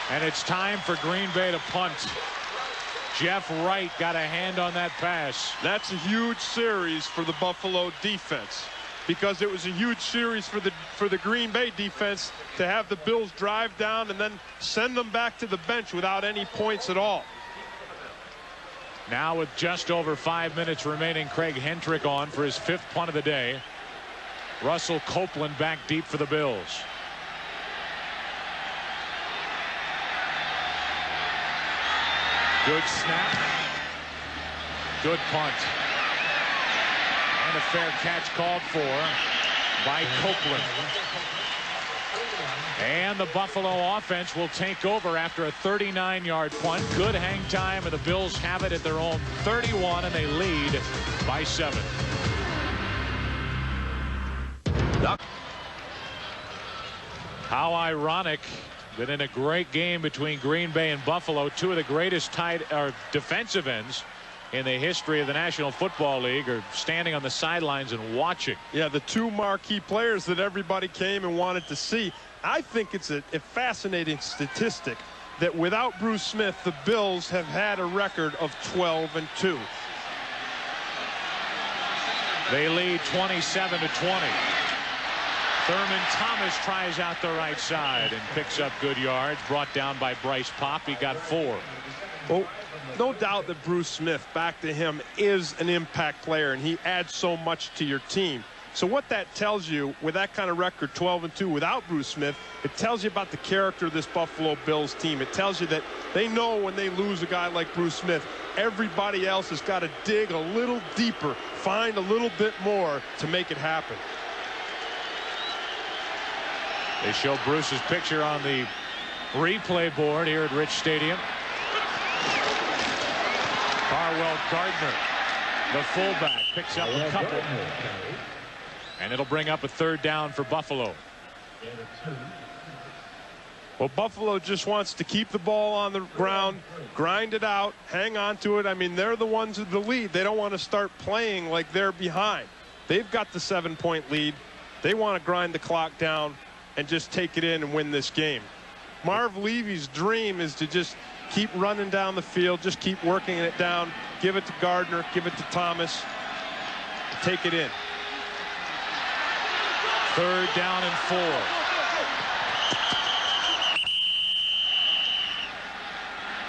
S1: And it's time for Green Bay to punt. Jeff Wright got a hand on that pass.
S10: That's a huge series for the Buffalo defense, because it was a huge series for the Green Bay defense to have the Bills drive down and then send them back to the bench without any points at all.
S1: Now with just over 5 minutes remaining, Craig Hentrick on for his 5th punt of the day. Russell Copeland back deep for the Bills. Good snap. Good punt. And a fair catch called for by Copeland. And the Buffalo offense will take over after a 39-yard punt. Good hang time, and the Bills have it at their own 31, and they lead by 7. How ironic that in a great game between Green Bay and Buffalo, two of the greatest defensive ends in the history of the National Football League are standing on the sidelines and watching.
S10: Yeah, the two marquee players that everybody came and wanted to see. I think it's a fascinating statistic that without Bruce Smith, the Bills have had a record of 12-2.
S1: They lead 27-20. Thurman Thomas tries out the right side and picks up good yards, brought down by Bryce Popp. He got 4.
S10: Well, no doubt that Bruce Smith, back to him, is an impact player, and he adds so much to your team. So what that tells you, with that kind of record, 12-2, without Bruce Smith, it tells you about the character of this Buffalo Bills team. It tells you that they know when they lose a guy like Bruce Smith, everybody else has got to dig a little deeper, find a little bit more to make it happen.
S1: They show Bruce's picture on the replay board here at Rich Stadium. Carwell Gardner, the fullback, picks up a couple. And it'll bring up a 3rd down for Buffalo.
S10: Well, Buffalo just wants to keep the ball on the ground, grind it out, hang on to it. I mean, they're the ones with the lead. They don't want to start playing like they're behind. They've got the 7-point lead. They want to grind the clock down and just take it in and win this game. Marv Levy's dream is to just keep running down the field, just keep working it down, give it to Gardner, give it to Thomas, take it in.
S1: 3rd down and 4.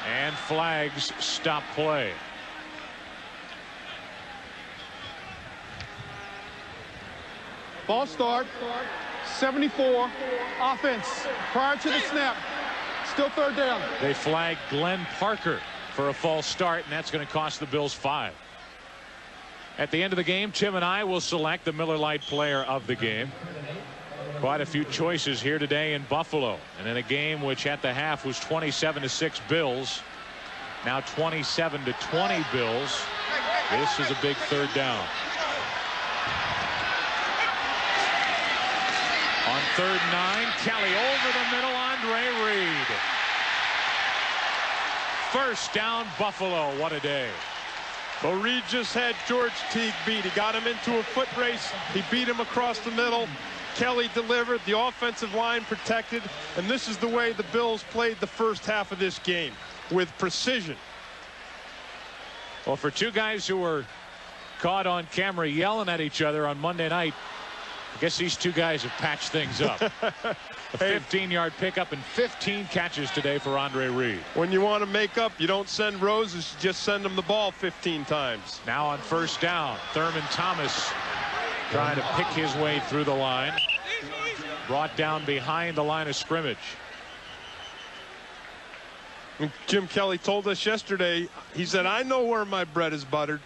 S1: And flags stop play.
S4: Ball start. 74. Offense. Prior to the snap. Still 3rd down.
S1: They flag Glenn Parker for a false start, and that's going to cost the Bills 5. At the end of the game, Tim and I will select the Miller Lite player of the game. Quite a few choices here today in Buffalo, and in a game which at the half was 27-6 Bills, now 27-20 Bills. This is a big 3rd down. On 3rd and 9, Kelly over the middle, Andre Reed. 1st down Buffalo. What a day.
S10: Well, Reed just had George Teague beat. He got him into a foot race. He beat him across the middle. Kelly delivered. The offensive line protected. And this is the way the Bills played the first half of this game, with precision.
S1: Well, for two guys who were caught on camera yelling at each other on Monday night, I guess these two guys have patched things up. A 15-yard pickup and 15 catches today for Andre Reed.
S10: When you want to make up, you don't send roses, you just send them the ball 15 times.
S1: Now on 1st down, Thurman Thomas trying to pick his way through the line. Brought down behind the line of scrimmage.
S10: Jim Kelly told us yesterday, he said, I know where my bread is buttered.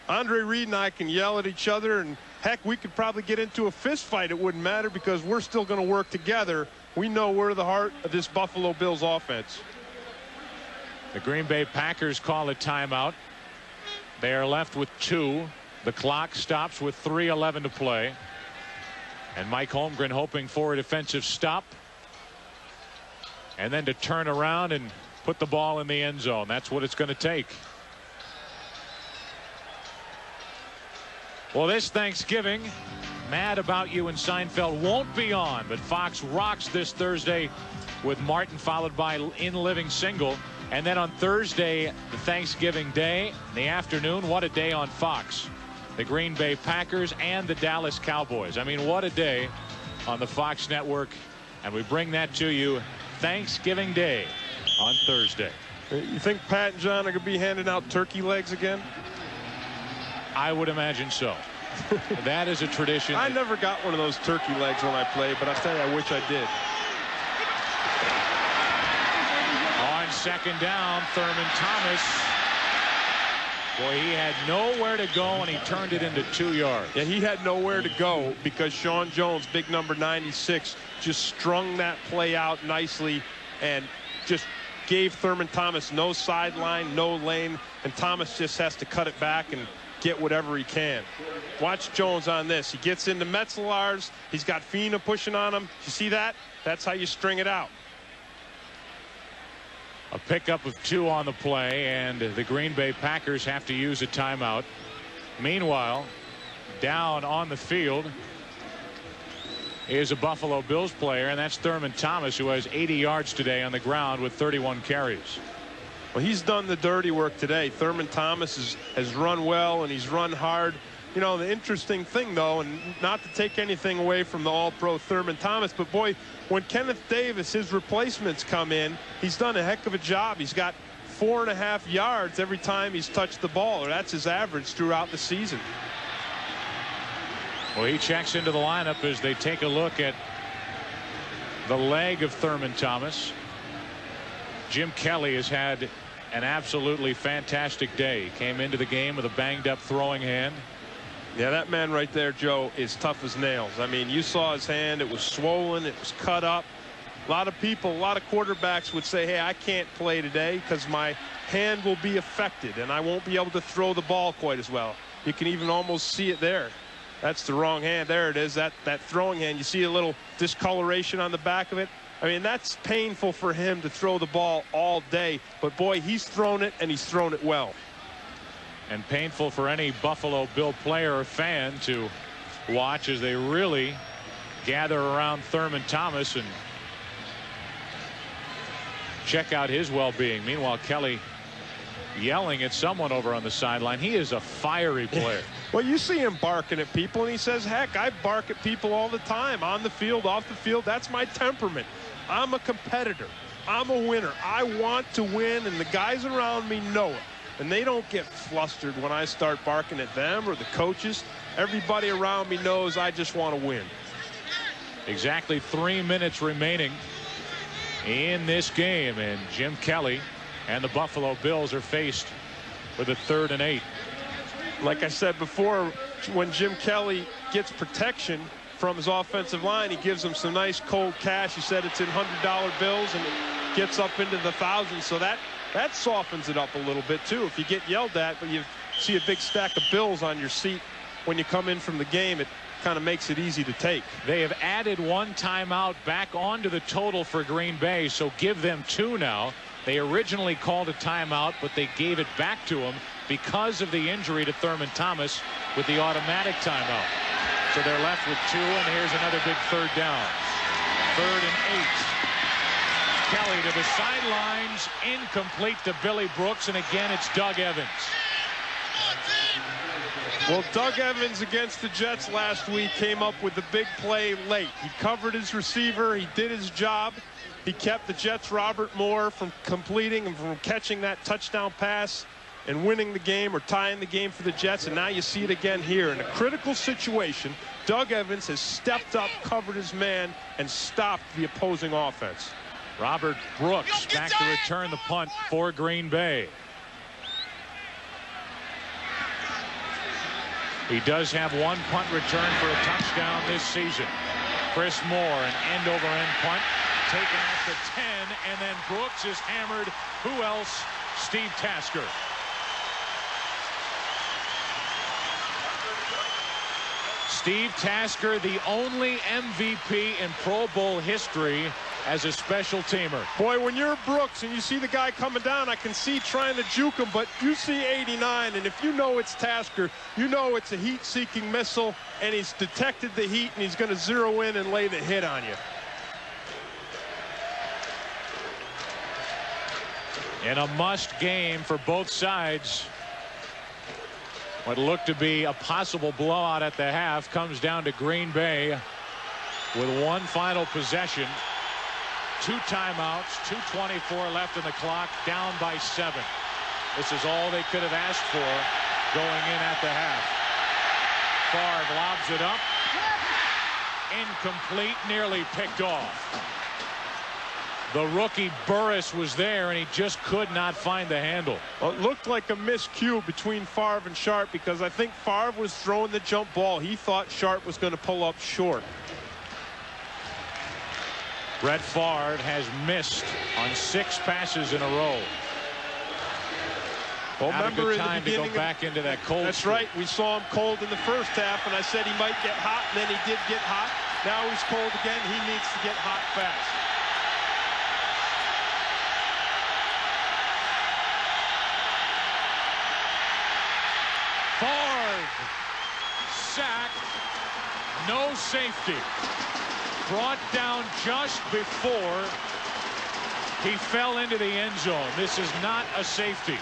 S10: Andre Reed and I can yell at each other, and heck, we could probably get into a fist fight. It wouldn't matter because we're still going to work together. We know we're the heart of this Buffalo Bills offense.
S1: The Green Bay Packers call a timeout. They are left with 2. The clock stops with 3:11 to play. And Mike Holmgren hoping for a defensive stop. And then to turn around and put the ball in the end zone. That's what it's going to take. Well, this Thanksgiving, Mad About You and Seinfeld won't be on, but Fox rocks this Thursday with Martin, followed by In Living Single. And then on Thursday, the Thanksgiving Day, in the afternoon, what a day on Fox. The Green Bay Packers and the Dallas Cowboys. I mean, what a day on the Fox network. And we bring that to you Thanksgiving Day on Thursday.
S10: You think Pat and John are going to be handing out turkey legs again?
S1: I would imagine so. That is a tradition.
S10: I never got one of those turkey legs when I played, but I tell you, I wish I did.
S1: On second down, Thurman Thomas. Boy, he had nowhere to go, and he turned it into 2 yards.
S10: Yeah, he had nowhere to go because Sean Jones, big number 96, just strung that play out nicely and just gave Thurman Thomas no sideline, no lane, and Thomas just has to cut it back and get whatever he can. Watch Jones on this. He gets into Metzelar's. He's got Fina pushing on him. You see that? That's how you string it out.
S1: A pickup of 2 on the play, and the Green Bay Packers have to use a timeout. Meanwhile, down on the field is a Buffalo Bills player, and that's Thurman Thomas, who has 80 yards today on the ground with 31 carries.
S10: Well, he's done the dirty work today. Thurman Thomas has run well, and he's run hard. You know, the interesting thing, though, and not to take anything away from the All-Pro Thurman Thomas, but, boy, when Kenneth Davis, his replacements come in, he's done a heck of a job. He's got 4.5 yards every time he's touched the ball, or that's his average throughout the season.
S1: Well, he checks into the lineup as they take a look at the leg of Thurman Thomas. Jim Kelly has had an absolutely fantastic day. He came into the game with a banged-up throwing hand.
S10: Yeah, that man right there, Joe, is tough as nails. I mean, you saw his hand. It was swollen. It was cut up. A lot of people, a lot of quarterbacks would say, hey, I can't play today because my hand will be affected and I won't be able to throw the ball quite as well. You can even almost see it there. That's the wrong hand. There it is, that throwing hand. You see a little discoloration on the back of it. I mean, that's painful for him to throw the ball all day. But, boy, he's thrown it, and he's thrown it well.
S1: And painful for any Buffalo Bill player or fan to watch as they really gather around Thurman Thomas and check out his well-being. Meanwhile, Kelly yelling at someone over on the sideline. He is a fiery player.
S10: Well, you see him barking at people, and he says, heck, I bark at people all the time, on the field, off the field. That's my temperament. I'm a competitor. I'm a winner. I want to win, and the guys around me know it. And they don't get flustered when I start barking at them or the coaches. Everybody around me knows I just want to win.
S1: Exactly 3 minutes remaining in this game, and Jim Kelly and the Buffalo Bills are faced with a 3rd and 8.
S10: Like I said before, when Jim Kelly gets protection from his offensive line, he gives them some nice cold cash. He said it's in $100 bills, and it gets up into the thousands. So that softens it up a little bit, too. If you get yelled at, but you see a big stack of bills on your seat when you come in from the game, it kind of makes it easy to take.
S1: They have added 1 timeout back onto the total for Green Bay, so give them 2 now. They originally called a timeout, but they gave it back to him because of the injury to Thurman Thomas with the automatic timeout. So they're left with 2, and here's another big 3rd down. 3rd and 8. Kelly to the sidelines, incomplete to Billy Brooks, and again it's Doug Evans.
S10: Well, Doug Evans against the Jets last week came up with the big play late. He covered his receiver. He did his job. He kept the Jets' Robert Moore from completing and from catching that touchdown pass and winning the game or tying the game for the Jets. And now you see it again here. In a critical situation, Doug Evans has stepped up, covered his man, and stopped the opposing offense.
S1: Robert Brooks back to return the punt for Green Bay. He does have 1 punt return for a touchdown this season. Chris Moore, an end-over-end punt, taken at the 10, and then Brooks is hammered. Who else? Steve Tasker. Steve Tasker, the only MVP in Pro Bowl history as a special teamer.
S10: Boy, when you're Brooks and you see the guy coming down, I can see trying to juke him, but you see 89, and if you know it's Tasker, you know it's a heat-seeking missile, and he's detected the heat, and he's going to zero in and lay the hit on you.
S1: In a must game for both sides. What looked to be a possible blowout at the half comes down to Green Bay with 1 final possession. 2 timeouts, 2:24 left in the clock, down by 7. This is all they could have asked for going in at the half. Favre lobs it up. Incomplete, nearly picked off. The rookie Burris was there, and he just could not find the handle.
S10: Well, it looked like a miscue between Favre and Sharp, because I think Favre was throwing the jump ball. He thought Sharp was going to pull up short.
S1: Brett Favre has missed on 6 passes in a row.
S10: Well,
S1: Not
S10: remember
S1: a good
S10: in the
S1: time to go
S10: beginning
S1: back into that cold.
S10: That's
S1: streak.
S10: right. We saw him cold in the first half, and I said he might get hot, and then he did get hot. Now he's cold again. He needs to get hot fast.
S1: Favre sacked, no safety. Brought down just before he fell into the end zone. This is not a safety,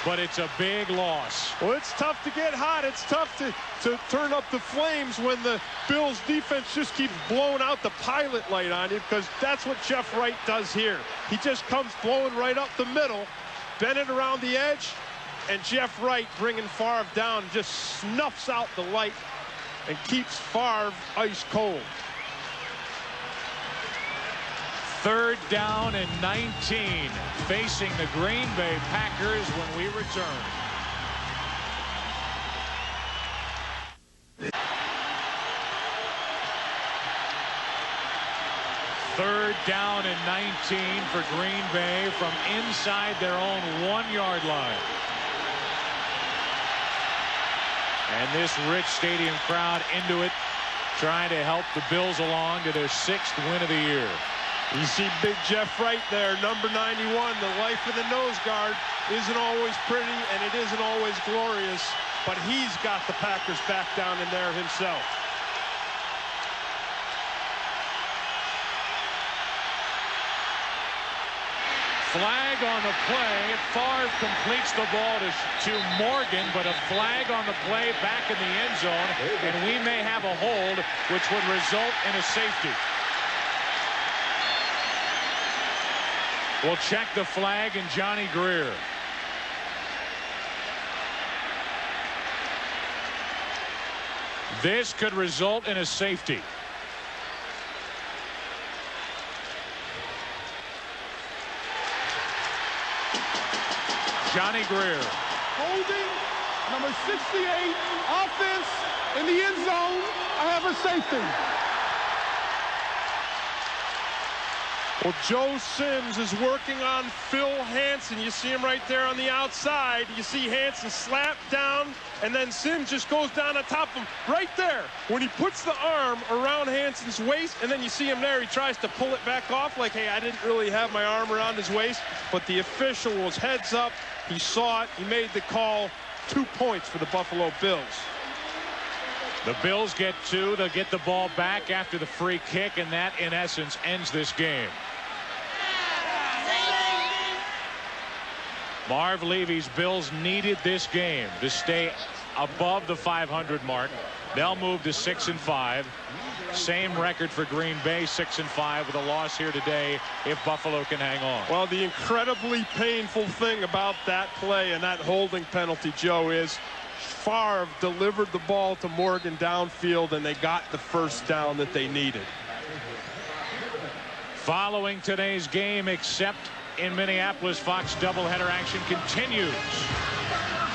S1: but it's a big loss.
S10: Well, it's tough to get hot. It's tough to turn up the flames when the Bills defense just keeps blowing out the pilot light on you, because that's what Jeff Wright does here. He just comes blowing right up the middle, Bennett around the edge, and Jeff Wright bringing Favre down, just snuffs out the light and keeps Favre ice cold.
S1: 3rd down and 19, facing the Green Bay Packers when we return. Third down and 19 for Green Bay from inside their own 1-yard line. And this rich stadium crowd into it, trying to help the Bills along to their 6th win of the year.
S10: You see big Jeff Wright there, number 91. The life of the nose guard isn't always pretty, and it isn't always glorious, but he's got the Packers back down in there himself.
S1: Flag on the play. Favre completes the ball to Morgan, but a flag on the play back in the end zone, and we may have a hold, which would result in a safety. We'll check the flag and Johnny Greer. This could result in a safety. Johnny Greer.
S4: Holding, number 68, offense in the end zone. I have a safety.
S10: Well, Joe Sims is working on Phil Hansen. You see him right there on the outside. You see Hansen slap down, and then Sims just goes down on top of him right there. When he puts the arm around Hansen's waist, and then you see him there, he tries to pull it back off like, hey, I didn't really have my arm around his waist. But the official was heads up. He saw it. He made the call. 2 points for the Buffalo Bills.
S1: The Bills get 2. They'll get the ball back after the free kick, and that, in essence, ends this game. Marv Levy's Bills needed this game to stay above the 500 mark. They'll move to 6-5. Same record for Green Bay, 6-5, with a loss here today if Buffalo can hang on.
S10: Well, the incredibly painful thing about that play and that holding penalty, Joe, is Favre delivered the ball to Morgan downfield, and they got the first down that they needed.
S1: Following today's game, except in Minneapolis, Fox doubleheader action continues.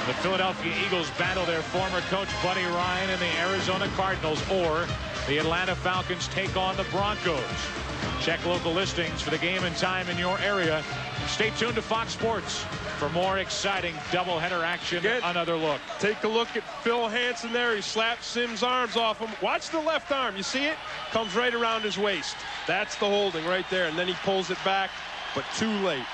S1: The Philadelphia Eagles battle their former coach Buddy Ryan and the Arizona Cardinals, or the Atlanta Falcons take on the Broncos. Check local listings for the game and time in your area. Stay tuned to Fox Sports for more exciting doubleheader action. Another look.
S10: Take a look at Phil Hansen there. He slapped Sims' arms off him. Watch the left arm. You see it? Comes right around his waist. That's the holding right there. And then he pulls it back, but too late.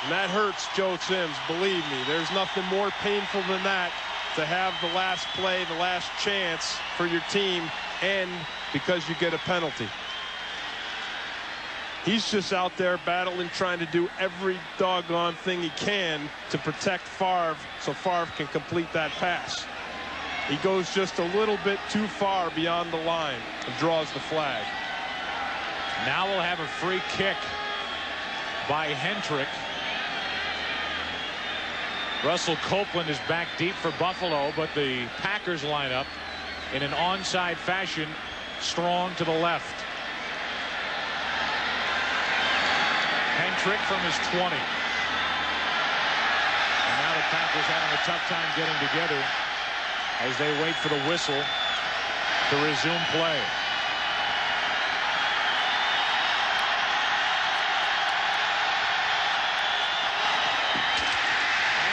S10: And that hurts Joe Sims, believe me. There's nothing more painful than that, to have the last play, the last chance for your team end because you get a penalty. He's just out there battling, trying to do every doggone thing he can to protect Favre so Favre can complete that pass. He goes just a little bit too far beyond the line and draws the flag.
S1: Now we'll have a free kick by Hendrick. Russell Copeland is back deep for Buffalo, but the Packers line up in an onside fashion, Strong to the left. Hentrick from his 20. And now the Packers having a tough time getting together as they wait for the whistle to resume play.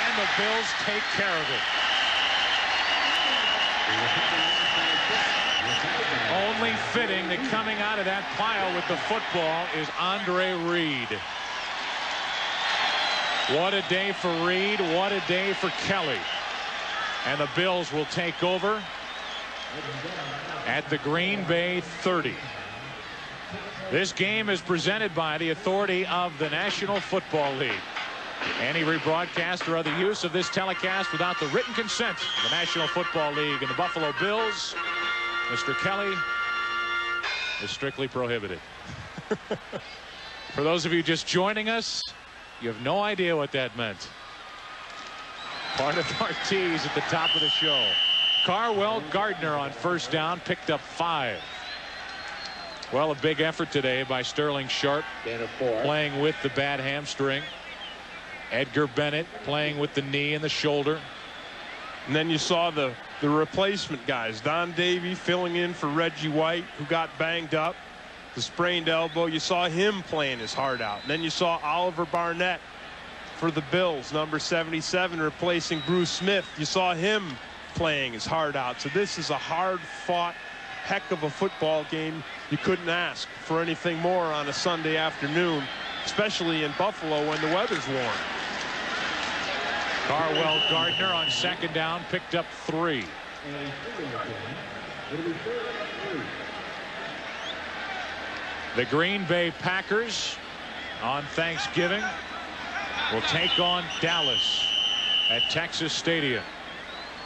S1: And the Bills take care of it. Only fitting that coming out of that pile with the football is Andre Reed. What a day for Reed. What a day for Kelly. And the Bills will take over at the Green Bay 30. This game is presented by the authority of the National Football League. Any rebroadcast or other use of this telecast without the written consent of the National Football League and the Buffalo Bills, Mr. Kelly, is strictly prohibited. For those of you just joining us, you have no idea what that meant. Part of our tease at the top of the show. Carwell Gardner on first down, picked up 5. Well, a big effort today by Sterling Sharpe, playing with the bad hamstring. Edgar Bennett playing with the knee and the shoulder.
S10: And then you saw the replacement guys. Don Davey filling in for Reggie White, who got banged up. The sprained elbow. You saw him playing his heart out. And then you saw Oliver Barnett for the Bills, number 77, replacing Bruce Smith. You saw him playing his heart out. So this is a hard-fought heck of a football game. You couldn't ask for anything more on a Sunday afternoon, especially in Buffalo when the weather's warm.
S1: Carwell Gardner on second down, picked up 3. The Green Bay Packers on Thanksgiving will take on Dallas at Texas Stadium.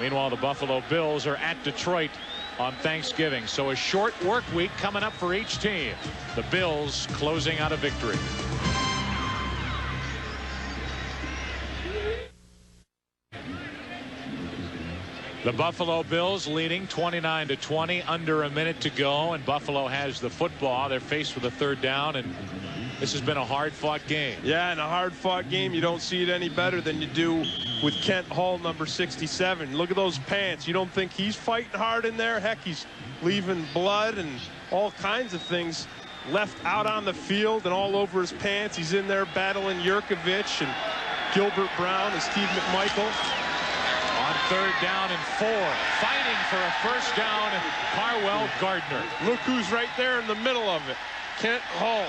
S1: Meanwhile, the Buffalo Bills are at Detroit on Thanksgiving. So a short work week coming up for each team. The Bills closing out a victory. The Buffalo Bills leading 29-20, under a minute to go, and Buffalo has the football. They're faced with a third down, and this has been a hard-fought game.
S10: Yeah, in a hard-fought game, you don't see it any better than you do with Kent Hull, number 67. Look at those pants. You don't think he's fighting hard in there? Heck, he's leaving blood and all kinds of things left out on the field and all over his pants. He's in there battling Yurkovich and Gilbert Brown and Steve McMichael.
S1: On third down and 4, fighting for a first down, Carwell Gardner.
S10: Look who's right there in the middle of it, Kent Hull.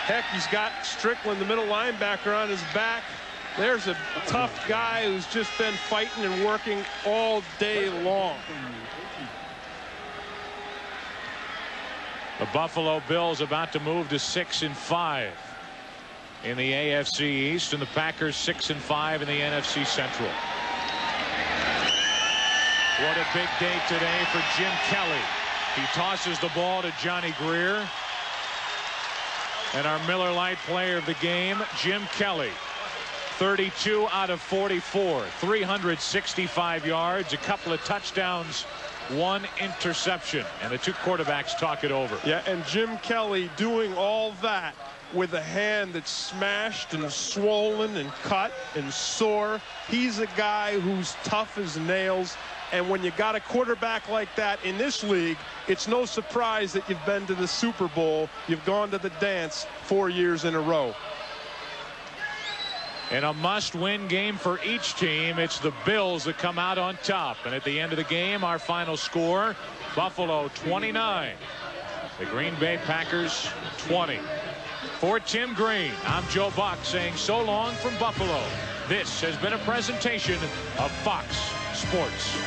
S10: Heck, he's got Strickland, the middle linebacker, on his back. There's a tough guy who's just been fighting and working all day long.
S1: The Buffalo Bills about to move to 6-5 in the AFC East, and the Packers 6-5 in the NFC Central. What a big day today for Jim Kelly. He tosses the ball to Johnny Greer. And our Miller Lite player of the game, Jim Kelly. 32 out of 44, 365 yards, a couple of touchdowns, 1 interception, and the 2 quarterbacks talk it over.
S10: Yeah, and Jim Kelly doing all that with a hand that's smashed and swollen and cut and sore. He's a guy who's tough as nails. And when you got a quarterback like that in this league, it's no surprise that you've been to the Super Bowl. You've gone to the dance 4 years in a row.
S1: In a must-win game for each team, it's the Bills that come out on top. And at the end of the game, our final score, Buffalo 29, the Green Bay Packers 20. For Tim Green, I'm Joe Buck saying so long from Buffalo. This has been a presentation of Fox Sports.